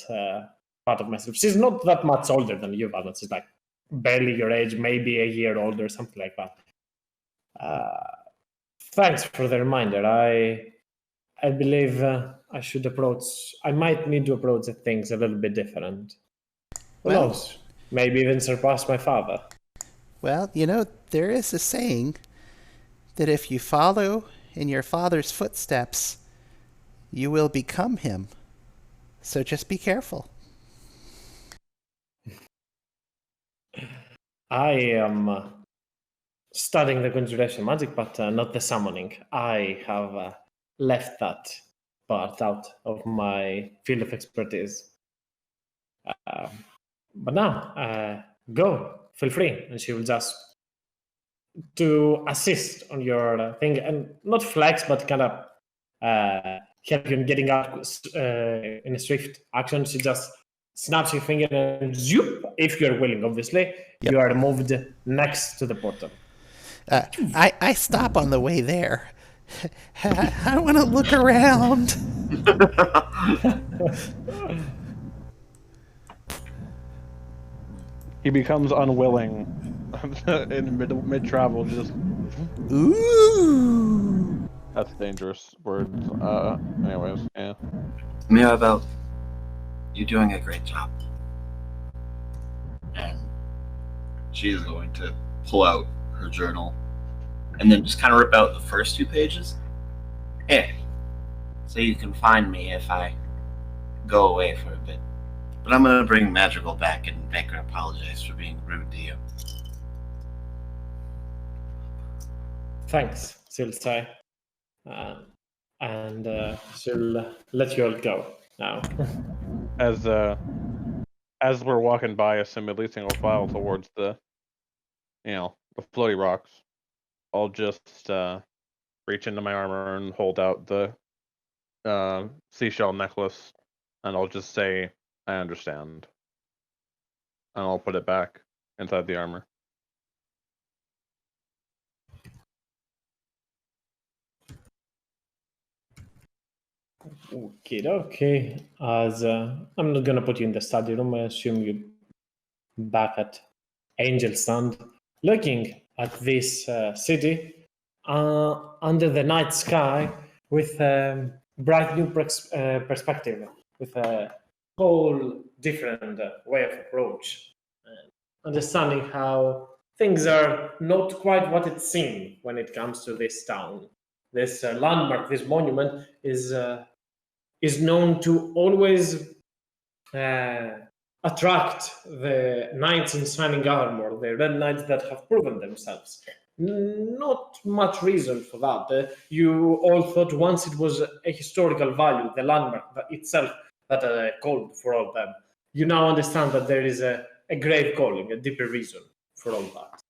part of myself. She's not that much older than you, Valent. She's like barely your age, maybe a year older, something like that. Thanks for the reminder. I believe I might need to approach the things a little bit different. Who Well- knows? Maybe even surpass my father. Well, there is a saying that if you follow in your father's footsteps, you will become him. So just be careful. I am studying the conjuration magic, but not the summoning. I have left that part out of my field of expertise. But now, go, feel free, and she will just to assist on your thing, and not flex, but kind of help you in getting out in a swift action. She just snaps your finger and zoop, if you're willing, obviously, Yep. you are moved next to the portal. I stop on the way there. I want to look around. He becomes unwilling in mid travel. Just Ooh. that's dangerous words. Anyways, yeah. Mirabelle, you're doing a great job. And she is going to pull out her journal and then just kind of rip out the first 2 pages. Here, so you can find me if I go away for a bit. But I'm gonna bring Magical back and make her apologize for being rude to you. Thanks, she'll say. And she'll let you all go now. As we're walking by a single file towards the floaty rocks, I'll just reach into my armor and hold out the seashell necklace, and I'll just say, "I understand," and I'll put it back inside the armor. Okay. As I'm not gonna put you in the study room. I assume you're back at Angel Stand, looking at this city under the night sky with a bright new perspective, with a whole different way of approach. understanding how things are not quite what it seems when it comes to this town. This landmark, this monument, is known to always attract the knights in shining armor, the red knights that have proven themselves. Not much reason for that. You all thought once it was a historical value, the landmark itself, that called for all them. You now understand that there is a grave calling, a deeper reason for all that.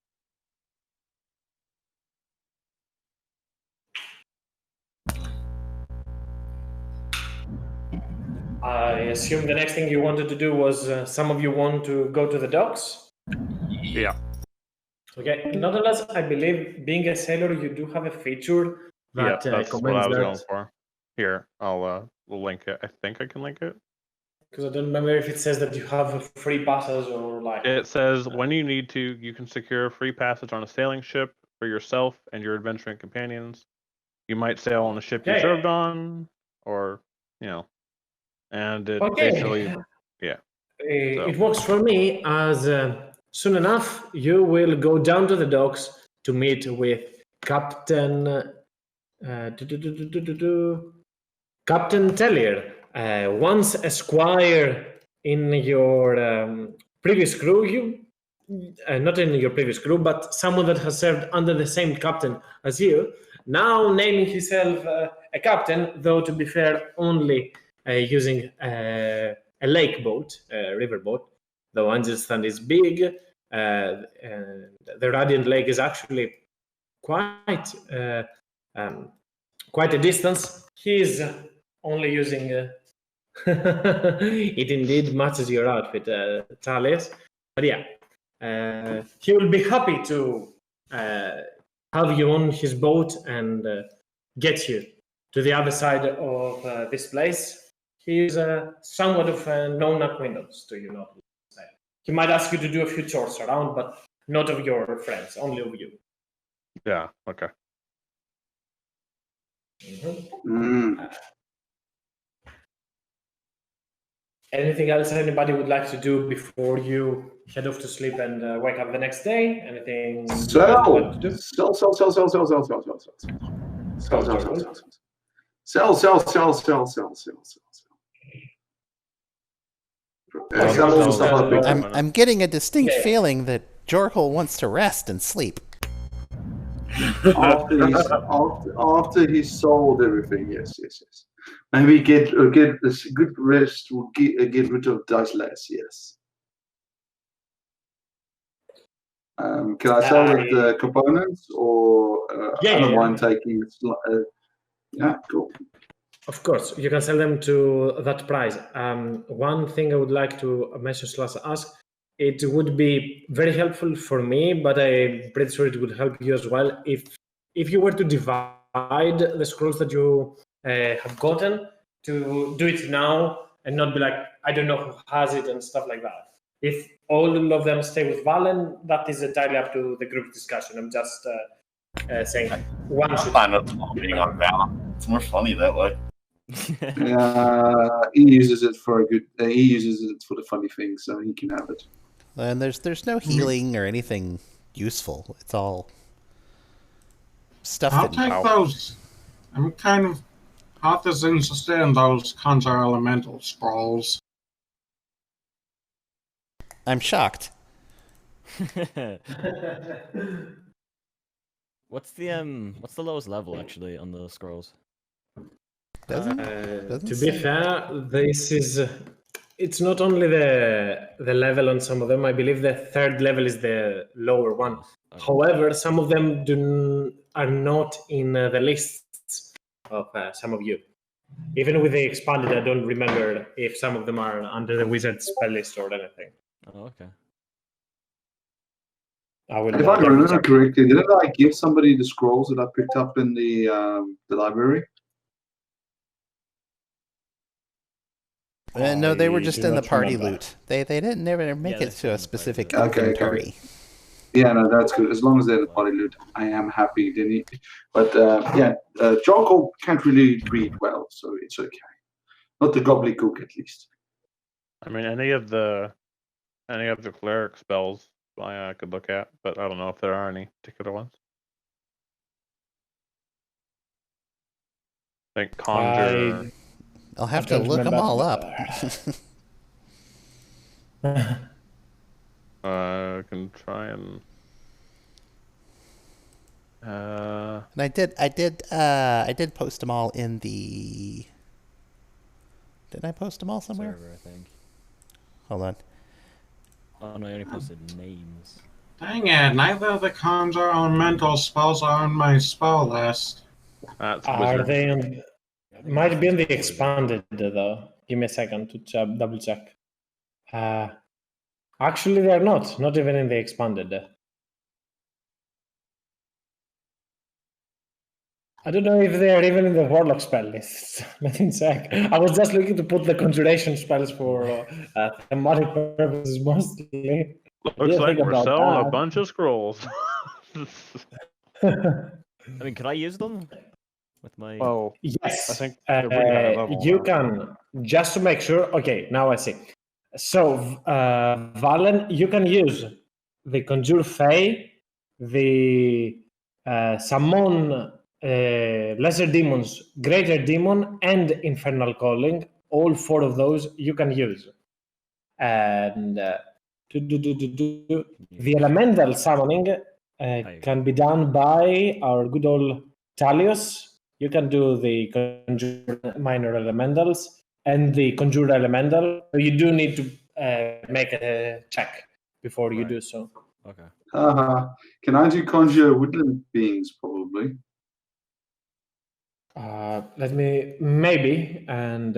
I assume the next thing you wanted to do was some of you want to go to the docks? Yeah. Okay. Nonetheless, I believe being a sailor, you do have a feature that Yeah, that's what I was going that. for. Here, I'll link it. I think I can link it. Because I don't remember if it says that you have free passes or like. It says when you need to, you can secure free passage on a sailing ship for yourself and your adventuring companions. You might sail on a ship you Okay. served on, or and it Okay. basically, yeah. It works for me as soon enough you will go down to the docks to meet with Captain Captain Tellier, once a squire in your previous crew. You not in your previous crew, but someone that has served under the same captain as you. Now naming himself a captain, though to be fair, only using a lake boat, a river boat. Though I understand is big, the Radiant Lake is actually quite quite a distance. He's only using. It indeed matches your outfit, Thales. But yeah, he will be happy to have you on his boat and get you to the other side of this place. He is somewhat of a known acquaintance to you, not. He might ask you to do a few chores around, but not of your friends, only of you. Yeah. Okay. Anything else anybody would like to do before you head off to sleep and wake up the next day? Anything Sell. you'd like to do? Sell. Sell. Sell. Sell. Sell. Sell. Sell. Sell. Sell. Sell. Sell. Sell. Sell. Sell. Sell. Sell. Sell. Sell. Sell all the stuff I picked up. I'm getting a distinct Yeah. feeling that Jorhol wants to rest and sleep. After he's sold everything, yes. Maybe get a good rest. Will get rid of dice less. Yes. Can I sell the components or other wine taking? Yeah, cool. Of course, you can sell them to that price. One thing I would like to mention / ask, it would be very helpful for me, but I'm pretty sure it would help you as well if you were to divide the scrolls that you have gotten, to do it now and not be like, I don't know who has it and stuff like that. If all of them stay with Valen, that is entirely up to the group discussion. I'm just saying one I'm should. fine with being on Val. It's more funny that way. He uses it for a good. He uses it for the funny thing, so he can have it. And there's no healing or anything useful. It's all stuff I'll that. take those. I'm kind of half as interested in those conjure elemental scrolls. I'm shocked. What's the lowest level actually on the scrolls? Doesn't To be say. fair, this is. It's not only the level on some of them. I believe the third level is the lower one. Okay. However, some of them are not in the lists of some of you. Even with the expanded, I don't remember if some of them are under the wizard spell list or anything. Oh, okay. I will. If I remember correctly, didn't I give somebody the scrolls that I picked up in the library? No, they were just do in the not party remember. loot. They didn't never make Yeah, it they're to a in the party specific loot. Okay, inventory. Yeah, no, that's good. As long as they're the party loot, I am happy. Didn't he? But Jorkle can't really read well, so it's okay. Not the gobbledygook, at least. I mean, any of the cleric spells I could look at, but I don't know if there are any particular ones. I think conjure. I'll have I to don't look them remember. all up. I can try and. And I did post them all in the. Did I post them all somewhere? Server, I think. Hold on. Oh no, I only posted names. Dang it, neither of the conjure or mental spells are on my spell list. That's Are wizard. they on? Might be in the expanded though. Give me a second to double check. Actually, they're not. Not even in the expanded. I don't know if they're even in the warlock spell list. Let me check. I was just looking to put the conjuration spells for thematic purposes mostly. Looks like we're selling a that. bunch of scrolls. I mean, could I use them with my? Oh, Yes, I think they're pretty high level you now. can, just to make sure. Okay, now I see. So, Valen, you can use the Conjure Fey, the Summon Lesser Demons, Greater Demon, and Infernal Calling. All four of those you can use. And the Elemental Summoning can be done by our good old Talios. You can do the Conjure Minor Elementals and the Conjure Elemental. You do need to make a check before you Right. do so. Okay. Can I do conjure woodland beings? Probably. Let me maybe, and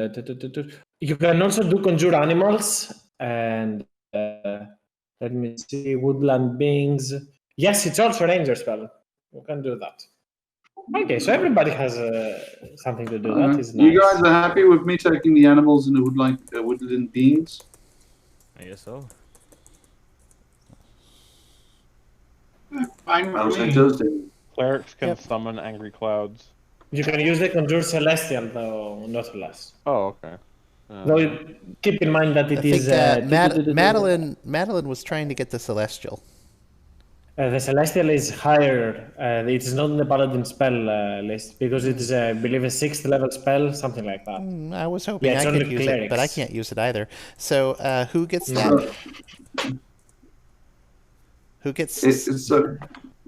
you can also do Conjure Animals, and let me see, Woodland Beings. Yes, it's also a Ranger spell. You can do that. Okay, so everybody has something to do. That is nice. You guys are happy with me taking the animals and the woodland beings? I guess so. Fine How's with that me. Thursday? Clerics can Yep. summon angry clouds. You can use the Conjure Celestial, though, not less. Oh, okay. Though keep in mind that I it think is Madeline was trying to get the Celestial. the Celestial is higher. It is not in the Paladin spell list because it is, I believe, a 6th level spell, something like that. I was hoping Yeah, it's I could only use it, but I clerics. can't use it either. So who gets that? Who gets? It's so.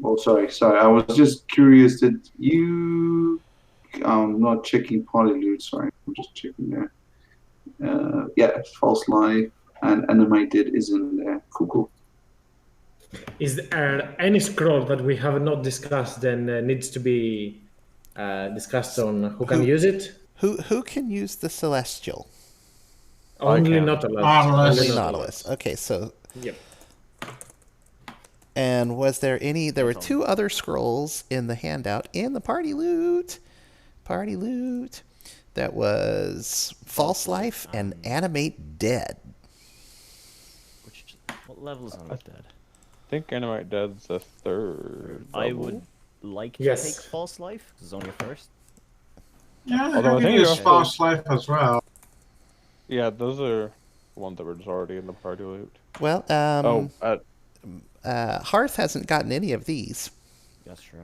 Oh, sorry. I was just curious. Did you? I'm not checking party loot. Sorry, I'm just checking there. Yeah, false life and animated is in there. Cool. Is there any scroll that we have not discussed and needs to be discussed on who can use it? Who can use the Celestial? Only can. Nautilus. Nautilus. Only Nautilus. Okay, so. Yep. And was there any? There were 2 other scrolls in the handout in the party loot. That was False Life and Animate Dead. What level is Animate Dead? I think Animate Dead's the 3rd. I level. would like to Yes. take False Life because it's only a first. Yeah, Although I I think can use you're false life as well. Yeah, those are the ones that were just already in the party loot. Well, Hearth hasn't gotten any of these. That's true.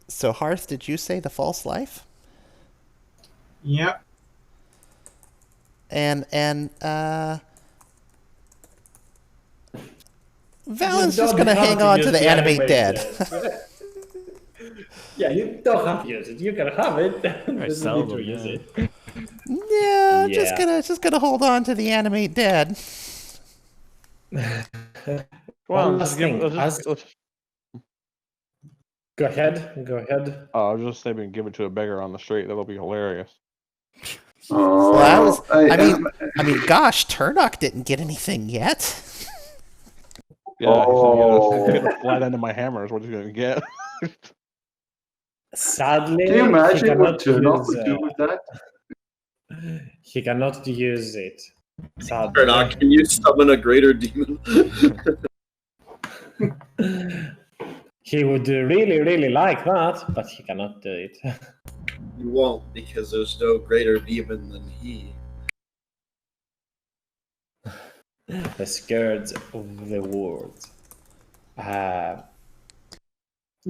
So Hearth, did you say the False Life? Yep. And Valen's just gonna hang on to the Animate Dead. Yeah, you don't have to use it. You can have it. Doesn't sell need to them, use yeah. it. Yeah, Yeah. just gonna hold on to the Animate Dead. One let's last give- thing. let's- Go ahead. I was just saying, give it to a beggar on the street. That'll be hilarious. Oh, Well, I mean, gosh, Turnock didn't get anything yet. Yeah, Oh. he's gonna flat end of my hammer is what he's gonna get. Sadly, can you he imagine what cannot Turnock use, would do with that? he cannot use it. Sadly. Or not, can you summon a greater demon? He would really, really like that, but he cannot do it. You won't, because there's no greater demon than he. The scourge of the world.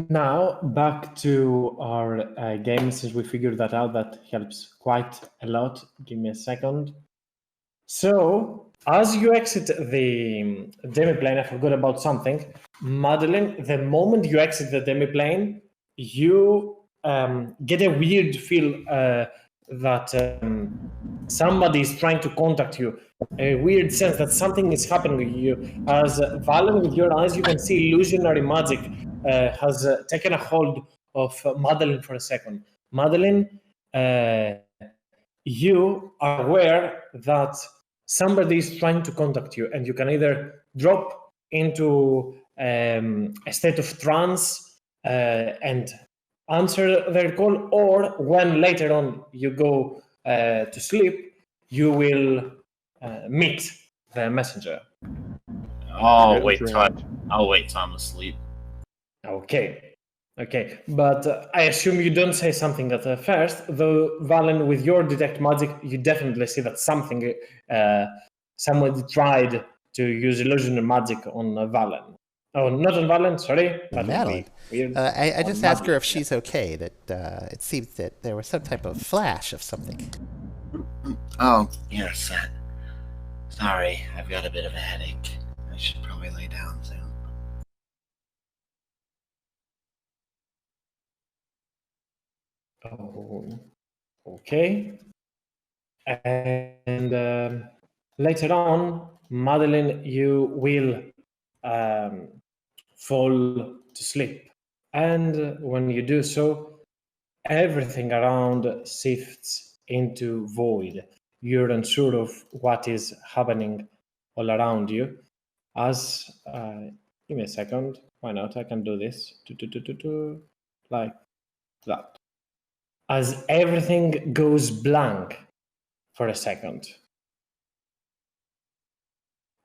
Now, back to our game, since we figured that out, that helps quite a lot. Give me a second. So, as you exit the demiplane, I forgot about something. Madeline, the moment you exit the demiplane, you get a weird feel that somebody is trying to contact you. A weird sense that something is happening to you. As Valen, with your eyes, you can see illusionary magic has taken a hold of Madeline for a second. Madeline, you are aware that somebody is trying to contact you, and you can either drop into a state of trance and answer their call, or when later on you go to sleep, you will meet the messenger. Oh, Okay, wait that's till right. I'll wait till I'm asleep. Okay, but I assume you don't say something at first, though, Valen, with your detect magic, you definitely see that something, somebody tried to use illusionary magic on Valen. Oh, not on Valen, sorry. That would be Madeline. weird. I On just asked her Madeline, if she's okay. That it seems that there was some type of flash of something. Oh, yes. Sorry, I've got a bit of a headache. I should probably lay down soon. Oh, okay. And later on, Madeline, you will fall to sleep. And when you do so, everything around shifts into void. You're unsure of what is happening all around you. As, give me a second, why not? I can do this. Like that. As everything goes blank for a second.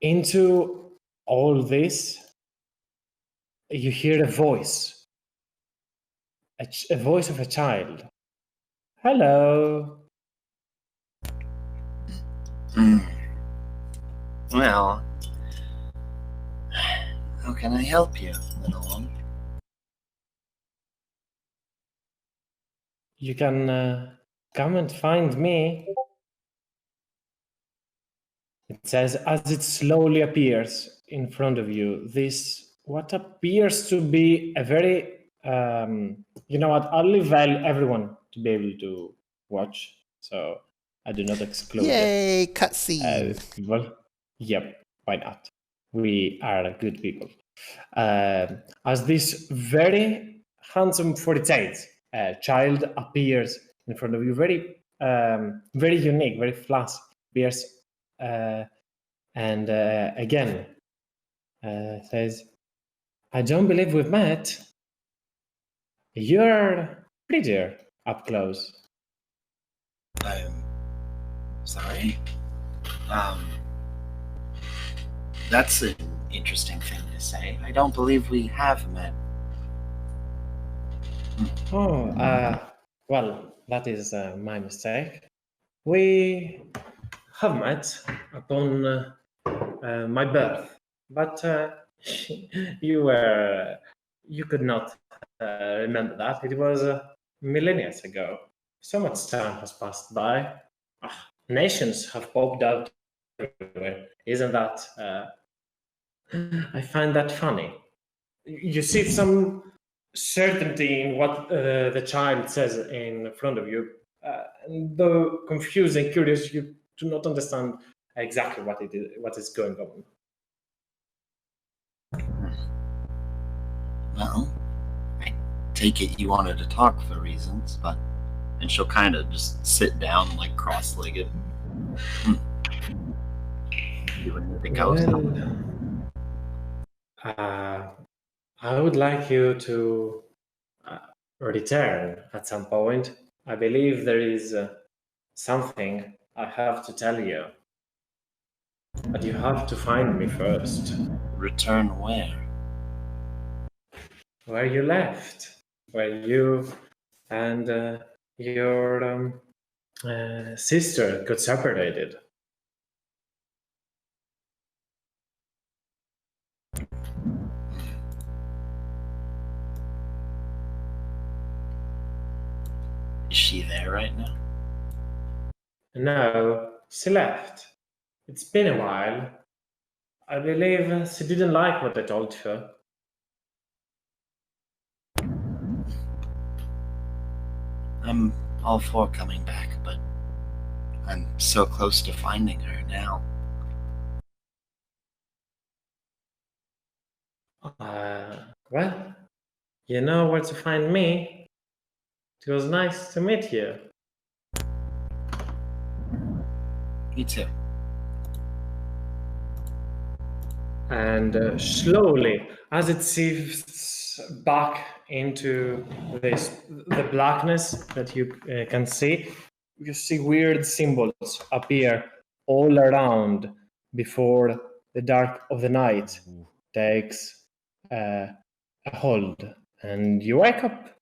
Into all this, you hear a voice, a voice of a child. Hello. Well, how can I help you, little one? You can come and find me. It says, as it slowly appears in front of you, this, what appears to be a very, you know what, I'll leave everyone to be able to watch, so I do not exclude Yay, cutscene. people. Yep, why not? We are good people. As this very handsome 48 child appears in front of you, very unique, very flashy, appears and again says, I don't believe we've met. You're prettier up close. Sorry? That's an interesting thing to say. I don't believe we have met. Oh, well, that is my mistake. We have met upon my birth, but you could not remember that. It was millennia ago. So much time has passed by. Nations have popped out everywhere. Isn't that? I find that funny. You see some certainty in what the child says in front of you. And though confused and curious, you do not understand exactly what is going on. Well, I take it you wanted to talk for reasons, but... And she'll kind of just sit down, like, cross-legged. Do anything else? I would like you to return at some point. I believe there is something I have to tell you. But you have to find me first. Return where? Where you left. Where you and your sister got separated. Is she there right now? No, she left. It's been a while. I believe she didn't like what I told her. I'm all for coming back, but I'm so close to finding her now. Well, you know where to find me. It was nice to meet you. Me too. And slowly, as it shifts back into the blackness that you can see, you see weird symbols appear all around before the dark of the night takes a hold, and you wake up.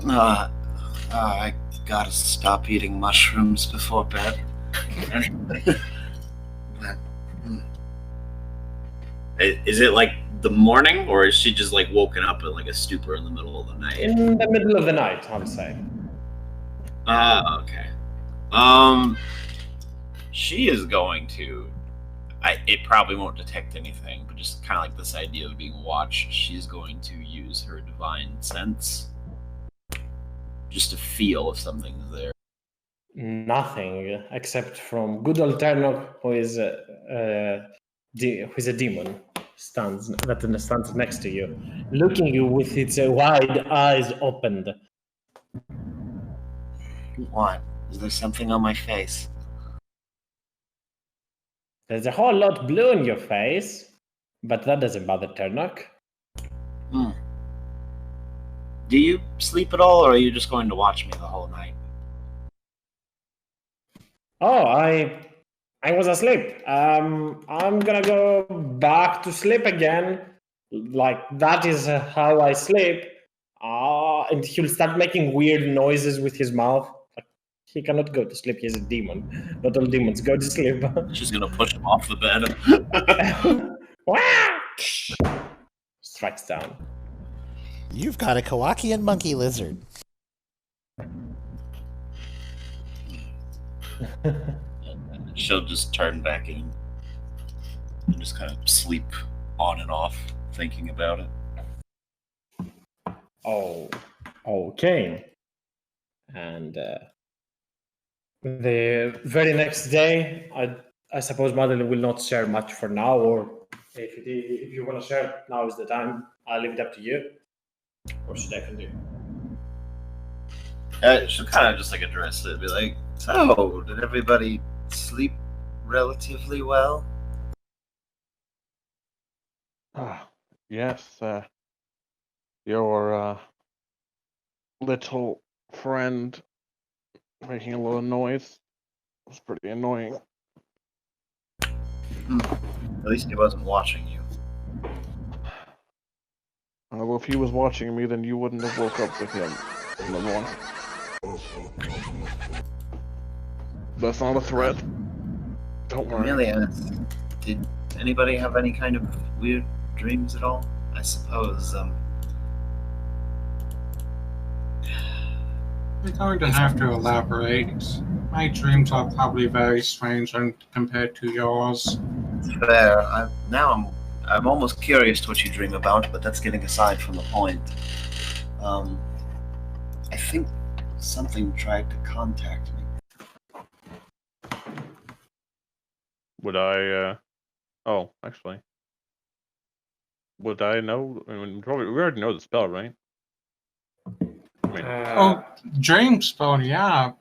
I gotta stop eating mushrooms before bed. Is it like the morning, or is she just like woken up in like a stupor in the middle of the night? In the middle of the night, I would say. Okay. She is going to. It probably won't detect anything, but just kind of like this idea of being watched, she's going to use her divine sense just to feel if something's there. Nothing except from good old Ternok, who is a demon, stands next to you, looking at you with its wide eyes opened. What? Is there something on my face? There's a whole lot blue in your face, but that doesn't bother Ternok. Do you sleep at all, or are you just going to watch me the whole night? Oh, I was asleep. I'm gonna go back to sleep again. Like that is how I sleep. And he'll start making weird noises with his mouth. Like, he cannot go to sleep. He's a demon. Not all demons go to sleep. She's gonna push him off the bed. Strikes down. You've got a Kowakian monkey lizard. She'll just turn back in and just kind of sleep on and off, thinking about it. Oh, okay. And the very next day, I suppose Madeline will not share much for now, or if you want to share, now is the time. I'll leave it up to you. Or should I continue? She'll kind of just like address it, be like, "So, did everybody sleep relatively well?" Yes, your little friend making a little noise was pretty annoying. At least he wasn't watching you. Well, if he was watching me, then you wouldn't have woke up with him in the morning. That's not a threat. Don't worry. Amelia, did anybody have any kind of weird dreams at all? I suppose, You're going to have to elaborate. My dreams are probably very strange compared to yours. it's fair. I'm almost curious to what you dream about, but that's getting aside from the point. I think something tried to contact me. Would I, oh, actually. Would I know? I mean, probably, we already know the spell, right? I mean, Dream spell, yeah.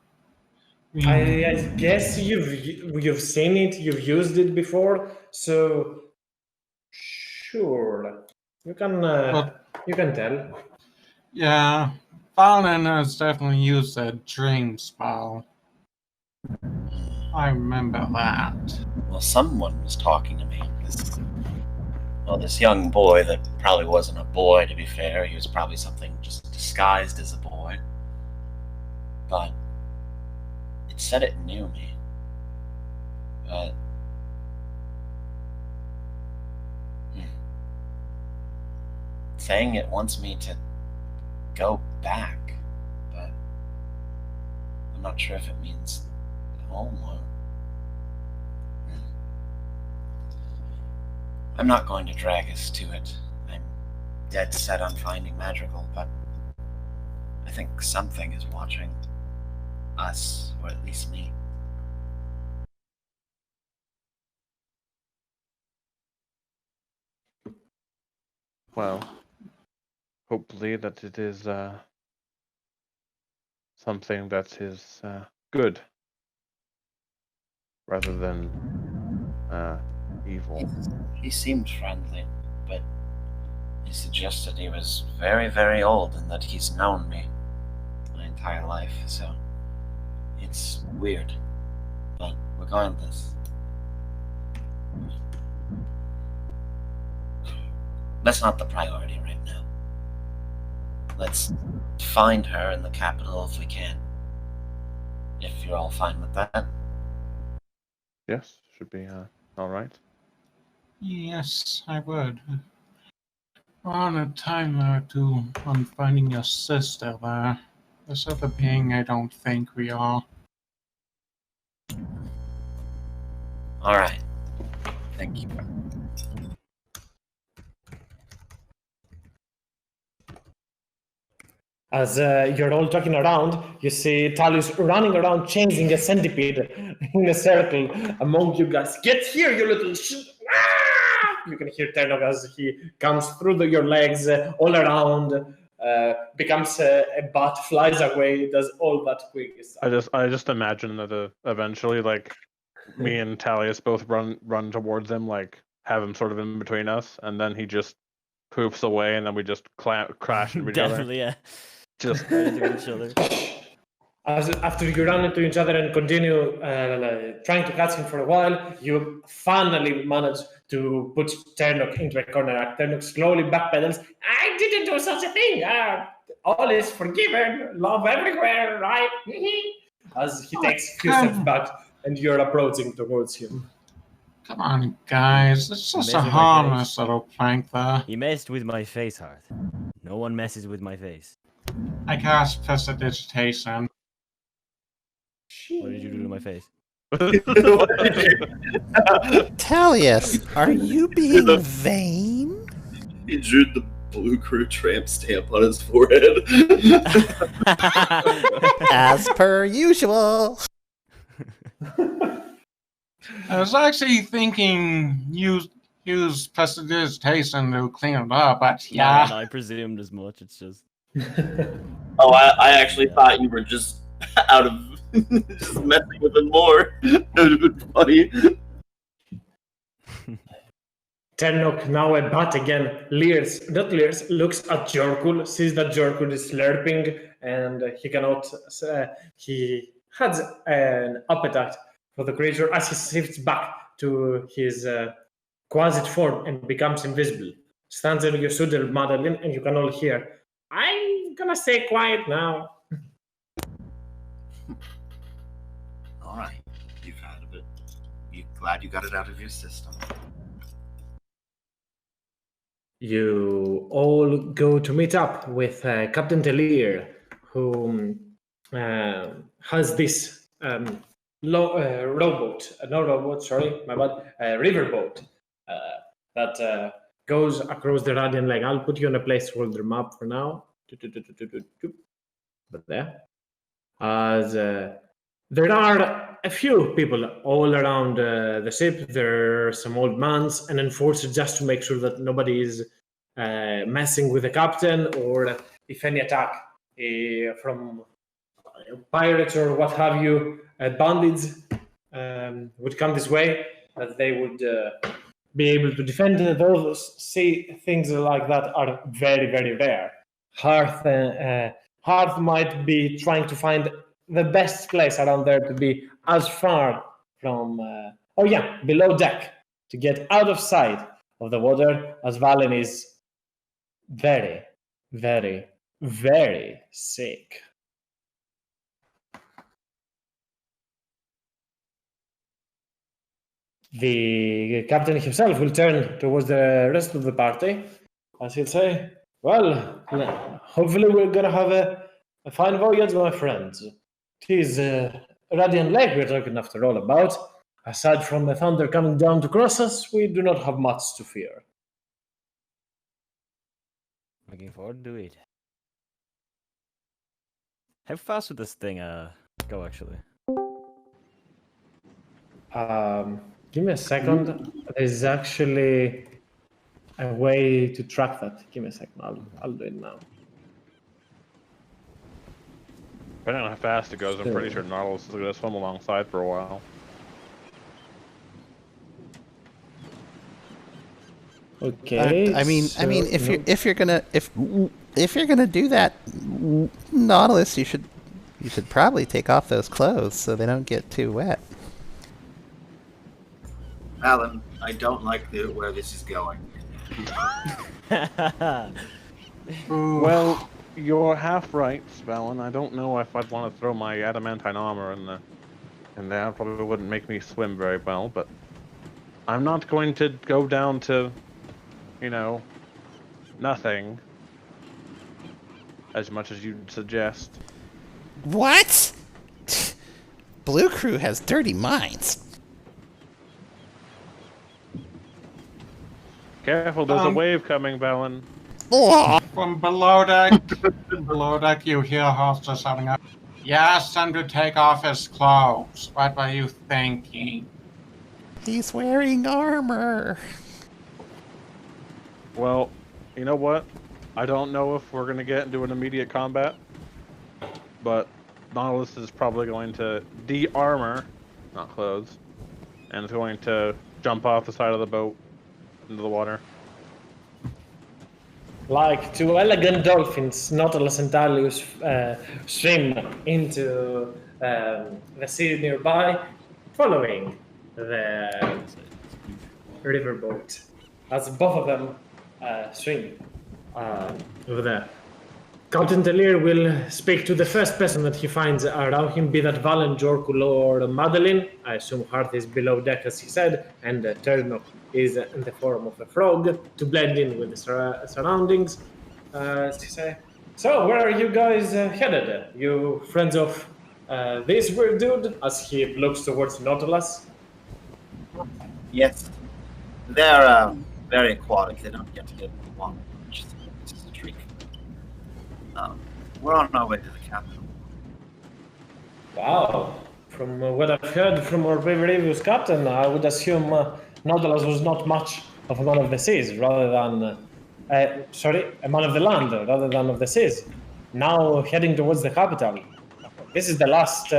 I guess you've seen it, you've used it before, so sure, you can tell. Yeah, Fallon has definitely used a dream spell. I remember that. Well, someone was talking to me. This young boy that probably wasn't a boy, to be fair. He was probably something just disguised as a boy. But it said it knew me. But saying it wants me to go back. But I'm not sure if it means home or... I'm not going to drag us to it. I'm dead set on finding Madrigal, but I think something is watching us, or at least me. Well, hopefully that it is something that is good rather than evil. He seemed friendly, but he suggested he was very, very old and that he's known me my entire life, so it's weird. But regardless, that's not the priority right now. Let's find her in the capital if we can. If you're all fine with that. Yes, should be all right. Yes, I would. We're on a timer to on finding your sister there. This other being, I don't think we are. Alright. Thank you. As you're all talking around, you see Talus running around, chasing a centipede in a circle among you guys. Get here, you little You can hear Ternok as he comes through your legs, all around, becomes a bat, flies away, does all that quick stuff. I just imagine that eventually, like, me and Talius both run towards him, like have him sort of in between us, and then he just poofs away, and then we just crash into each other. Definitely, yeah. Just Right into each other. After you run into each other and continue trying to catch him for a while, you finally manage to put Ternok into a corner. Ternok slowly backpedals. I didn't do such a thing. All is forgiven. Love everywhere, right? As he takes a few steps back and you're approaching towards him. Come on, guys. It's just a harmless little prank there. He messed with my face, Hearth. No one messes with my face. I cast prestidigitation. What did you do to my face? Talius, are you being vain? He drew the Blue Crew tramp stamp on his forehead. As per usual. I was actually thinking use prestidigitation to clean it up, but yeah. No, I presumed as much. It's just. Oh, I actually thought you were just out of just messing with him more. It would have been funny. Ternok, now a bat again, looks at Jorkul, sees that Jorkul is slurping, and he cannot. He has an appetite for the creature as he shifts back to his quasit form and becomes invisible. Stands in your Sudel, Madeline, and you can all hear. I'm gonna stay quiet now. All right, you've had of it. You glad you got it out of your system? You all go to meet up with Captain Telir, who has this rowboat, riverboat that goes across the Radiant Lake. I'll put you on a placeholder map for now. But there. As there are a few people all around the ship. There are some old mans, an enforcer just to make sure that nobody is messing with the captain, or if any attack from pirates or what have you, bandits would come this way, that they would be able to defend. Those things like that are very, very rare. Hearth might be trying to find the best place around there to be as far from below deck, to get out of sight of the water, as Valen is very, very, very sick. The captain himself will turn towards the rest of the party, as he'll say, well, hopefully we're going to have a fine voyage, my friends. 'Tis Radiant Lake we're talking after all about. Aside from the thunder coming down to cross us, we do not have much to fear. Looking forward to it. How fast would this thing go actually? Give me a second. There's actually a way to track that. Give me a second. I'll do it now. Depending on how fast it goes, I'm pretty sure Nautilus is going to swim alongside for a while. Okay. I mean, if you're gonna do that, Nautilus, you should probably take off those clothes so they don't get too wet. Alan, I don't like where this is going. Well, you're half right, Valen. I don't know if I'd want to throw my adamantine armor in there. Probably wouldn't make me swim very well, but I'm not going to go down to, nothing. As much as you'd suggest. What? Blue Crew has dirty minds. Careful, there's a wave coming, Valen. From below deck, you hear Hostess shouting out, "Yes, time to take off his clothes. What were you thinking?" He's wearing armor. Well, you know what? I don't know if we're going to get into an immediate combat, but Nautilus is probably going to de-armor, not clothes, and is going to jump off the side of the boat into the water. Like two elegant dolphins, Nautilus and Dalius swim into the sea nearby, following the riverboat. As both of them swim over there. Captain Delir will speak to the first person that he finds around him, be that Valen, Jorkul, or Madeline. I assume Hearth is below deck, as he said, and Turnok is in the form of a frog to blend in with the surroundings, as he say. So, where are you guys headed? You friends of this weird dude, as he looks towards Nautilus? Yes, they're very aquatic. They don't get to get along much. It's just a treat. We're on our way to the capital. Wow. From what I've heard from our previous captain, I would assume Nautilus was not much of a man of the seas, rather than, a man of the land, rather than of the seas. Now heading towards the capital. This is the last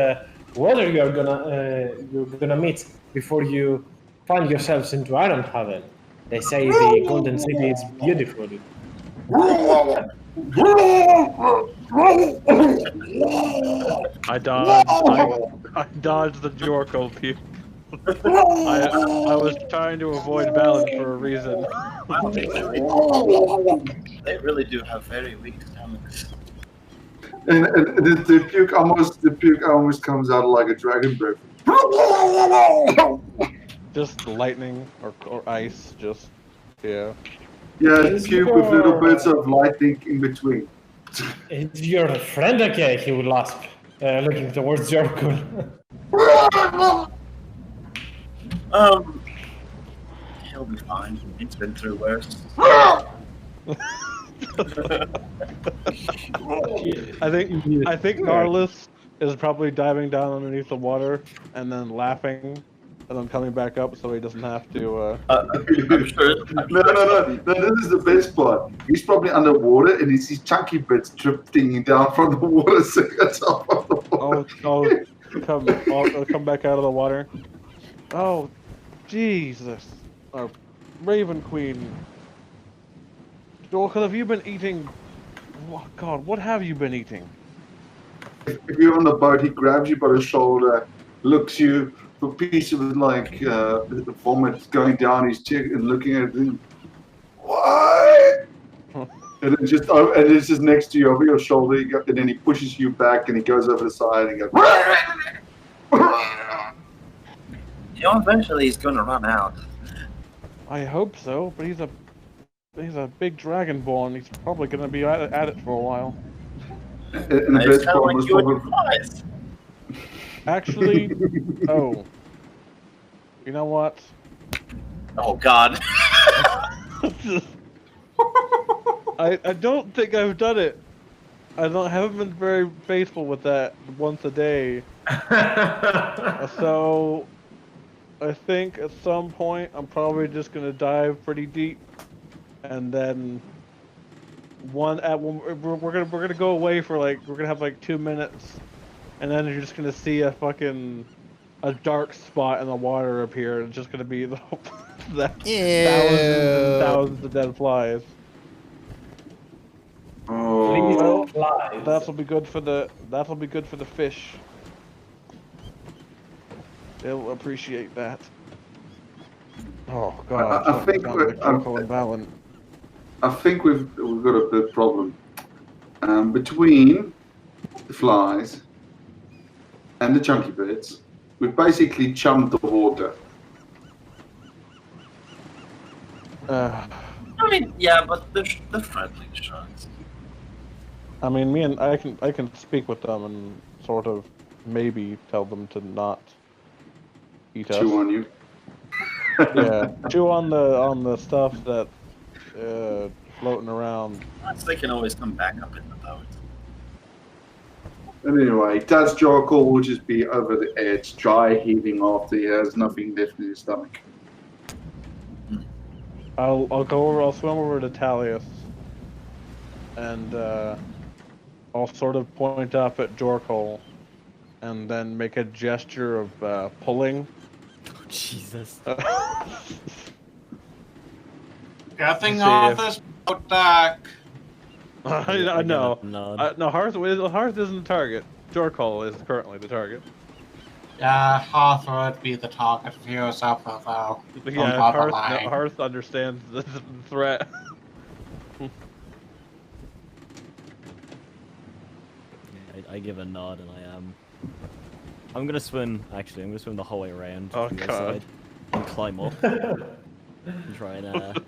water you're gonna meet before you find yourselves into Iron Haven. They say the Golden City is beautiful. I dodged the Jorkul puke. I was trying to avoid balance for a reason. They really do have very weak stomachs. And the puke almost comes out like a dragon breath. Just lightning or ice, yeah. Yeah, puke with little bits of lightning in between. Is your friend okay? He would ask, looking towards Jorkul. He'll be fine. He's been through worse. I think Nautilus is probably diving down underneath the water and then laughing and then coming back up so he doesn't have to. I'm sure. No, this is the best part. He's probably underwater and he sees chunky bits drifting down from the water, so that's off of the water. I'll come back out of the water. Oh, Jesus. Oh, Raven Queen. Jorkul, have you been eating? Oh, God, what have you been eating? If you're on the boat, he grabs you by the shoulder, looks you for a piece of the vomit going down his cheek and looking at it. What? And it's just next to you over your shoulder, and then he pushes you back and he goes over the side and goes. Eventually he's going to run out. I hope so, but he's a big dragonborn. He's probably going to be at it for a while. And the best part was Actually, oh, you know what? Oh God. I don't think I've done it. Haven't been very faithful with that once a day. So I think at some point I'm probably just gonna dive pretty deep, and then we're gonna go away for like we're gonna have like 2 minutes, and then you're just gonna see a dark spot in the water appear, and it's just gonna be thousands and Ew. thousands of dead flies. Please, Oh, flies. That'll be good for the fish. They'll appreciate that. Oh God! I think I think we've got a big problem between the flies and the chunky bits. We've basically chummed the water. I mean, yeah, but the friendly sharks. I mean, I can speak with them and sort of maybe tell them to not eat us. Chew on you. Yeah, chew on the stuff that floating around. Plus, they can always come back up in the boat. Anyway, Dad's Jorkle will just be over the edge, dry heaving after he has nothing left in his stomach. I'll go over. I'll swim over to Talius, and I'll sort of point up at Jorkle, and then make a gesture of pulling. Oh, Jesus. Getting See off if- this boat deck. I know. No. No, Hearth isn't the target. Jorkle is currently the target. Yeah, Hoth would be the target if he was up there, though. Yeah, top of Hearth, line. Hearth understands the threat. I give a nod and I'm gonna swim. Actually, I'm gonna swim the whole way around Oh, to the God. side and climb up and try and.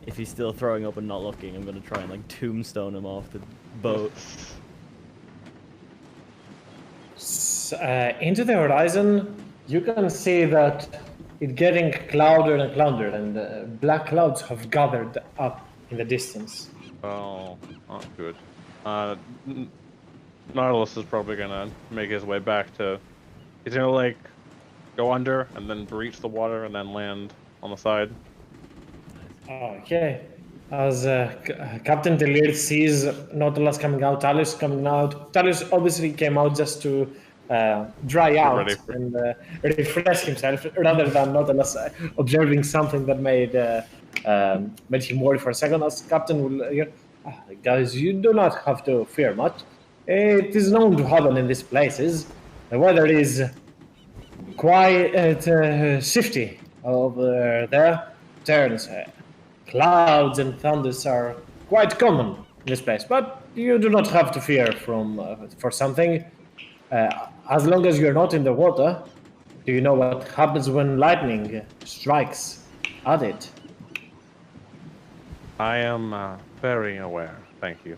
If he's still throwing up and not looking, I'm gonna try and like tombstone him off the boat. Into the horizon, you can see that it's getting cloudier and cloudier, and black clouds have gathered up in the distance. Oh, not good. Nautilus is probably gonna make his way back to. He's gonna like go under and then breach the water and then land on the side. Okay. As Captain Delir sees Nautilus coming out, Talus coming out. Talus obviously came out just to dry out ready for- and refresh himself, rather than Nautilus observing something that made him worry for a second. As Captain will hear, guys, you do not have to fear much. It is known to happen in these places. The weather is quite shifty over there. Turns. Clouds and thunders are quite common in this place, but you do not have to fear for something. As long as you're not in the water, do you know what happens when lightning strikes at it? I am very aware. Thank you.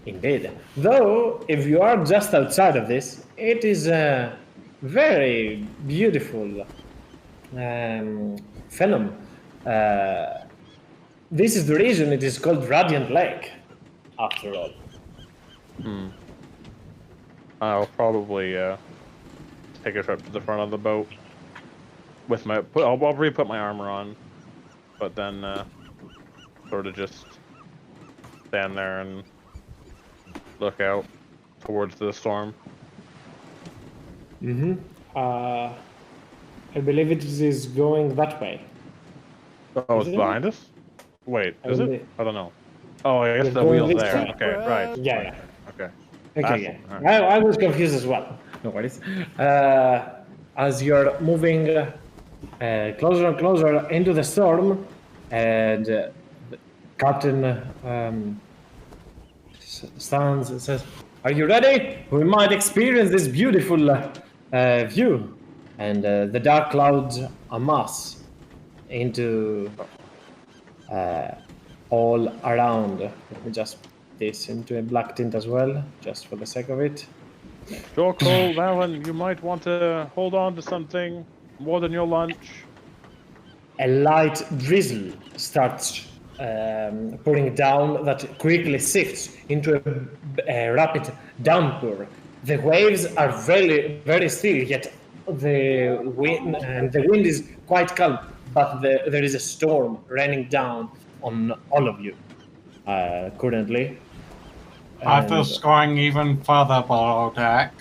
Indeed. Though, if you are just outside of this, it is a very beautiful phenomenon. This is the reason it is called Radiant Lake, after all. I'll probably take a trip to the front of the boat with I'll re-put my armor on, but then sort of just stand there and look out towards the storm. I believe it is going that way. Oh, it's Is it? behind us? Wait, is Only- it? I don't know. Oh, I guess You're the going wheel's this there. way. Okay, right. Yeah. Okay. Okay, yeah. Alright. I was confused as well. No worries. As you're moving closer and closer into the storm, and the Captain stands and says, "Are you ready? We might experience this beautiful view." And the dark clouds amass into all around. Let me just put this into a black tint as well, just for the sake of it. Jorkul, Valen, you might want to hold on to something more than your lunch. A light drizzle starts pouring down that quickly shifts into a rapid downpour. The waves are very, very still, yet the wind is quite calm, but there is a storm raining down on all of you currently. Arthur's going even further below deck.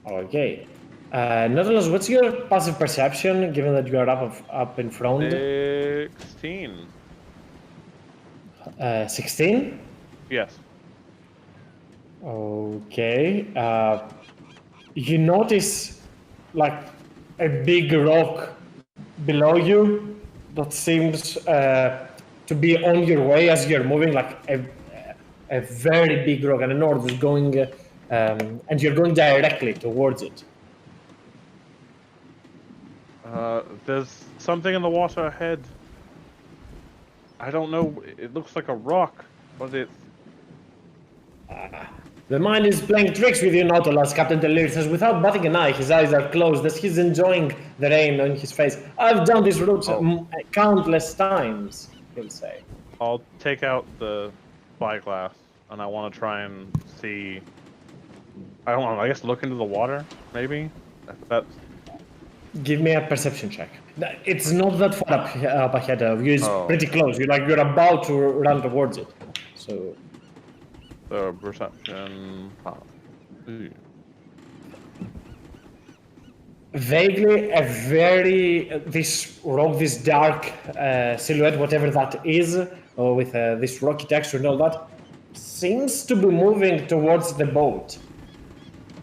Okay. Nautilus, what's your passive perception, given that you are up in front? 16. 16? Yes. Okay. You notice like a big rock below you that seems to be on your way as you're moving, like a very big rock, an enormous going, and you're going directly towards it. There's something in the water ahead. I don't know. It looks like a rock, but it's... The mind is playing tricks with you, Nautilus, Captain Delir says, without batting an eye. His eyes are closed as he's enjoying the rain on his face. I've done this route countless times, he'll say. I'll take out the spyglass, and I want to try and see... I don't know, I guess look into the water, maybe? That's... Give me a perception check. It's not that far up ahead of you. It's pretty close. You're about to run towards it. So... The perception... Vaguely, this rock, this dark silhouette, whatever that is, or with this rocky texture and all that, seems to be moving towards the boat.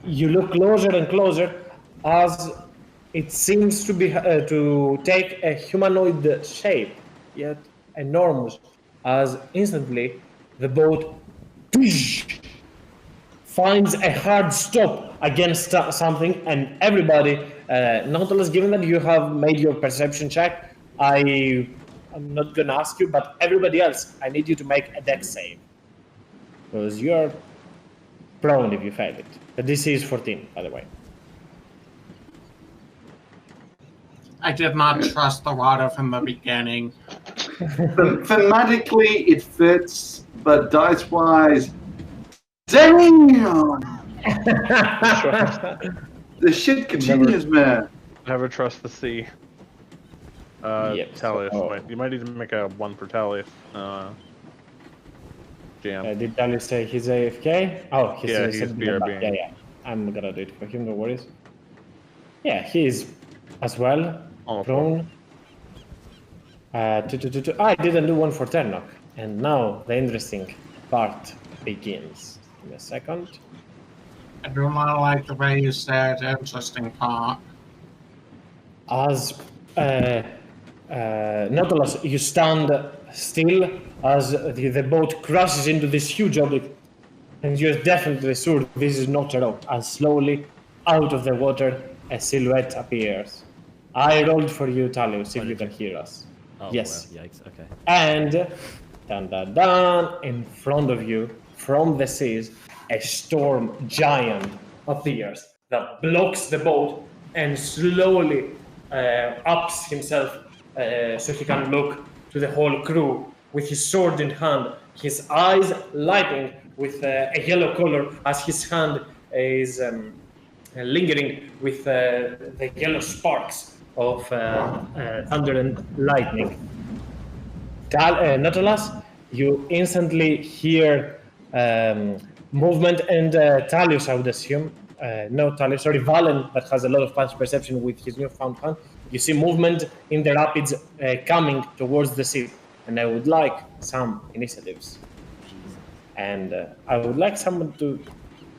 You look closer and closer as it seems to be to take a humanoid shape, yet enormous, as instantly the boat finds a hard stop against something, and everybody, Nautilus, given that you have made your perception check, I'm not gonna ask you, but everybody else, I need you to make a dex save. Because you're prone if you fail it. The DC is 14, by the way. I did not trust the water from the beginning. Thematically, it fits, but dice-wise, damn! The shit continues, man. Never trust the sea. Yep, Talius, so- you might need to make a 1 for Talius. Jam. Did Dali say he's AFK? Oh, he's he's BRB. Yeah. I'm gonna do it for him, no worries. Yeah, he is as well. On the Prone. I didn't do one for Ternok. And now the interesting part begins. In a second. I do not like the way you said interesting part. As Nautilus, you stand still as the boat crashes into this huge object, and you're definitely sure this is not a rock. As slowly, out of the water, a silhouette appears. I rolled for you, Talius, if you can hear us. Oh, Yes. well, yikes, okay. And dun, in front of you, from the seas, a storm giant appears that blocks the boat and slowly ups himself so he can look to the whole crew with his sword in hand, his eyes lighting with a yellow color as his hand is lingering with the yellow sparks of thunder and lightning. Nautilus, you instantly hear movement, and Talius, I would assume. No, Talius, sorry, Valen, that has a lot of passive perception with his newfound hand. You see movement in the rapids coming towards the sea, and I would like some initiatives. And I would like someone to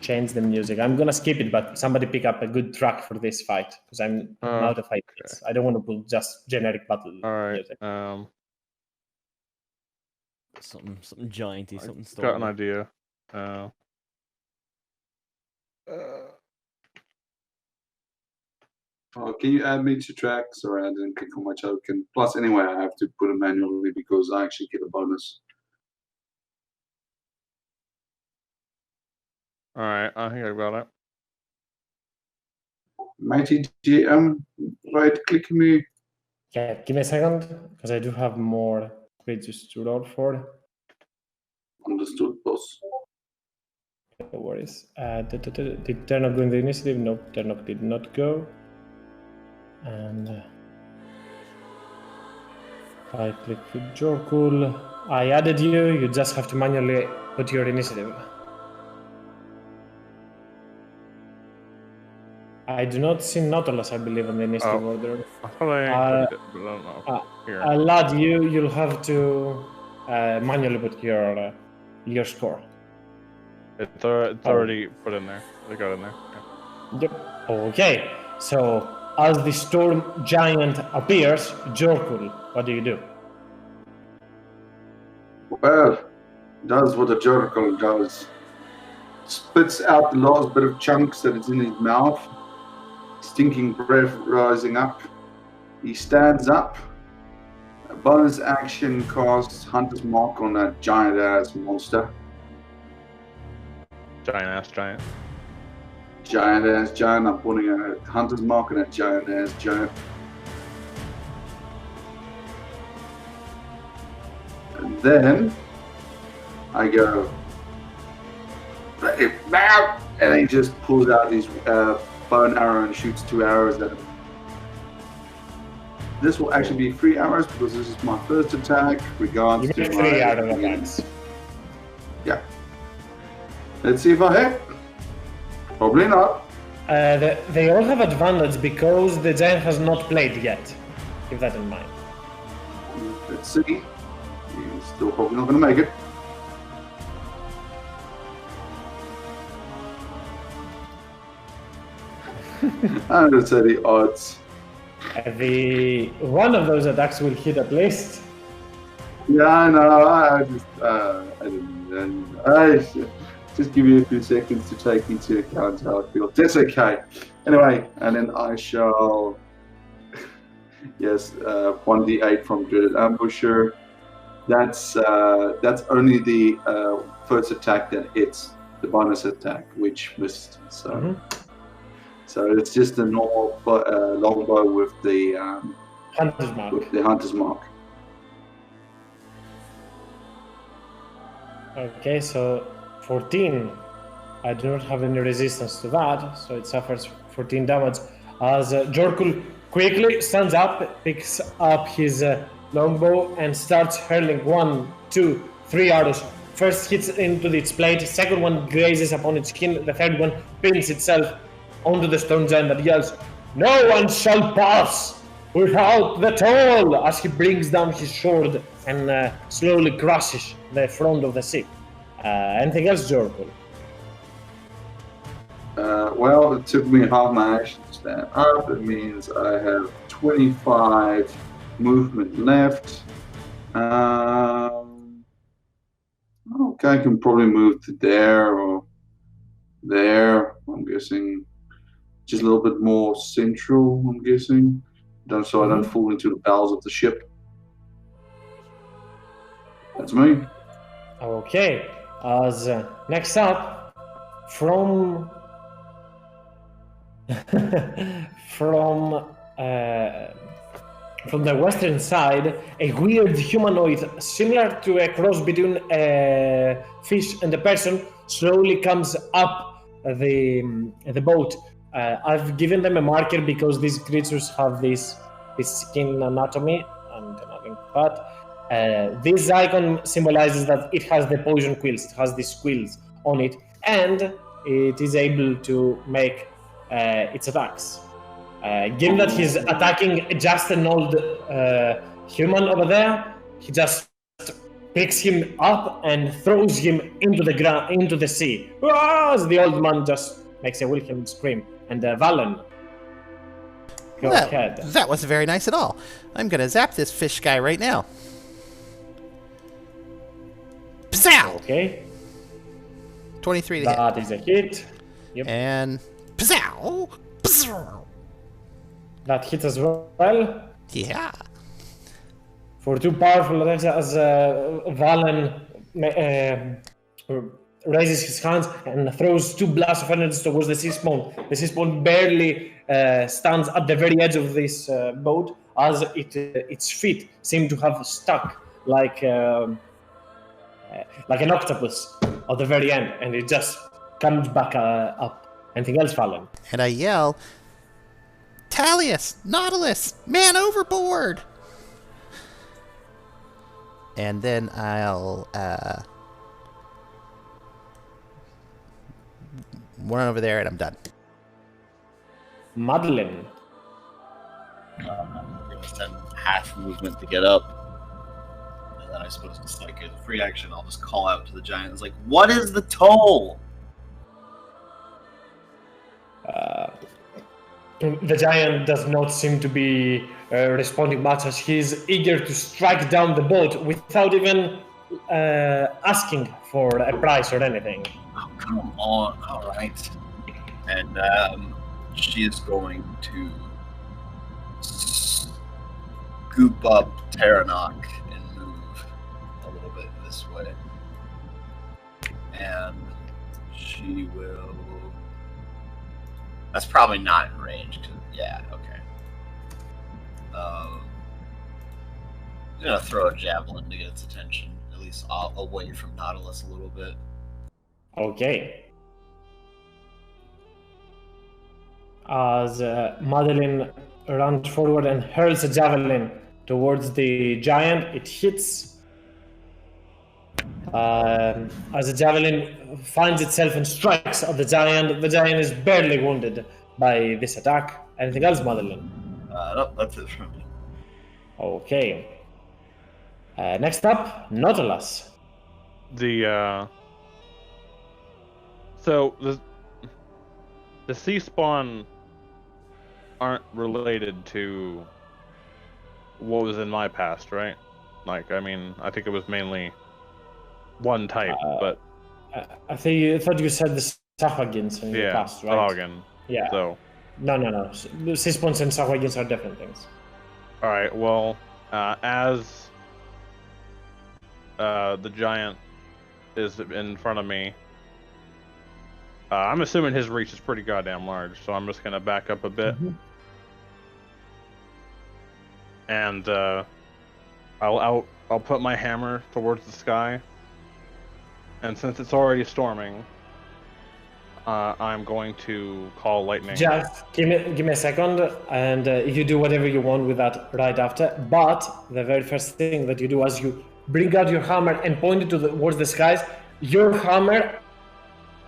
change the music. I'm gonna skip it, but somebody pick up a good track for this fight because I'm out of ideas. I don't want to put just generic battle music. Something gianty, something Got an stormy. idea. Can you add me to tracks? Sorry, I didn't click on my token. Plus, anyway, I have to put it manually because I actually get a bonus. Alright, I think I got it. Mighty GM, right click me. Yeah, give me a second, because I do have more creatures to roll for. Understood, boss. No worries. Did Turnok go in the initiative? Nope, Turnok did not go. And I click with Jorkul. I added you, you just have to manually put your initiative. I do not see Nautilus, I believe, on the initiative order. I thought I included it, but I don't know. Here. I'll add you, you'll have to manually put your score. It's already put in there. I got in there. Yeah. Yep. Okay. So as the storm giant appears, Jorkul, what do you do? Well, does what a jerkle does. Spits out the last bit of chunks that is in his mouth. Stinking breath rising up. He stands up. A bonus action casts Hunter's Mark on that giant ass monster. Giant ass giant. Giant ass giant. I'm putting a Hunter's Mark on that giant ass giant. And then I go, and he just pulls out his bow and arrow and shoots 2 arrows at him. This will actually be 3 arrows because this is my first attack. Regards You to make my 3 out of attacks. Yeah. Let's see if I hit. Probably not. They all have advantage because the giant has not played yet. Keep that in mind. Let's see. He's still probably not going to make it. I'm going to say the odds. The one of those attacks will hit at least. Yeah, I know. I just give you a few seconds to take into account how I feel. That's okay. Anyway, and then I shall. Yes, 1d8 from Dreaded Ambusher. That's only the first attack that hits. The bonus attack, which missed. So, so it's just a normal longbow with the Hunter's Mark. with the Hunter's Mark. Okay, so 14. I do not have any resistance to that, so it suffers 14 damage. As Jorkul quickly stands up, picks up his longbow, and starts hurling 1, 2, 3 arrows. First hits into its blade, second one grazes upon its skin, the third one pins itself onto the stone giant that yells, "No one shall pass without the toll!" as he brings down his sword and slowly crushes the front of the ship. Anything else, Jorkul? Well, it took me half my action to stand up. It means I have 25 movement left. Okay, I can probably move to there or there. I'm guessing just a little bit more central. I'm guessing, so I don't fall into the bowels of the ship. That's me. Okay, as next up, from from the western side, a weird humanoid similar to a cross between a fish and a person slowly comes up the boat. I've given them a marker because these creatures have this skin anatomy and nothing but. This icon symbolizes that it has the poison quills, it has these quills on it, and it is able to make its attacks. Given that he's attacking just an old human over there, he just picks him up and throws him into the ground, into the sea. As the old man just makes a Wilhelm scream. And Valen, go ahead. That wasn't very nice at all. I'm gonna zap this fish guy right now. Pzow! Okay. 23 to hit. That is a hit. Yep. And pzow! Pzow! That hits as well. Yeah. For 2 powerful attacks as Valen raises his hands and throws 2 blasts of energy towards the sea spawn. The sea spawn barely stands at the very edge of this boat, as its feet seem to have stuck like an octopus at the very end, and it just comes back up. Anything else, Fallon? And I yell, Talius, Nautilus, man overboard! And then I'll run over there and I'm done. Madeline. I'm going to spend half movement to get up. And then I suppose it's like a free action. I'll just call out to the giant. It's like, what is the toll? The giant does not seem to be responding much, as he's eager to strike down the boat without even asking for a price or anything. Oh, come on. All right. And she is going to scoop up Taranok and move a little bit this way. And she will... That's probably not in range. Yeah, okay. I'm going to throw a javelin to get its attention, at least away from Nautilus a little bit. Okay. As Madeline runs forward and hurls a javelin towards the giant, it hits. As the javelin finds itself and strikes at the giant is barely wounded by this attack. Anything else, Madeline? No, that's it from me. Okay. Next up, Nautilus. So the sea spawn aren't related to what was in my past, right? Like, I mean, I think it was mainly one type, but I thought you said the Sahagins in your past, right? Sahagin. Yeah. So No. Sea spawns and Sahagins are different things. all right. Well, as the giant is in front of me, I'm assuming his reach is pretty goddamn large, so I'm just gonna back up a bit, and I'll put my hammer towards the sky, and since it's already storming, I'm going to call lightning. Just give me a second, and you do whatever you want with that right after. But the very first thing that you do as you bring out your hammer and point it towards the skies, your hammer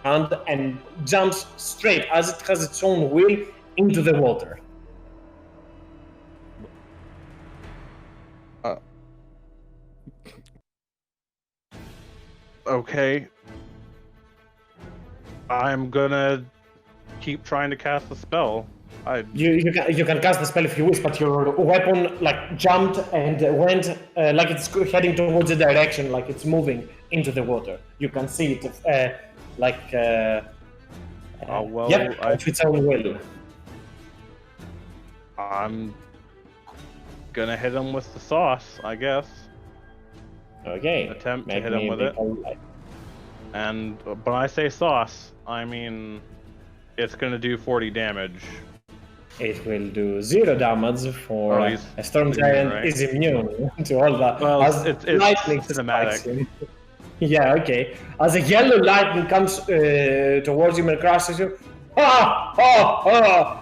and jumps straight, as it has its own wheel, into the water. Okay. I'm gonna keep trying to cast the spell. You can cast the spell if you wish, but your weapon like jumped and went like it's heading towards the direction, like it's moving into the water. You can see it of its own will. I'm gonna hit him with the sauce, I guess. Okay. Attempt to hit him with it. And when I say sauce, I mean it's gonna do 40 damage. It will do 0 damage for a storm giant, right? Is immune to all that. Well, it's lightning cinematic. Yeah, okay. As a yellow lightning comes towards him and crashes you,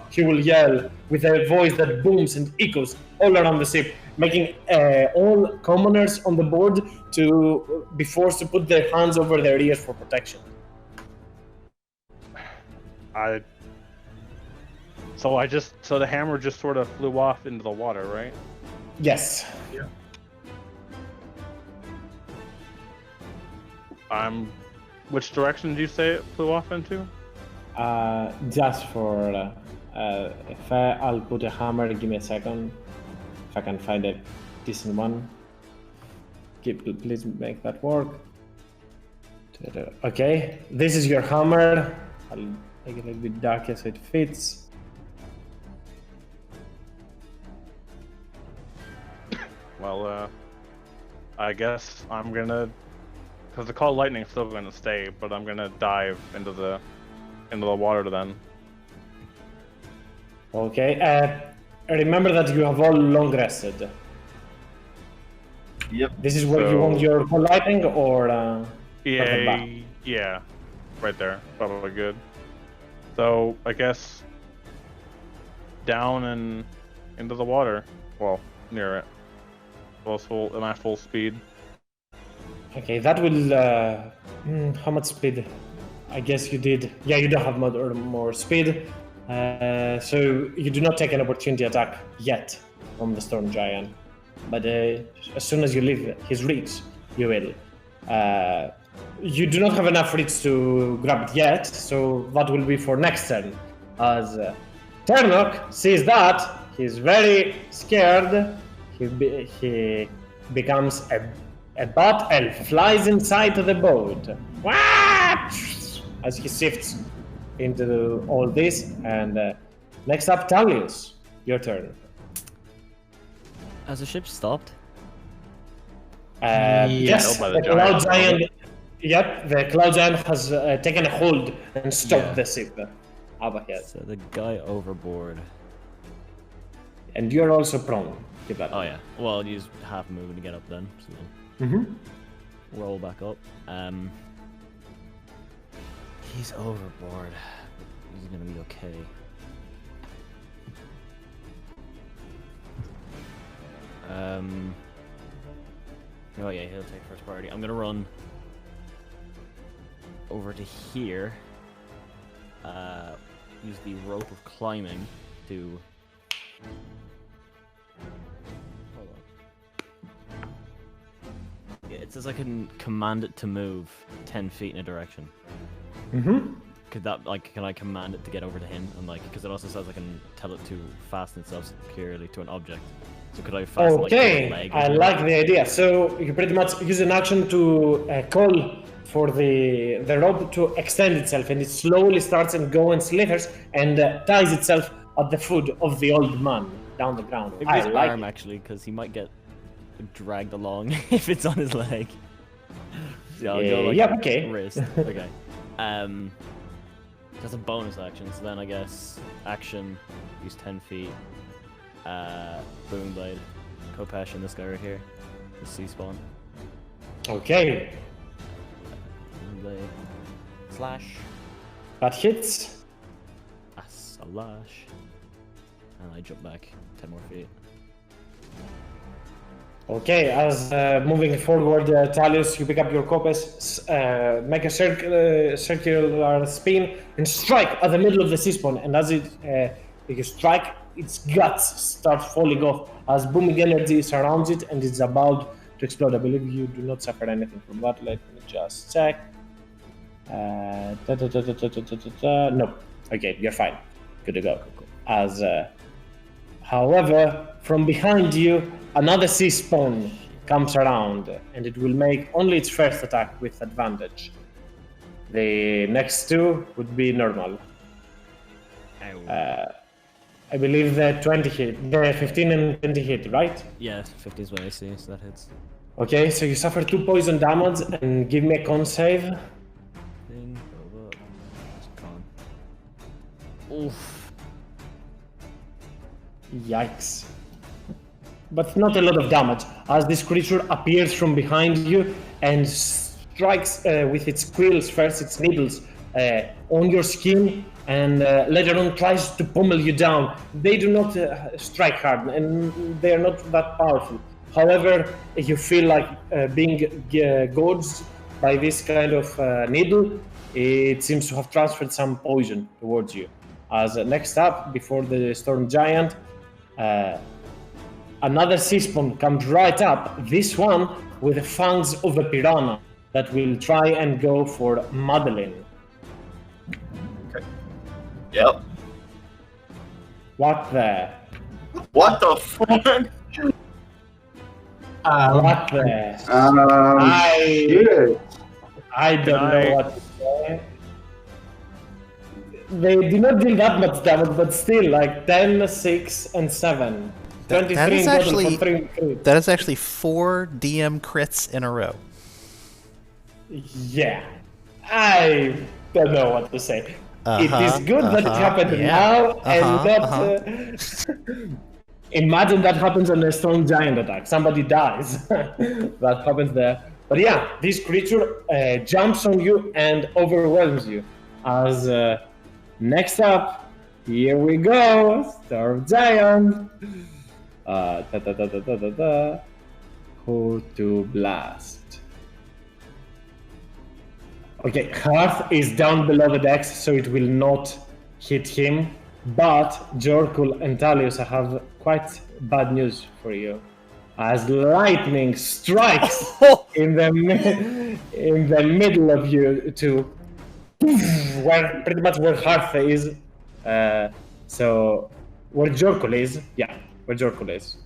he will yell with a voice that booms and echoes all around the ship, making all commoners on the board to be forced to put their hands over their ears for protection. So the hammer just sort of flew off into the water, right? Yes. Yeah. Which direction did you say it flew off into? Just for if I'll put a hammer. Give me a second. If I can find a decent one. Please make that work. Okay, this is your hammer. I'll make it a little bit darker so it fits. Well, I guess I'm gonna because the call lightning's still going to stay, but I'm going to dive into the water then. Okay. Remember that you have all long rested. Yep. This is where you So- want your call lightning, or Yeah, right there, probably good. So I guess down and into the water. Well, near it. Am I full speed? Okay, that will. How much speed? I guess you did. Yeah, you don't have more speed. So you do not take an opportunity attack yet on the Storm Giant. But as soon as you leave his reach, you will. You do not have enough reach to grab it yet, so that will be for next turn. As Ternok sees that, he's very scared. He becomes a bat elf, flies inside the boat. As he shifts into all this, and next up, Talius, your turn. Has the ship stopped? Yes, by the the Cloud giant. Giant. Yep, the Cloud Giant has taken a hold and stopped Yeah. the ship up ahead. So the guy overboard. And you're also prone. Keep that. Oh yeah. Well, I'll use half movement to get up then. So roll back up. He's overboard. He's gonna be okay. Oh yeah, he'll take first priority. I'm gonna run over to here. Use the rope of climbing to. Hold on. Yeah, it says I can command it to move 10 feet in a direction. Could that, like, can I command it to get over to him? And like, because it also says I can tell it to fasten itself securely to an object. So could I fasten like Okay, a leg? I like the idea. So you pretty much use an action to call for the rope to extend itself, and it slowly starts and go and slithers and ties itself at the foot of the old man down the ground. Maybe I his like arm it. actually, because he might get dragged along if it's on his leg. Yeah, I'll go like yeah, okay. wrist. Okay. That's a bonus action, so then I guess action, use 10 feet. Boom blade, Kopashin, this guy right here, the sea spawn. Okay, Boom blade, slash, that hits. a slash, and I jump back 10 more feet. Okay, as moving forward, Talius, you pick up your compass, make a circular spin, and strike at the middle of the sea spawn. And as you strike, its guts start falling off as booming energy surrounds it, and it's about to explode. I believe you do not suffer anything from that. Let me just check. No. Okay, you're fine. Good to go. As, however, from behind you, another sea spawn comes around, and it will make only its first attack with advantage. The next two would be normal. I believe the 20 hit, the 15 and 20 hit, right? Yeah, 15 is what I see, so that hits. Okay, so you suffer 2 poison damage, and give me a con save. Thing, go up. It's a con. Oof. Yikes. But not a lot of damage, as this creature appears from behind you and strikes with its quills, first its needles, on your skin, and later on tries to pummel you down. They do not strike hard, and they are not that powerful. However, you feel like being gouged by this kind of needle. It seems to have transferred some poison towards you. As next up, before the Storm Giant, another sea spawn comes right up, this one with the fangs of a piranha that will try and go for Madeline. Yep. What the? What the fuck? What the? I Shit. I don't I- know what to say. They did not deal that much damage, but still, like 10, 6, and 7. That 23 is in total actually- for 3 crits. That is actually 4 DM crits in a row. Yeah, I don't know what to say. It is good that it happened now and not. Imagine that happens on a strong giant attack. Somebody dies. That happens there. But yeah, this creature jumps on you and overwhelms you. As next up, here we go, Storm Giant. Who to blast? Okay, Hearth is down below the dex, so it will not hit him. But Jorkul and Talius, I have quite bad news for you. As lightning strikes in the middle of you two, where pretty much where Hearth is. So where Jorkul is, yeah, where Jorkul is.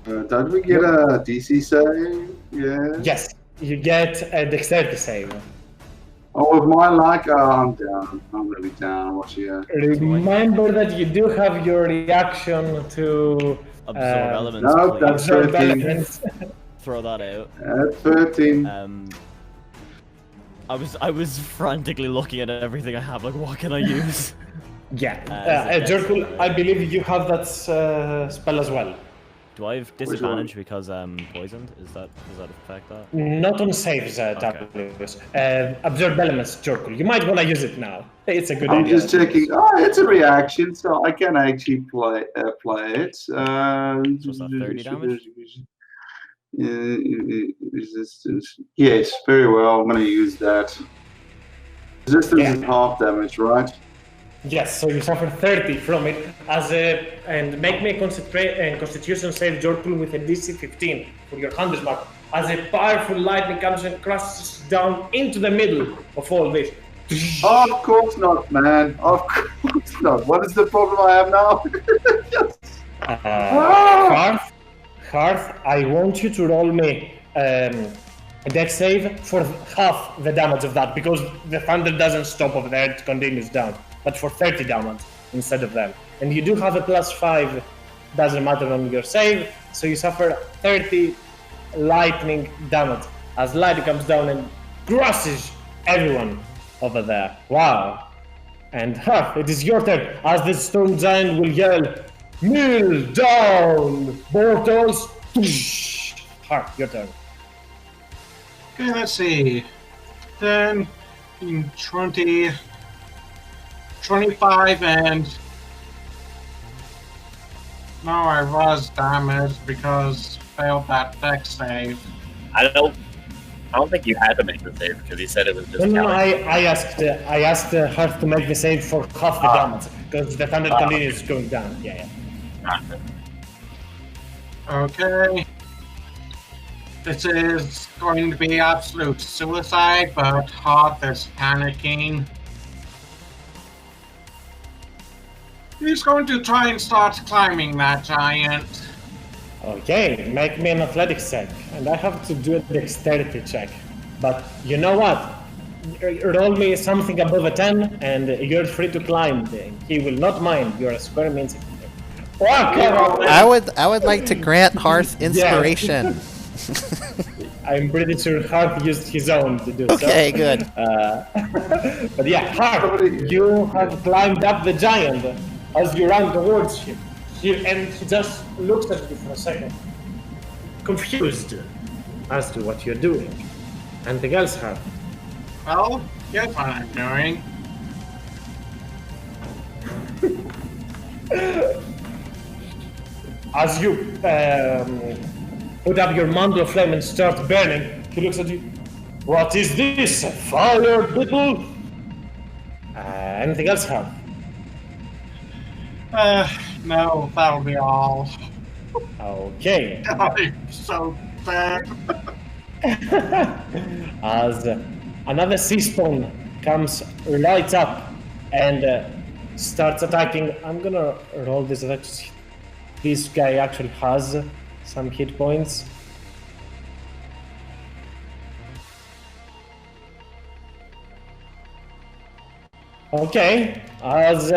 Don't we get a DC save? Yeah. Yes, you get a dexterity save. Oh, with my luck, I'm down. I'm really down. What's here? Remember that you do have your reaction to Absorb elements. No, please. that's absorb 13. elements. Throw that out. 13. I was frantically looking at everything I have. Like, what can I use? Yeah, Jorkul, I believe you have that spell as well. Do I have disadvantage because I'm poisoned? Does that affect that? Not on saves, Talius. Absorb elements, Jorkul. You might want to use it now. It's a good I'm idea. just checking. Oh, it's a reaction, so I can actually play it. So what's that, 30 damage? Resistance. Yes, very well. I'm going to use that. Resistance is half damage, right? Yes, so you suffer 30 from it and make me a Constitution save, Jorkul, with a DC 15 for your Hunter's Mark. As a powerful lightning comes and crashes down into the middle of all this. Of course not, man. Of course not. What is the problem I have now? Yes. Hearth, I want you to roll me a dex save for half the damage of that, because the thunder doesn't stop over there, it continues down. But for 30 damage instead of them. And you do have a +5, doesn't matter on your save, so you suffer 30 lightning damage as lightning comes down and crushes everyone over there. Wow. And Hearth, it is your turn, as the Storm Giant will yell, "Kneel down, mortals!" Hearth, your turn. Okay, let's see. 10, 20, 25, and now I was damaged because failed that dex save. I don't think you had to make the save because he said it was just. No, I asked Hearth to make the save for half the damage because the thunder continues going down. Yeah. Okay. This is going to be absolute suicide, but Hoth is panicking. He's going to try and start climbing that giant. Okay, make me an athletics check, and I have to do a dexterity check. But you know what? Roll me something above a 10, and you're free to climb. He will not mind. You're a square means. Oh, I would like to grant Hearth inspiration. I'm pretty sure Hearth used his own to do so. Okay, good. But yeah, Hearth, you have climbed up the giant as you run towards him. And he just looks at you for a second, confused as to what you're doing. Anything else, Hearth? Well, guess what I'm doing. As you put up your mantle of flame and start burning, he looks at you. What is this? A fire beetle? Anything else, Hearth? No, that'll be all. Okay. I'm so bad. As another sea spawn comes right up and starts attacking. I'm gonna roll this attack to see if this guy actually has some hit points. Okay, as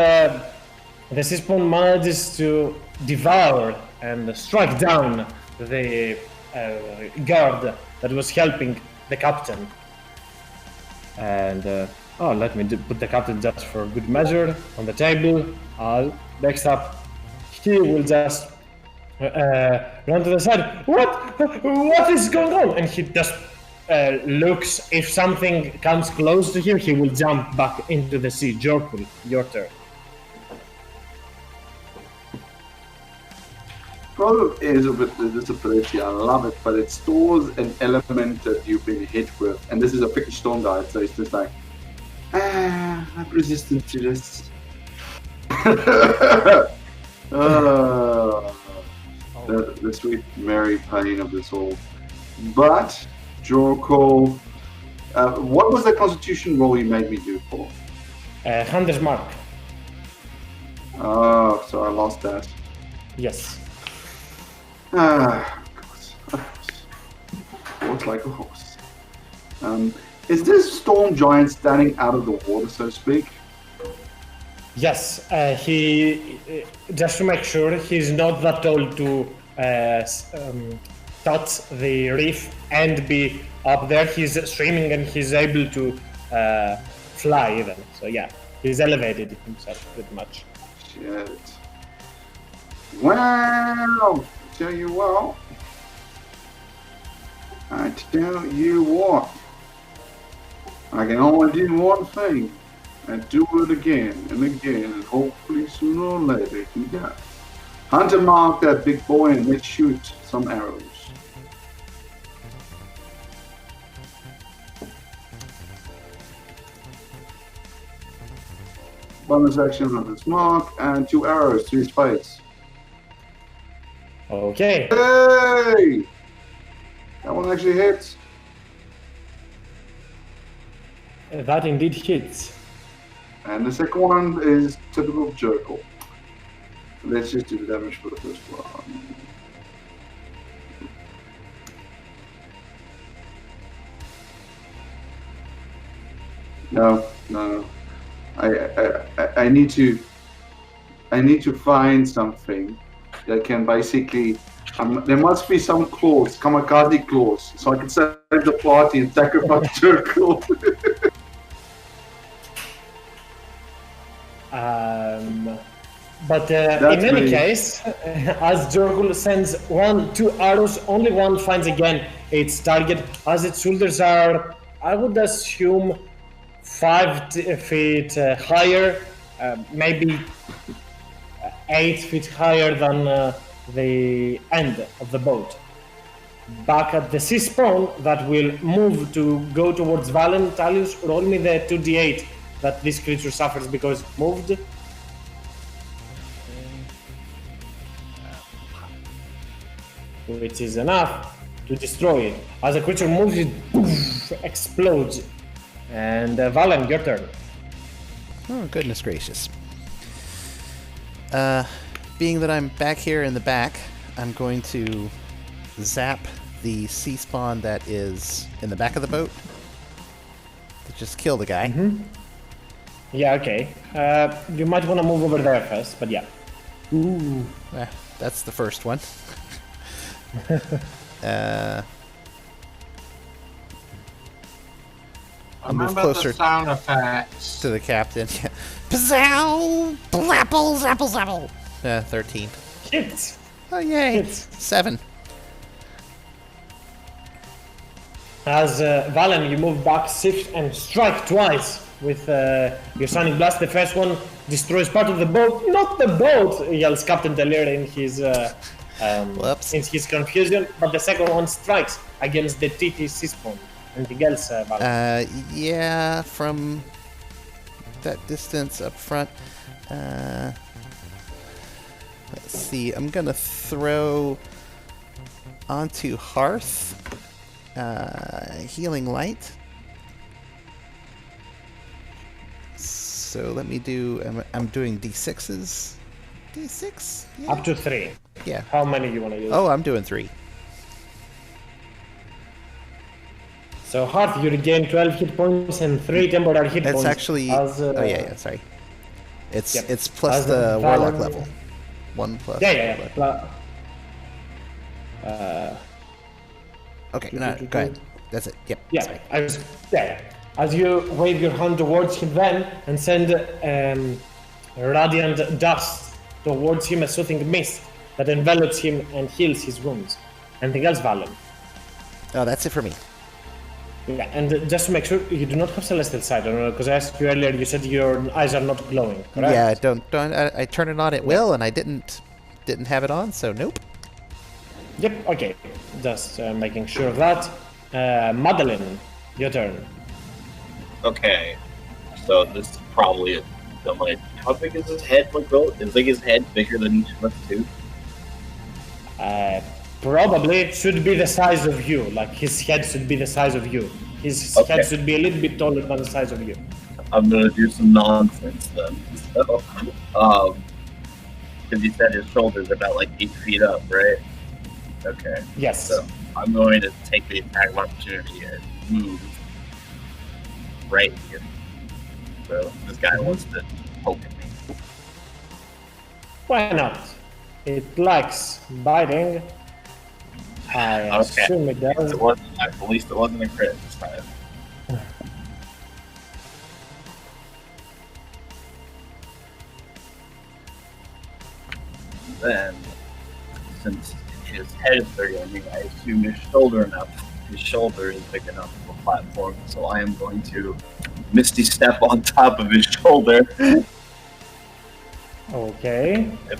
the sea spawn manages to devour and strike down the guard that was helping the captain. And let me put the captain just for good measure on the table. Next up, he will just run to the side. What is going on? And he just looks. If something comes close to him, he will jump back into the sea. Jorkul, your turn. Problem is with this ability, I love it, but it stores an element that you've been hit with. And this is a freaking storm guide, so it's just like, I'm resistant to this. The sweet merry pain of this all. But, Jorko, what was the constitution roll you made me do for? Hunter's Mark. Oh, so I lost that. Yes. Walks like a horse. Is this storm giant standing out of the water, so to speak? Yes, he just to make sure he's not that tall to touch the reef and be up there. He's swimming and he's able to fly even. So yeah, he's elevated himself pretty much. Shit. Wow! Tell you what. I tell you what. I can only do one thing. And do it again and again, and hopefully sooner or later he dies. Hunter mark that big boy and let's shoot some arrows. Bonus action on his mark and 2 arrows to his face. Okay. Hey! That one actually hits. That indeed hits. And the second one is typical Jerkle. Let's just do the damage for the first one. No. I need to find something that can basically. There must be some clause, kamikaze clause, so I can save the party and sacrifice Jerkle. But in any case, as Jorgul sends 2 arrows, only one finds again its target, as its shoulders are, I would assume, 5 feet higher, maybe 8 feet higher than the end of the boat. Back at the sea spawn, that will move to go towards Valen. Talius, roll me the 2d8 that this creature suffers because it moved. Which is enough to destroy it. As the creature moves, it poof, explodes. And Valen, your turn. Oh, goodness gracious. Being that I'm back here in the back, I'm going to zap the sea spawn that is in the back of the boat to just kill the guy. Mm-hmm. Yeah, okay. You might want to move over there first, but yeah. Ooh. That's the first one. I'll move closer the sound effects. to the captain. Pzow! Blapple, zapple, zapple! 13. Hits! Oh, yay! Hits. 7. As Valen, you move back, shift, and strike twice with your sonic blast. The first one destroys part of the boat. Not the boat, yells Captain Delir in his in his confusion. But the second one strikes against the TT Seaspawn. Anything else, Valen? Yeah, from that distance up front. Let's see. I'm gonna throw onto Hearth. Healing Light. So let me do. I'm doing D6s. D6? Yeah. Up to 3. Yeah. How many you want to use? Oh, I'm doing 3. So Hearth, you regain 12 hit points and 3 temporary hit points. It's actually. oh yeah, sorry. It's yep. it's plus As the warlock Valen... level. 1 plus. Yeah. Okay, no, go ahead. That's it. Yep. Yeah, yeah. As you wave your hand towards him then and send radiant dust towards him, a soothing mist that envelops him and heals his wounds. Anything else, Valen? Oh, that's it for me. Yeah, and just to make sure, you do not have Celestial Sight, because I asked you earlier, you said your eyes are not glowing, correct? Yeah, don't. I turn it on at will, and I didn't have it on, so nope. Yep, okay. Just making sure of that. Madeline, your turn. Okay, so this is probably a dumb idea. How big is his head? Like, is like his head bigger than each of us too? Probably should be the size of you. Like his head should be the size of you. His head should be a little bit taller than the size of you. I'm gonna do some nonsense then. So, because you said his shoulders are about like 8 feet up, right? Okay. Yes. So I'm going to take the attack of opportunity and move right here. So this guy wants to poke at me. Why not? It likes biting. I assume it does. At least it wasn't a crit this time. Then, since his head is bigger than me, I assume his shoulder is big enough for a platform, so I am going to Misty Step on top of his shoulder. Okay. Yeah.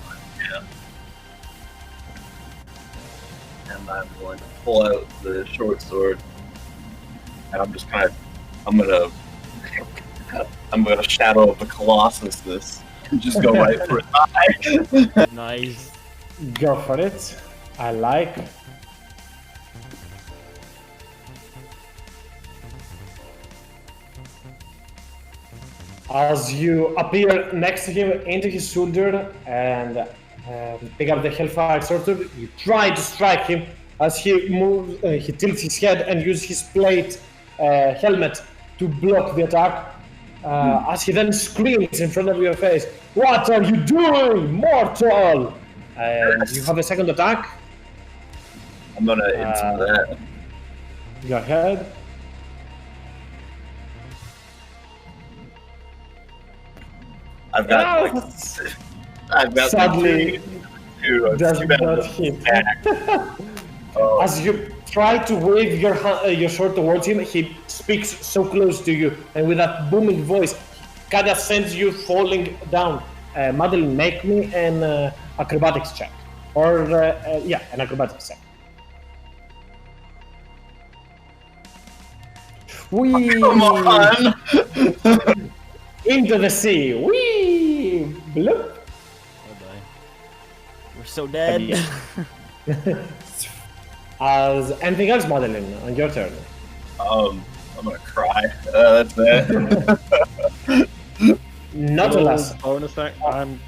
And I'm going to pull out the short sword, and I'm just I'm gonna Shadow of the Colossus this, and just go right for his eye. Nice. Go for it. I like. As you appear next to him into his shoulder and pick up the Hellfire Sword, you try to strike him as he moves. He tilts his head and uses his plate helmet to block the attack. As he then screams in front of your face, "What are you doing, mortal?" And you have a second attack. I'm gonna answer that. Go ahead. I've got Sadly, two. does not hit. As you try to wave your sword towards him, he speaks so close to you, and with that booming voice, kind of sends you falling down. Madeline, make me an acrobatics check, or an acrobatics check. Whee! Come on! Into the sea. Whee! Bloop. Bye-bye. We're so dead. As anything else, Madeline, on your turn. I'm gonna cry. That's it. Not alas. Bonus act. I'm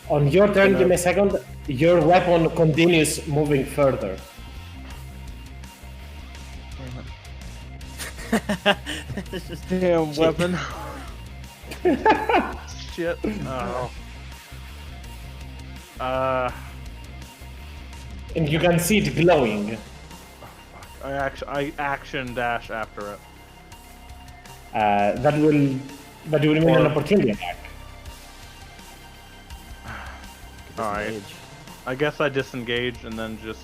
On your turn, give me a second. Your weapon continues moving further. damn weapon. Shit. Oh. And you can see it glowing. I action dash after it. That will mean an opportunity attack. Alright. Disengage. I guess I disengage and then just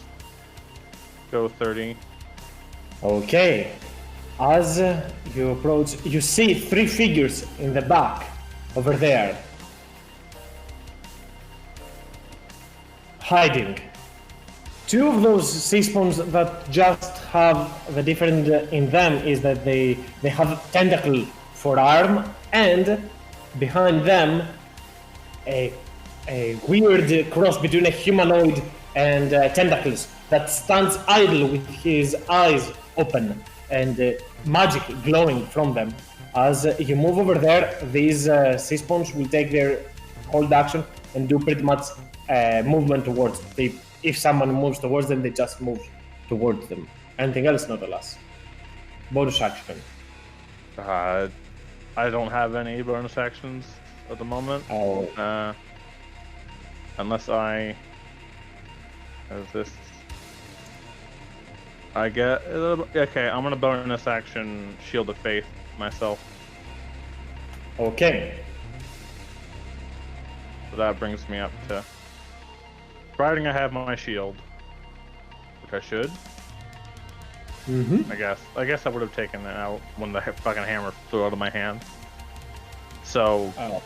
go 30. Okay. As you approach, you see 3 figures in the back over there. Hiding. 2 of those sea spawns that just have the difference in them is that they have tentacle for arm, and behind them a weird cross between a humanoid and tentacles that stands idle with his eyes open and magic glowing from them. As you move over there, these sea spawns will take their hold action and do pretty much movement towards them. If someone moves towards them, they just move towards them. Anything else, not alas. Bonus action. I don't have any bonus actions at the moment. Oh. Unless I have this. I get okay. I'm gonna bonus action Shield of Faith myself. Okay. So that brings me up to. Providing I have my shield, which I should. Mm-hmm. I guess I would have taken it out when the fucking hammer flew out of my hand. So. Oh.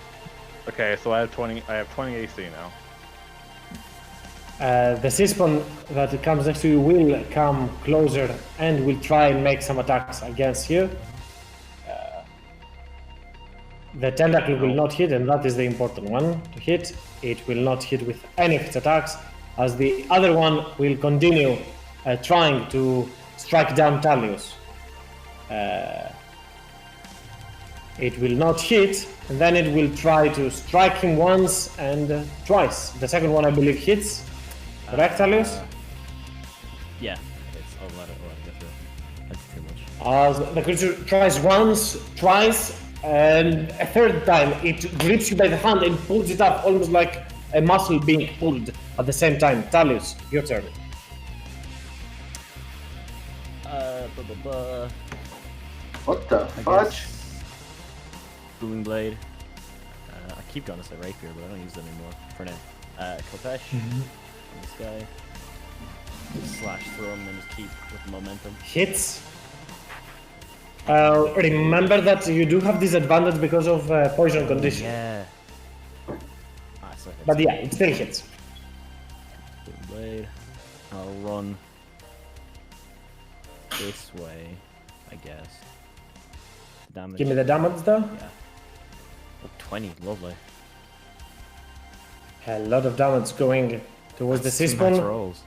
Okay, so I have 20. I have 20 AC now. The Seaspawn that comes next to you will come closer and will try and make some attacks against you. The tentacle will not hit, and that is the important one to hit. It will not hit with any of its attacks, as the other one will continue trying to strike down Talius. It will not hit, and then it will try to strike him once and twice. The second one, I believe, hits. Correct, Talius? Yeah. I'll let it go through. That's too much. The creature tries once, twice, and a third time it grips you by the hand and pulls it up, almost like a muscle being pulled at the same time. Talius, your turn. What the fudge? Booming Blade. I keep going to say Rapier, but I don't use it anymore for now. Kopesh. On this guy. Slash through him and just keep with the momentum. Hits. Remember that you do have disadvantage because of poison condition. Yeah. But yeah, it still hits. Booming Blade. I'll run this way, I guess. Damage. Give me the damage though. Yeah. Oh, 20, lovely. A lot of damage going towards the That's two max Seaspawn. rolls.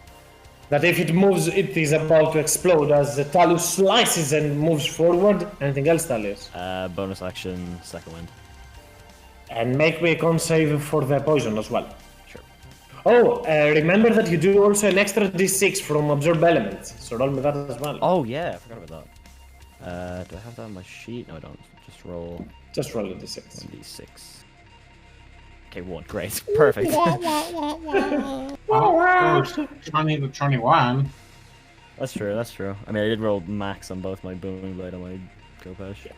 That if it moves, it is about to explode as the Talius slices and moves forward. Anything else, Talius? Bonus action, second wind. And make me a con save for the poison as well. Sure. Oh, remember that you do also an extra d6 from absorb elements. So roll me that as well. Oh yeah, I forgot about that. Do I have that on my sheet? No, I don't. Just roll Just roll a d6. 1d6. Okay, 1. Great. Perfect. Oh, 20 to 21. That's true, that's true. I mean, I did roll max on both my Booming Blade and my Kopesh.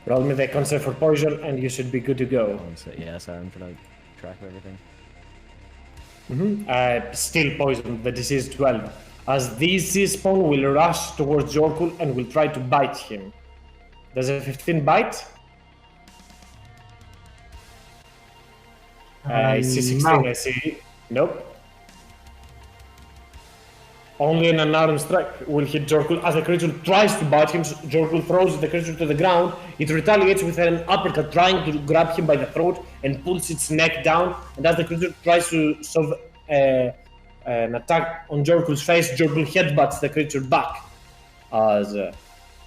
Roll me the con save for poison and you should be good to go. Yeah, sorry, I'm trying to track everything. Still poison, the DC is 12. As this Seaspawn will rush towards Jorkul and will try to bite him. Does a 15 bite? I see 16, no. I see. Nope. Only an unarmed strike will hit Jorkul. As the creature tries to bite him, Jorkul throws the creature to the ground. It retaliates with an uppercut, trying to grab him by the throat and pulls its neck down. And as the creature tries to solve an attack on Jorkul's face, Jorkul headbutts the creature back. As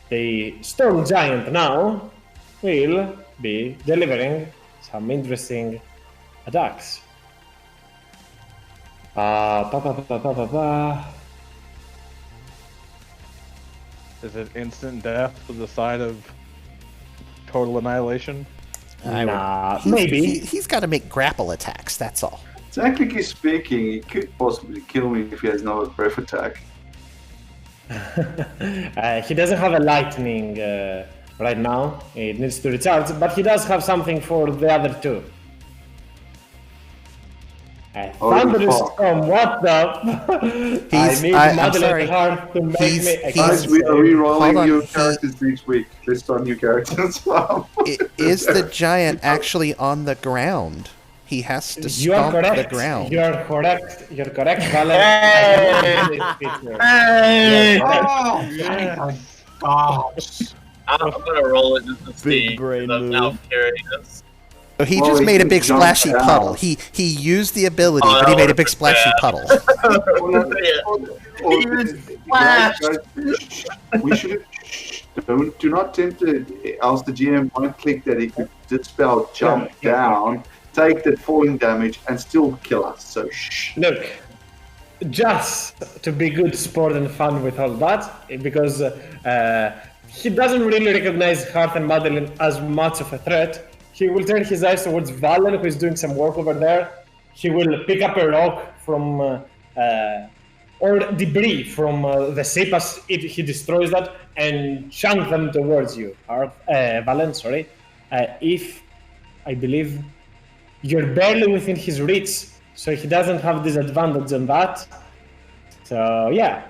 the Storm Giant now will be delivering some interesting attacks. Is it instant death to the side of total annihilation? Maybe. He's got to make grapple attacks, that's all. Technically speaking, he could possibly kill me if he has no breath attack. He doesn't have a lightning right now. It needs to recharge, but he does have something for the other two. Thunderous Storm, what the? I'm sorry. Heart to make me a Guys, we are Hold re-rolling on, new characters each week. Let's start new characters. Is the giant actually on the ground? He has to You are stomp the correct. ground. You are correct. You're correct, Valen. Hey! Oh, my gosh. I'm gonna roll it just to see. brain I'm now curious. So he Well, just he made a can big jump splashy down. puddle. He used the ability, Oh, but he that made a big was splashy bad. puddle. Guys, we should do not tempt it, else the GM might click that he could dispel jump down, take that falling damage, and still kill us. So shh. Look, just to be good sport and fun with all that, because he doesn't really recognize Hearth and Madeline as much of a threat. He will turn his eyes towards Valen, who is doing some work over there. He will pick up a rock from or debris from the ship as he destroys that and chunk them towards you. Valen, sorry. If I believe you're barely within his reach, so he doesn't have disadvantage on that. So yeah,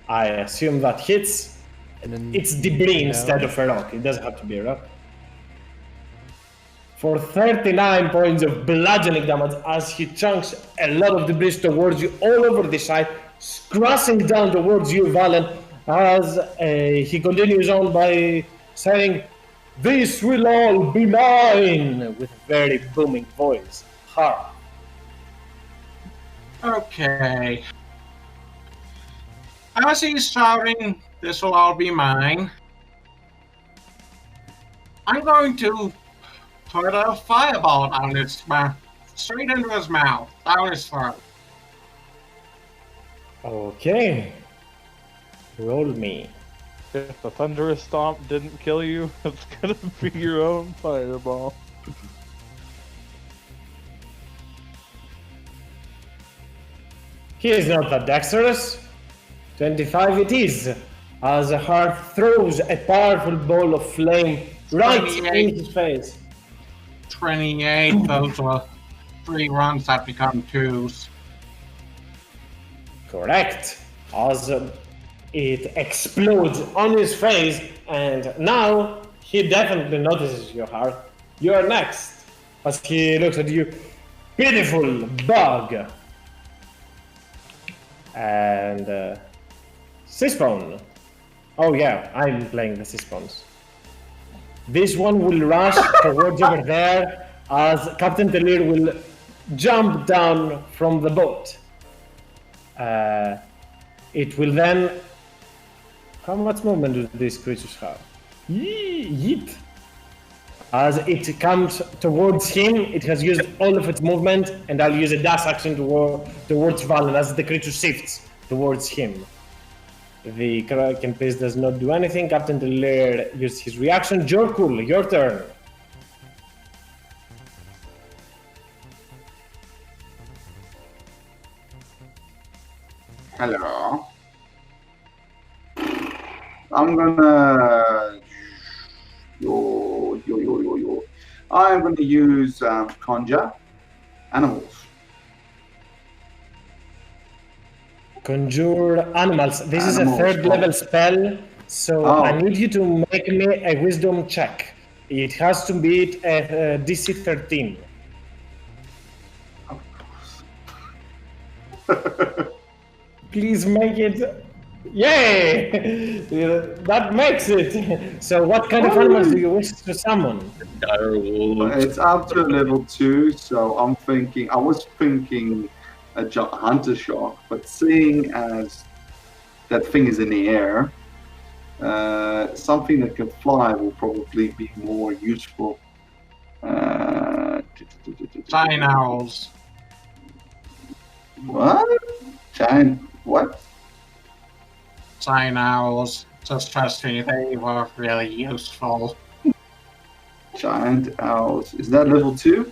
I assume that hits. It's debris instead of a rock. It doesn't have to be a rock. For 39 points of bludgeoning damage as he chunks a lot of debris towards you all over the side, crashing down towards you, Valen, as he continues on by saying, "This will all be mine," with a very booming voice. Hard. Okay. As he's shouting, "This will all be mine," I'm going to put a fireball down his mouth, straight into his mouth, down his throat. Okay. Roll me. If the thunderous stomp didn't kill you, it's gonna be your own fireball. He is not that dexterous. 25 it is, as a heart throws a powerful ball of flame right 28. in his face. 28, those are 3 runs that become 2s. Correct. As it explodes on his face, and now he definitely notices your heart. You are next, as he looks at you. Pitiful bug. And Sisbone. Oh yeah, I'm playing the Sisbones. This one will rush towards over there as Captain Telir will jump down from the boat. It will then... How much movement do these creatures have? Yeet! As it comes towards him, it has used all of its movement, and I'll use a dash action towards Valen as the creature shifts towards him. The Kraken Piece does not do anything. Captain Telir used his reaction. Jorkul, your turn. Hello. I'm gonna. I'm gonna use conjure animals. Conjure animals. This is a Animals, third level spell, so Oh. I need you to make me a wisdom check. It has to beat a DC 13. Please make it. Yay! That makes it. So, what kind of animals do you wish to summon? Dire wolves. It's up to level 2, so I was thinking a hunter shark, but seeing as that thing is in the air, something that can fly will probably be more useful. Giant owls. What? Giant what? Giant owls. Just trust me, they were really useful. Giant owls. Is that level 2?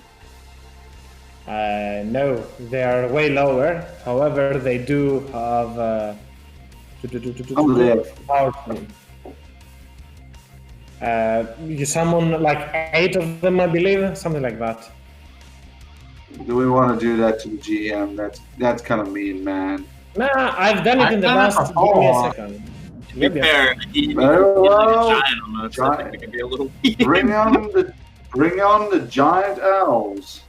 No, they are way lower. However, they do have Oh, there. powerful. You summon like 8 of them, I believe, something like that. Do we want to do that to the GM? That's kind of mean, man. Nah, I've done it in the I've done it past. Give me a before. second. To be fair, he Very well. giant on us. I think it can be a little weird. Bring on the giant owls.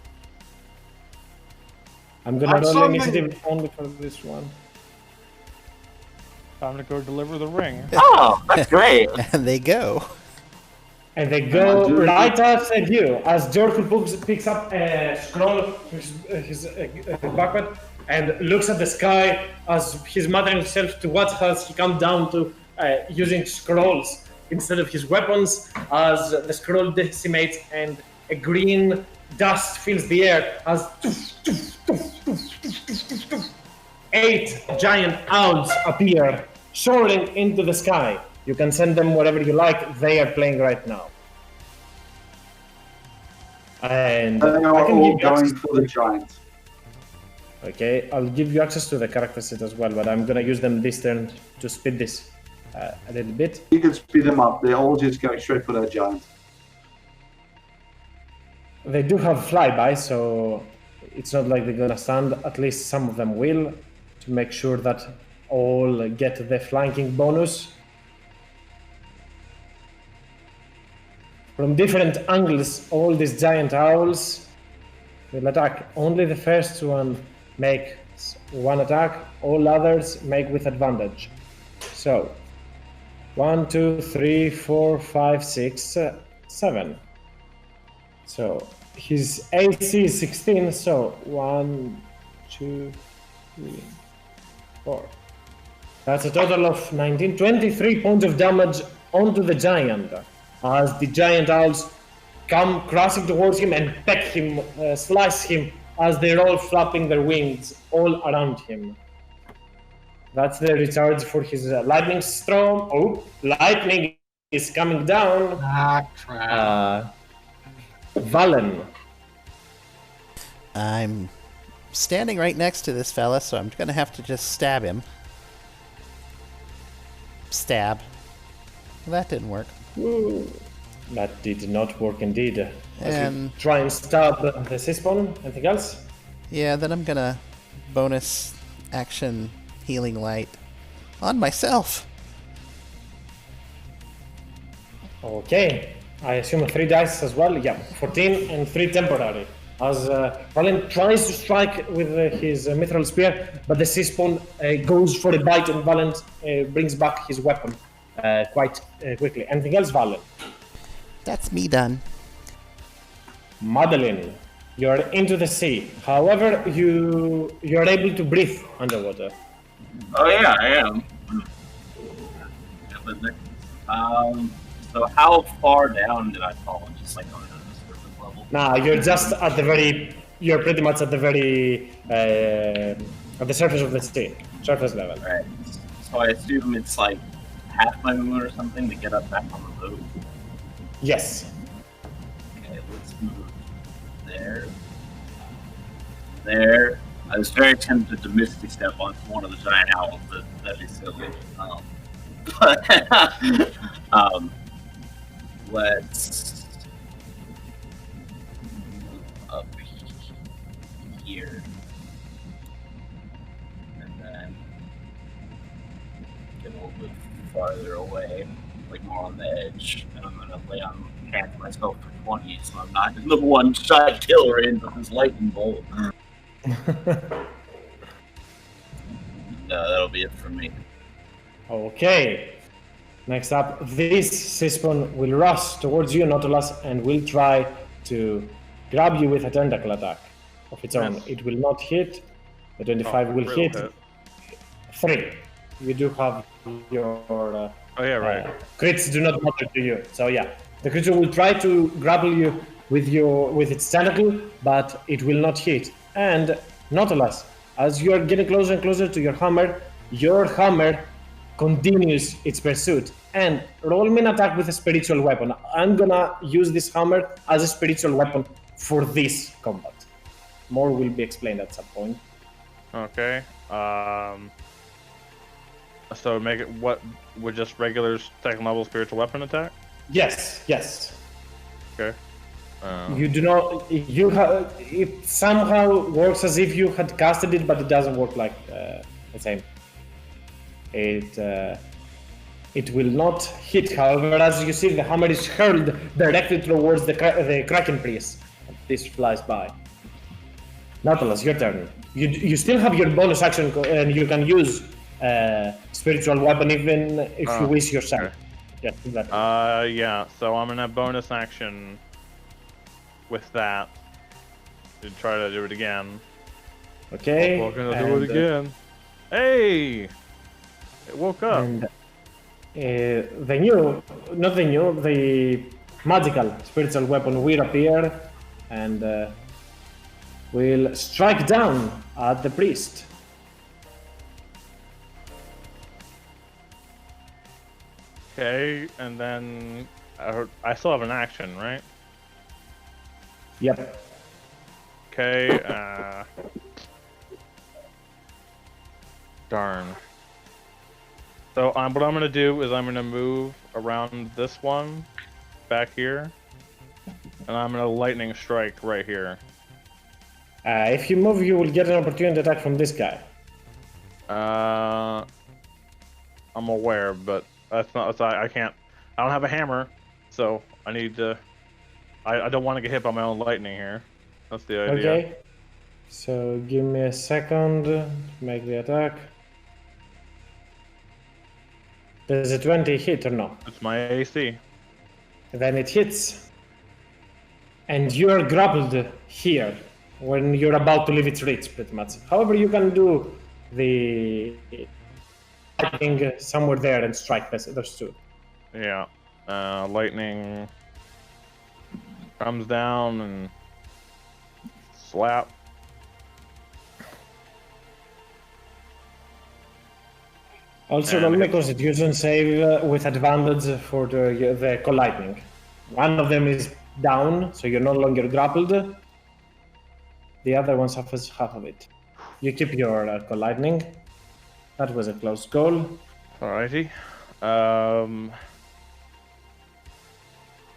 I'm gonna I'm roll summoning- initiative only for this one. Time to go deliver the ring. Oh, that's great. And they go. And they Am I go doing right after you as Jorkul picks up a scroll from his backpack and looks at the sky as he's muttering himself to what has he come down to using scrolls instead of his weapons as the scroll decimates and a green dust fills the air as 8 giant owls appear soaring into the sky. You can send them wherever you like. They are playing right now. And They I are can all give you going access for the giant. Okay, I'll give you access to the character set as well, but I'm gonna use them this turn to speed this a little bit. You can speed them up. They're all just going straight for that giant. They do have flyby, so it's not like they're gonna stand. At least some of them will, to make sure that all get the flanking bonus. From different angles, all these giant owls will attack. Only the first one makes one attack, all others make with advantage. So, 1, 2, 3, 4, 5, 6, 7. So, his AC is 16, so 1, 2, 3, 4. That's a total of 19, 23 points of damage onto the giant. As the giant owls come crashing towards him and peck him, slice him as they're all flapping their wings all around him. That's the recharge for his lightning storm. Oh, lightning is coming down. Ah, crap. Valen. I'm standing right next to this fella, so I'm gonna have to just stab him. Stab. That didn't work. Ooh, that did not work indeed. As And- you try and stab the Sisbon. Anything else? Yeah, then I'm gonna bonus action healing light on myself. Okay, I assume 3 dice as well. Yeah, 14 and 3 temporary. As Valen tries to strike with his mithril spear, but the Sisbon goes for a bite, and Valen brings back his weapon quite quickly. Anything else, Valen? That's me done. Madeline, you're into the sea. However, you're able to breathe underwater. Oh yeah, I am. So how far down did I fall? Just like on a surface level? Nah, you're just at the very. You're pretty much at the very at the surface of the sea, surface level. Right. So I assume it's like half my moon or something to get up back on the boat. Yes. Okay, let's move there. There. I was very tempted to misty step onto one of the giant owls, but that'd be silly. Let's move up here, and then get a little bit farther away, like more on the edge. And I'm gonna lay on hands myself for 20, so I'm not in the one-shot killer into this lightning bolt. That'll be it for me. Okay. Next up, this Sisbon will rush towards you, Nautilus, and will try to grab you with a tentacle attack of its own. Yes. It will not hit. The 25 will Real hit. hit. 3. You do have your Oh yeah, right. crits do not matter to you. So yeah, the creature will try to grapple you with its tentacle, but it will not hit. And Nautilus, as you are getting closer and closer to your hammer continues its pursuit. And roll me an attack with a spiritual weapon. I'm gonna use this hammer as a spiritual weapon for this combat. More will be explained at some point. Okay. So make it what would just regular second level spiritual weapon attack? Yes, yes. Okay. You do not. You have. It somehow works as if you had casted it, but it doesn't work like the same. It will not hit. However, as you see, the hammer is hurled directly towards the Kraken priest. This flies by. Nautilus, your turn. You still have your bonus action, and you can use spiritual weapon even if you wish yourself. Okay. Yes, exactly. Yeah. So I'm gonna bonus action with that to try to do it again. Okay. We're gonna do it again. Hey! It woke up. And the magical spiritual weapon will appear and will strike down at the priest. Okay, and then I still have an action, right? Yep. Okay. Darn. So what I'm gonna do is I'm gonna move around this one back here, and I'm gonna lightning strike right here. If you move, you will get an opportunity attack from this guy. I'm aware, but I can't. I don't have a hammer, so I need to. I don't want to get hit by my own lightning here. That's the idea. Okay. So give me a second to make the attack. Does a 20 hit or no? It's my AC. Then it hits. And you are grappled here when you're about to leave its reach, pretty much. However, you can do the lightning somewhere there and strike those two. Yeah. Lightning comes down and slap. Also, And roll me a hits. Constitution save with advantage for the lightning. One of them is down, so you're no longer grappled. The other one suffers half of it. You keep your lightning. That was a close goal. Alrighty.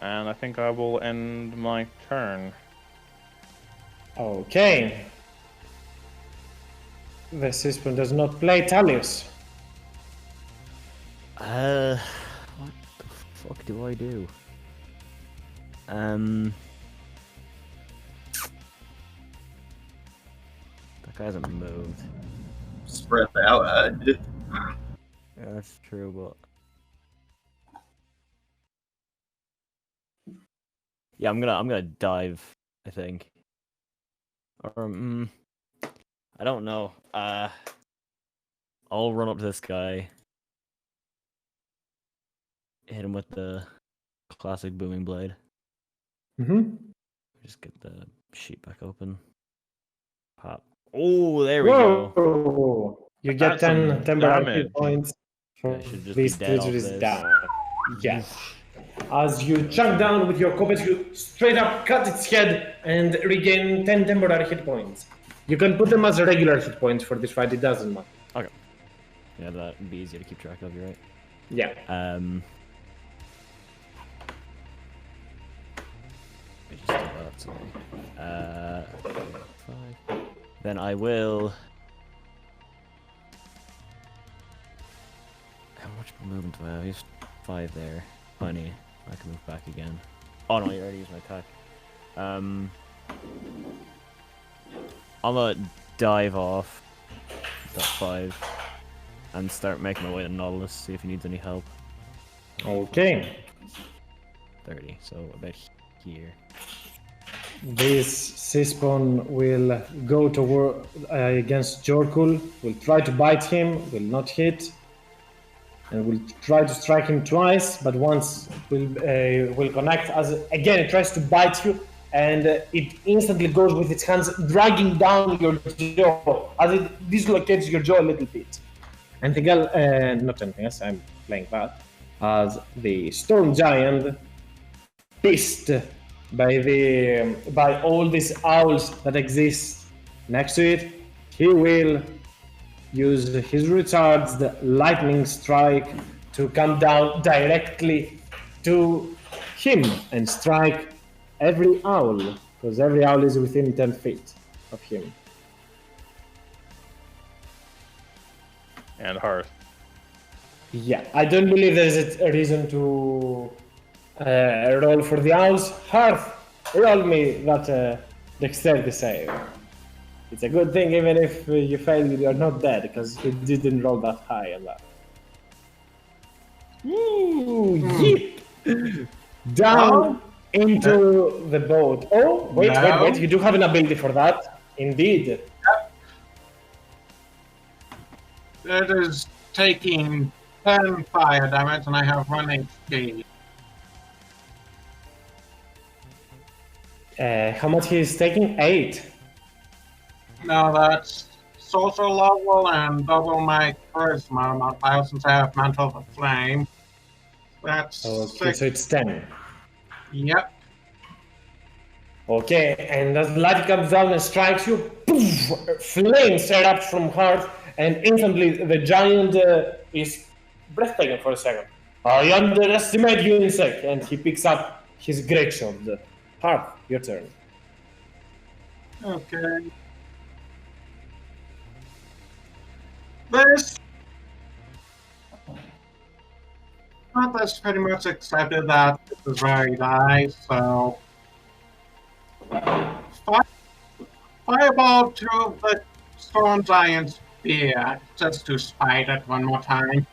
And I think I will end my turn. Okay. The system does not play Talius. What the fuck do I do? That guy hasn't moved. Spread out. Yeah, that's true, but yeah, I'm gonna dive, I think. Or I don't know. I'll run up to this guy, hit him with the classic booming blade. Mm-hmm. Just get the sheet back open. Pop. Oh, there we go. Whoa! You get That's some 10 temporary damage. hit points for I should just be these dead off creatures this. down. Yeah. As you chunk down with your compass, you straight up cut its head and regain 10 temporary hit points. You can put them as regular hit points for this fight, it doesn't matter. Okay. Yeah, that would be easier to keep track of, you're right. Yeah. I just did that, sorry. 5. Then I will. How much movement do I have? I have 5 there. 20. I can move back again. Oh no, you already used my attack. I'm gonna dive off that 5 and start making my way to Nautilus, see if he needs any help. Okay. 30, so about here. This Seaspawn will go toward against Jorkul, will try to bite him, will not hit, and will try to strike him twice, but once will connect. As again, it tries to bite you, and it instantly goes with its hands, dragging down your jaw as it dislocates your jaw a little bit. Anything else? Not anything else. I'm playing that. As the Storm Giant, pissed by all these owls that exist next to it, he will use his recharged lightning strike to come down directly to him and strike every owl, because every owl is within 10 feet of him. And Hearth. Yeah, I don't believe there's a reason to roll for the owls. Hearth, roll me that dexterity save. It's a good thing, even if you fail, you're not dead, because you didn't roll that high on that. Ooh, yeet! Down into the boat. Oh, wait, No. wait, you do have an ability for that. Indeed. It is taking 10 fire damage, and I have 1 HP. How much he is taking? 8. No, that's social level and double my charisma modifier since I have Mantle of Flame. That's Okay, 6. so it's 10. Yep. Okay, and as the light comes down and strikes you, poof, flames erupt from Hearth, and instantly the giant is breathtaking for a second. I underestimate you, insect, and he picks up his greatsword. Harp, your turn. Okay. This. Well, that's pretty much accepted that this is very nice, so. Fireball to the Storm Giant's beard, just to spite it one more time.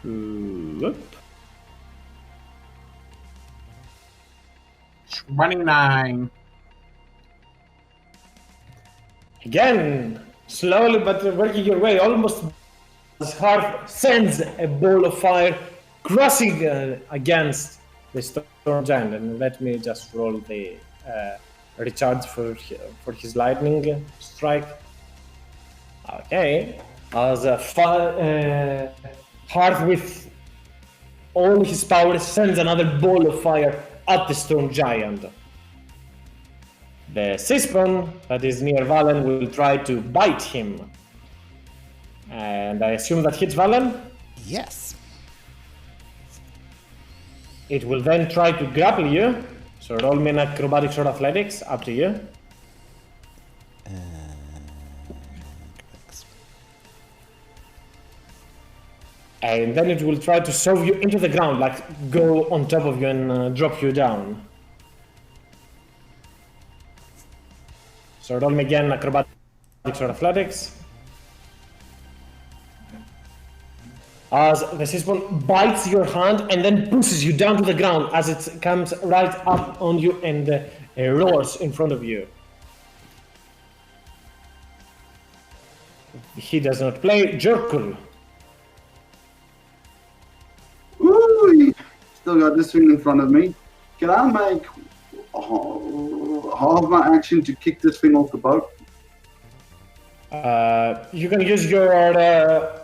Whoop. 29. Again, slowly but working your way, almost as Harp sends a ball of fire crossing against the Storm Giant. And let me just roll the recharge for his lightning strike. Okay. As Harp with all his power sends another ball of fire at the Storm Giant. The Seaspawn that is near Valen will try to bite him. And I assume that hits Valen. Yes. It will then try to grapple you. So roll me an acrobatics or athletics, up to you. And then it will try to shove you into the ground, like go on top of you and drop you down. So roll me again acrobatics or athletics. As the Seaspawn bites your hand and then pushes you down to the ground as it comes right up on you and roars in front of you. He does not play. Jerkul. Ooh, still got this thing in front of me. Can I make half my action to kick this thing off the boat? You can use your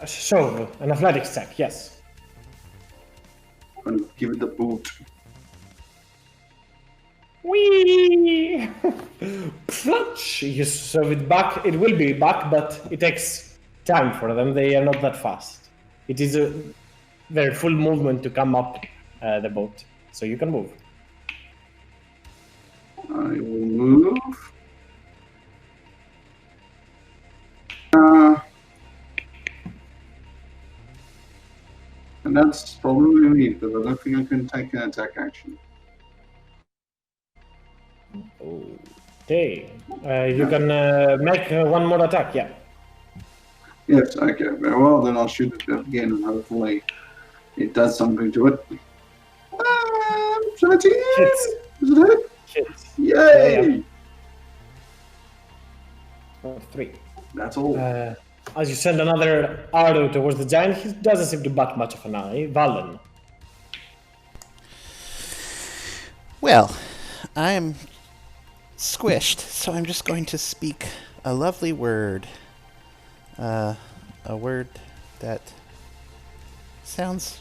shove, an athletics check, yes. And give it the boot. Whee! Plunge! You shove it back. It will be back, but it takes time for them. They are not that fast. It is their full movement to come up the boat. So you can move. I will move. And that's probably me, because I don't think I can take an attack action. Okay. You can make one more attack, yeah. Yes, okay, very well, then I'll shoot it again and hopefully it does something to it. 17! Hits. Is it hit? Hits. Yay! Yeah. 3. That's all. As you send another arrow towards the giant, he doesn't seem to bat much of an eye. Valen. Well, I'm squished, so I'm just going to speak a lovely word. A word that sounds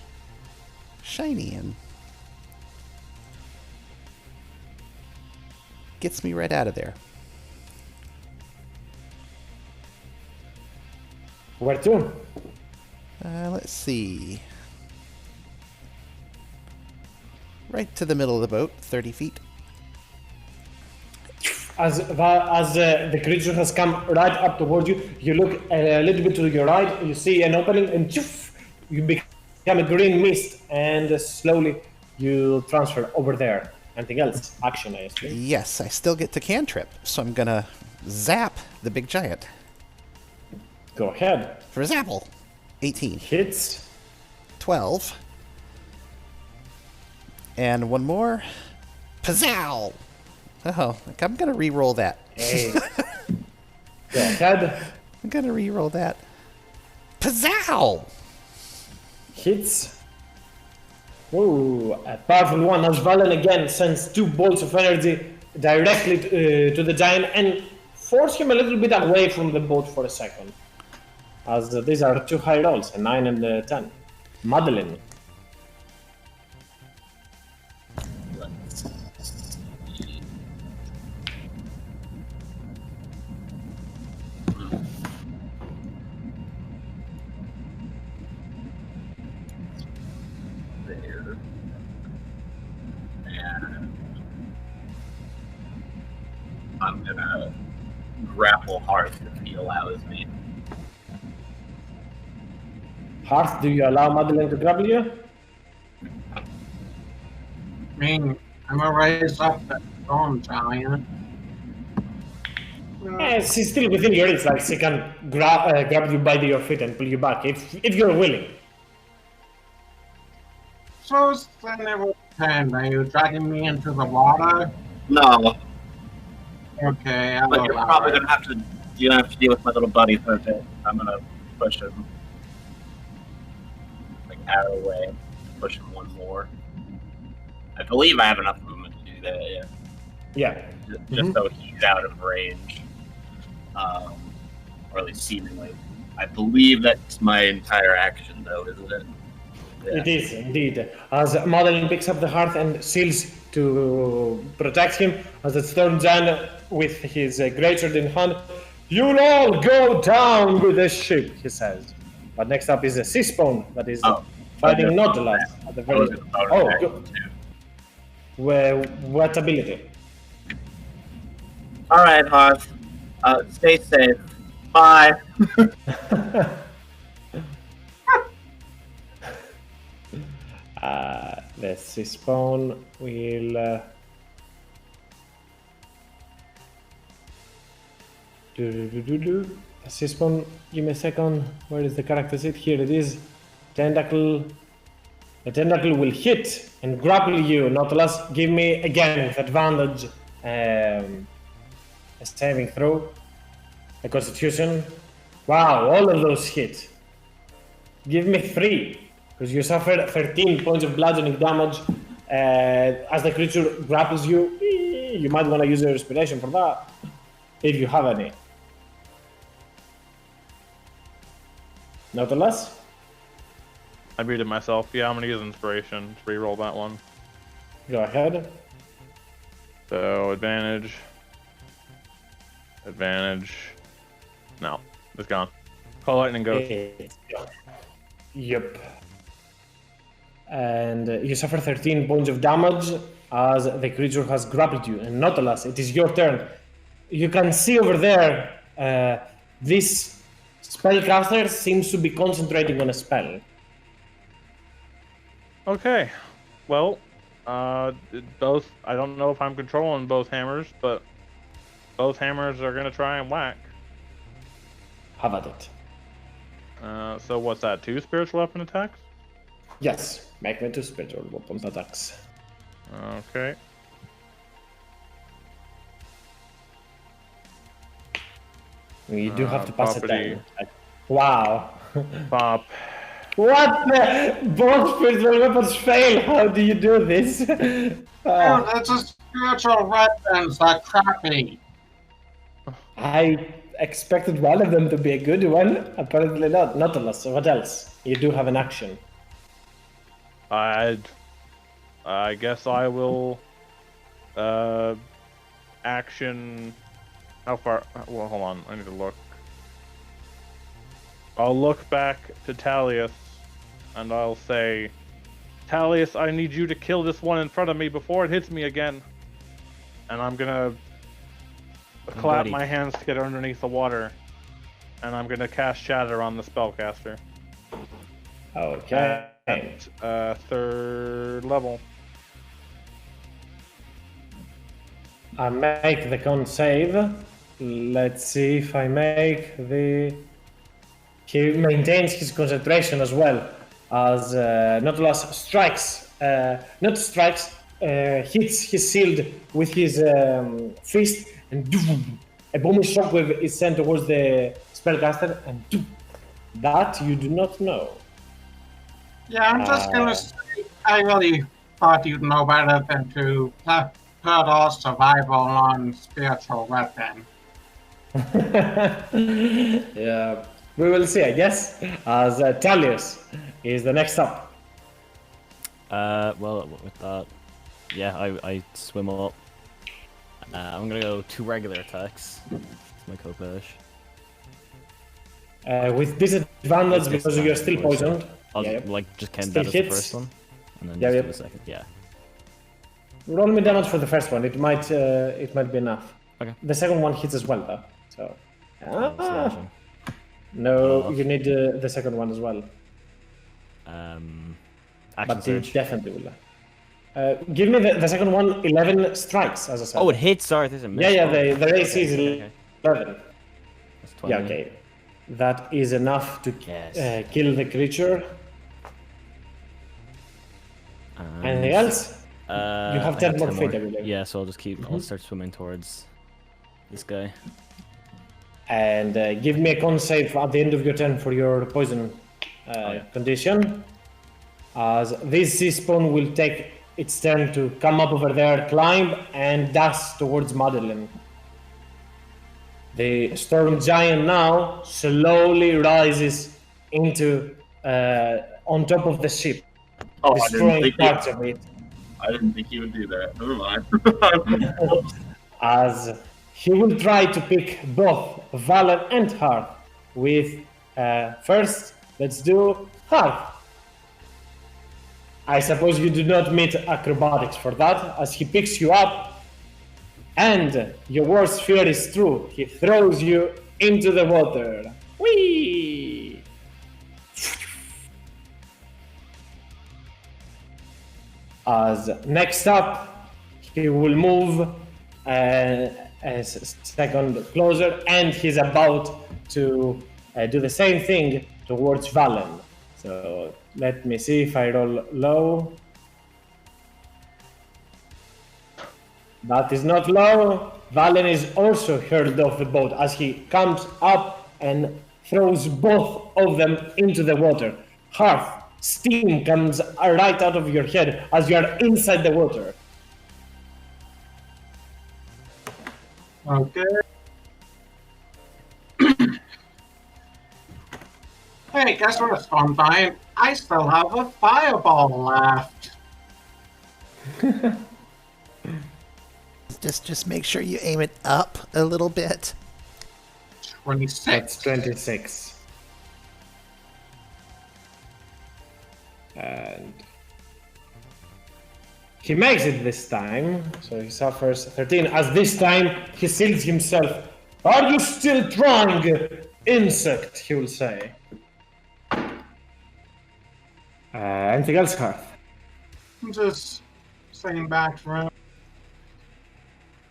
shiny and gets me right out of there. Where to? Let's see. Right to the middle of the boat, 30 feet. As the creature has come right up towards you, you look a little bit to your right, you see an opening, and you become a green mist, and slowly you transfer over there. Anything else? Action, I assume. Yes, I still get to cantrip, so I'm gonna zap the big giant. Go ahead. For Zapple. 18. Hits. 12. And one more. Pazzow! Oh, I'm gonna re-roll that. Hey. Go ahead. I'm gonna re-roll that. Pazzow! Hits. Ooh, a powerful one. As Valen again sends 2 bolts of energy directly to the giant and force him a little bit away from the boat for a second. As these are 2 high rolls, a 9 and a 10. Madeline. shoulder. And I'm gonna grapple Hearth if he allows me. Hearth, do you allow Madeline to grapple you? I mean, I'm gonna raise up the stone giant. She's still within your reach, like she can grab you by your feet and pull you back if you're willing. So then it will depend. Are you dragging me into the water? No, Okay, I'll but you're allow probably it. gonna have to deal with my little buddy for a bit. I'm gonna push him like out of the way, push him one more. I believe I have enough movement to do that. Yeah, Yeah. just so he's out of range, or at least seemingly. I believe that's my entire action, though, isn't it? Yeah. It is indeed. As Madeline picks up the hearth and seals to protect him, as the stone giant with his greatsword in hand, "You'll all go down with this ship," he says. But next up is a sea spawn that is fighting okay. Nautilus at the very. Oh, good. Well, what ability? All right, Hearth. Stay safe. Bye. The sea spawn will. The sea spawn. Give me a second. Where is the character sheet? Here it is. Tentacle. The tentacle will hit and grapple you, Nautilus. Give me again with advantage a saving throw. A constitution. Wow, all of those hit. Give me 3. Because you suffer 13 points of bludgeoning damage. As the creature grapples you, you might want to use your inspiration for that. If you have any. Nautilus? I muted myself. Yeah, I'm gonna use inspiration to reroll that one. Go ahead. So advantage. No, it's gone. Call lightning goes. Yep. And you suffer 13 points of damage as the creature has grappled you. And Nautilus, it is your turn. You can see over there, this spellcaster seems to be concentrating on a spell. Okay. Well, both. I don't know if I'm controlling both hammers, but both hammers are gonna try and whack. Have at it. So what's that? 2 spiritual weapon attacks? Yes, make me 2 spiritual weapon attacks. Okay. You do have to pass it property. down. Wow. Pop. What? Both spiritual weapons fail. How do you do this? Oh, that's a spiritual weapons, that crappy. I expected one of them to be a good one. Apparently not. Nautilus, what else? You do have an action. I guess I will. Action. How far? Well, hold on. I need to look. I'll look back to Talius, and I'll say, Talius, I need you to kill this one in front of me before it hits me again. And I'm gonna clap my hands to get underneath the water, and I'm gonna cast Shatter on the spellcaster. Okay. At 3rd level. I make the con save. Let's see if I make the... He maintains his concentration as well as Nautilus strikes, hits his shield with his fist, and a booming shockwave is sent towards the spellcaster, and that you do not know. Yeah, I'm just gonna say, I really thought you'd know better than to put all survival on spiritual weapon. Yeah, we will see, I guess, as Talius is the next up. Well, with that, yeah, I swim up. I'm gonna go 2 regular attacks. It's my Kopesh. With disadvantage because you're still poisoned. I'll Yeah. like just count Still that as the hits. first one. And then Yeah, just yeah. do the second. Yeah. Roll me damage for the first one. It might be enough. Okay. The second one hits as well, though. So. Slashing. No, Off. you need the second one as well. Action But surge. it definitely will. Give me the second one. 11 strikes, as I said. Oh, it hits. Sorry, there's a miss. Yeah, Oh, the AC is okay. 11. That's 20. Yeah, okay. That is enough to Yes. kill the creature. Anything else? You have I 10 more feet, I believe. Yeah, so I'll just keep. I'll start swimming towards this guy. And give me a con save at the end of your turn for your poison condition. As this sea spawn will take its turn to come up over there, climb, and dash towards Madeline. The storm giant now slowly rises into on top of the ship, Oh, destroying parts of it. I didn't think he would do that. Never mind. As he will try to pick both Valen and Hearth with first, let's do Hearth. I suppose you do not meet acrobatics for that, as he picks you up and your worst fear is true. He throws you into the water. Whee! As next up, he will move a second closer, and he's about to do the same thing towards Valen. So let me see if I roll low. That is not low. Valen is also hurled off the boat as he comes up and throws both of them into the water. Hearth, steam comes right out of your head as you are inside the water. Okay. Hey, guess what, Stormvine? I still have a fireball left. Just make sure you aim it up a little bit. 26. That's 26. And he makes it this time, so he suffers 13. As this time he seals himself. Are you still trying, insect? He will say. Anything else, Hearth? I'm just saying back from.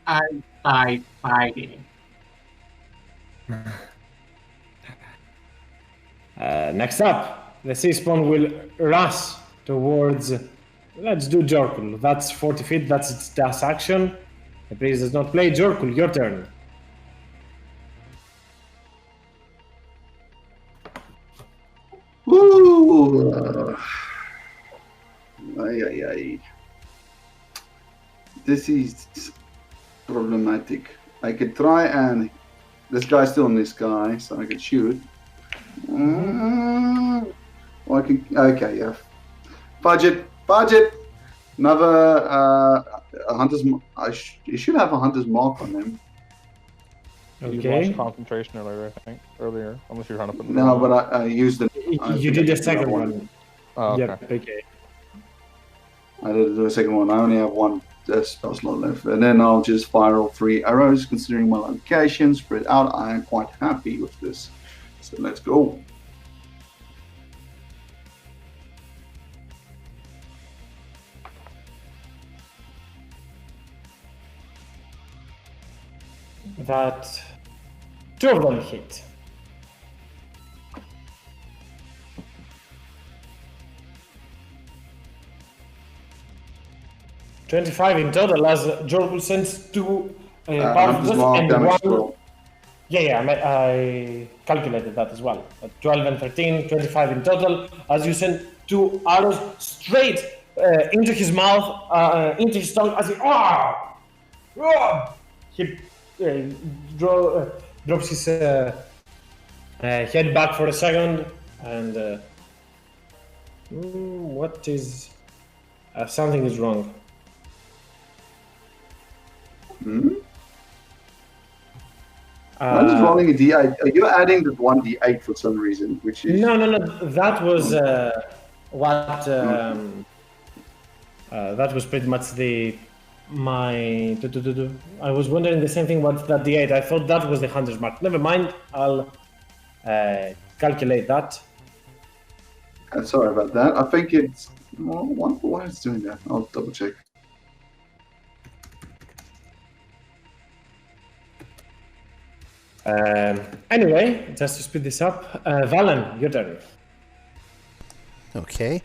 I died fighting. Next up, the sea spawn will rush towards. Let's do Jorkul. That's 40 feet. That's its dash action. The priest does not play. Jorkul, your turn. Ooh. Ay, ay, ay. This is problematic. I could try and... This guy's still on this guy, so I could shoot. Or I can... Okay, yeah. Budget! Another a hunter's... You should have a hunter's mark on him. You Okay. lost concentration earlier, I think. Earlier, unless you're trying to put. No, but I used it. You did the second one. Oh, okay. Yep, okay. I did the second one. I only have one spell slot left. And then I'll just fire all 3 arrows. Considering my location spread out, I am quite happy with this. So let's go. That 2 of them hit. $25 in total, as Jorkul sends 2 Hunter's mark and damage one. roll. Yeah, I calculated that as well. 12 and 13, 25 in total, as you send 2 arrows straight into his mouth, into his tongue, as he drops his head back for a second, and what is... something is wrong. Hmm? I'm just rolling a d8. Are you adding the 1d8 for some reason? Which is No. That was what That was pretty much I was wondering the same thing about that D8. I thought that was the hunter's mark. Never mind. I'll calculate that. Sorry about that. I think it's... Why is it doing that? I'll double check. Anyway, just to speed this up, Valen, your turn. Okay.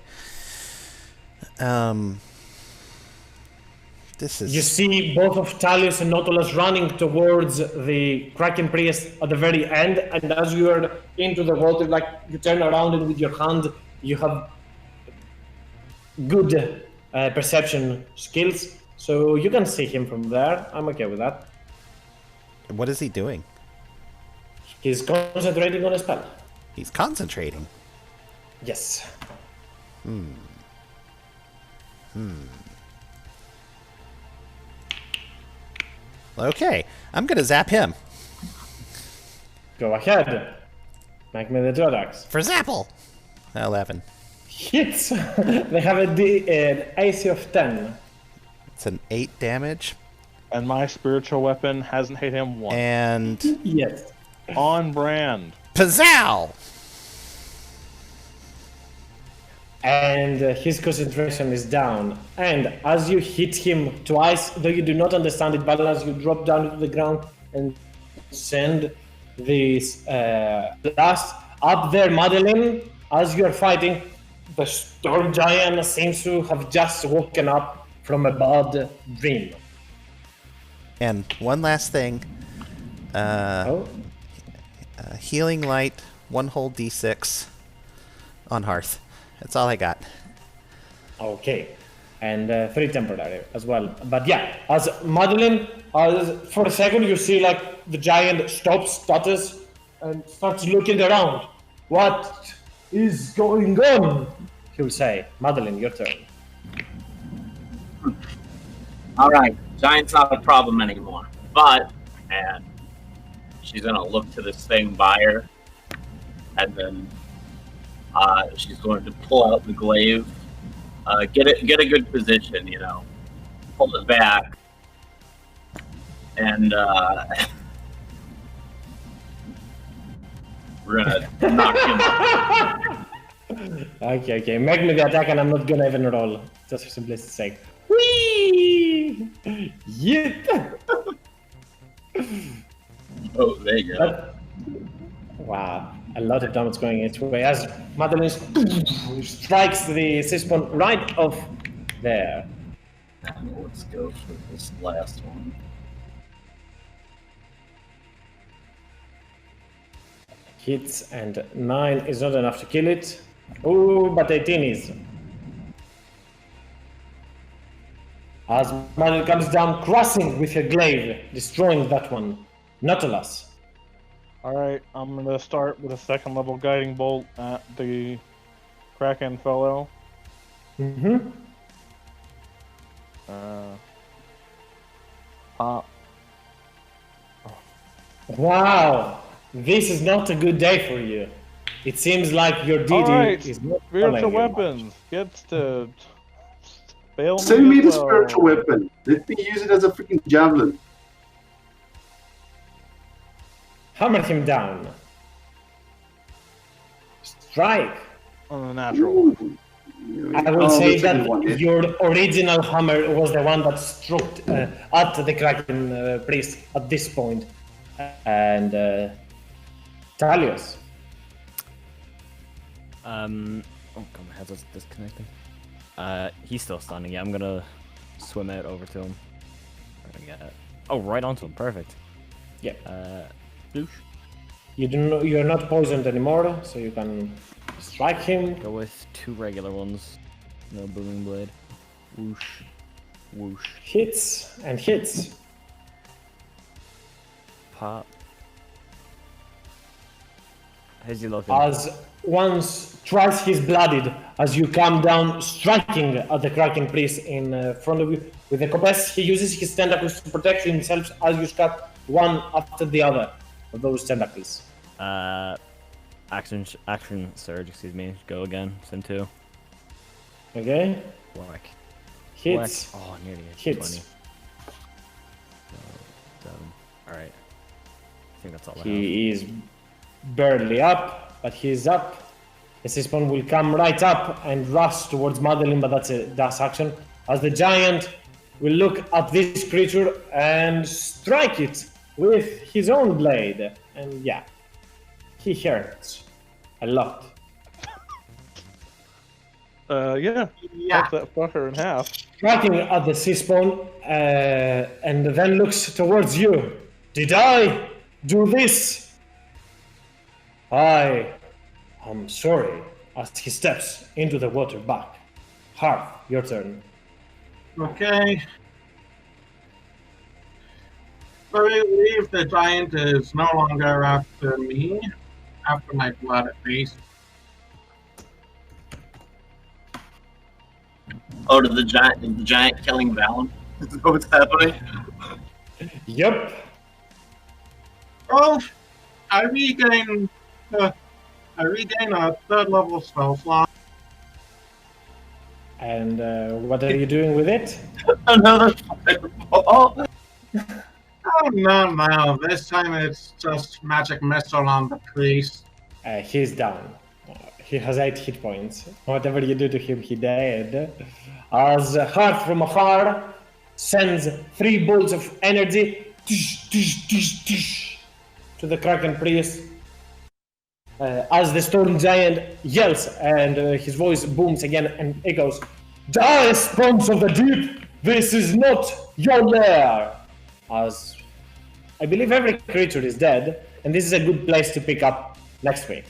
This is... You see both of Talius and Nautilus running towards the Kraken Priest at the very end, and as you are into the water, like you turn around and with your hand, you have good perception skills, so you can see him from there. I'm okay with that. What is he doing? He's concentrating on a spell. He's concentrating. Yes. Okay, I'm gonna zap him. Go ahead. Make me the Drodax. For Zapple! 11. Hits. They have an AC of 10. It's an 8 damage. And my spiritual weapon hasn't hit him once. And... Yes. On brand. Pazzow! And his concentration is down. And as you hit him twice, though you do not understand it, but as you drop down to the ground and send this blast up there, Madeline, as you are fighting, the storm giant seems to have just woken up from a bad dream. And one last thing. Healing light, 1 whole d6 on Hearth. That's all I got. Okay. And 3 temporary as well. But yeah, as Madeline, for a second you see like the giant stops, stutters, and starts looking around. What is going on? He'll say. Madeline, your turn. All right, giant's not a problem anymore. But, and she's gonna look to this thing by her, and then she's going to pull out the glaive, get a good position, you know, pull it back, and we're gonna knock him out. Okay. Make me the attack, and I'm not gonna even roll, just for simplicity's sake. Whee! Yeah. Oh, there you go. Wow, a lot of damage going its way as Madeline strikes the Cispon right off there. And let's go for this last one. Hits, and 9 is not enough to kill it. Oh, but 18 is. As Madeline comes down, crushing with her glaive, destroying that one. Nautilus. Alright, I'm gonna start with a 2nd level guiding bolt at the Kraken fellow. Mm-hmm. Pop. Wow, this is not a good day for you. It seems like your DD Alright, is not spiritual following you weapons gets to fail me. Send me as the well. spiritual weapon. Let me use it as a freaking javelin. Hammer him down. Strike. On the natural. Ooh. I will Oh, say that's a good that one, yeah. your original hammer was the one that struck at the Kraken priest at this point. And Talius. Oh god, my head's disconnecting. He's still standing. Yeah, I'm gonna swim out over to him. Oh, right onto him. Perfect. Yeah. Bloosh. You're not poisoned anymore, so you can strike him. Go with 2 regular ones. No booming blade. Whoosh. Whoosh. Hits and hits. Pop. How's he looking? As once twice he's bloodied as you come down, striking at the Kraken priest in front of you with the copes. He uses his tentacles to protect himself as you stab one after the other of those tentacles. Action surge, excuse me. Go again. Sim 2. Okay. Whack. Hits. Oh, nearly a Hits. 20. 7. Alright. I think that's all I have. He is barely up, but he's up. The Sismon will come right up and rush towards Madeline, but that's a dash action. As the giant will look at this creature and strike it with his own blade. And yeah, he hurts a lot. Yeah. Yeah. Cut that fucker in half. Striking at the Sismon, and then looks towards you. Did I do this? I'm sorry, as he steps into the water back. Harth, your turn. Okay. I believe the giant is no longer after me, after my blood at least. Oh, to the giant killing Valen? Is that what's happening? Yep. Well, I regain a third level spell slot. And what are you doing with it? Another fireball. Oh no, this time it's just magic missile on the priest. He's down. He has 8 hit points. Whatever you do to him, he dead. As Heart from afar sends 3 bolts of energy to the Kraken priest. As the storm giant yells and his voice booms again and echoes, "Die, spawns of the deep! This is not your lair!" As I believe every creature is dead, and this is a good place to pick up next week.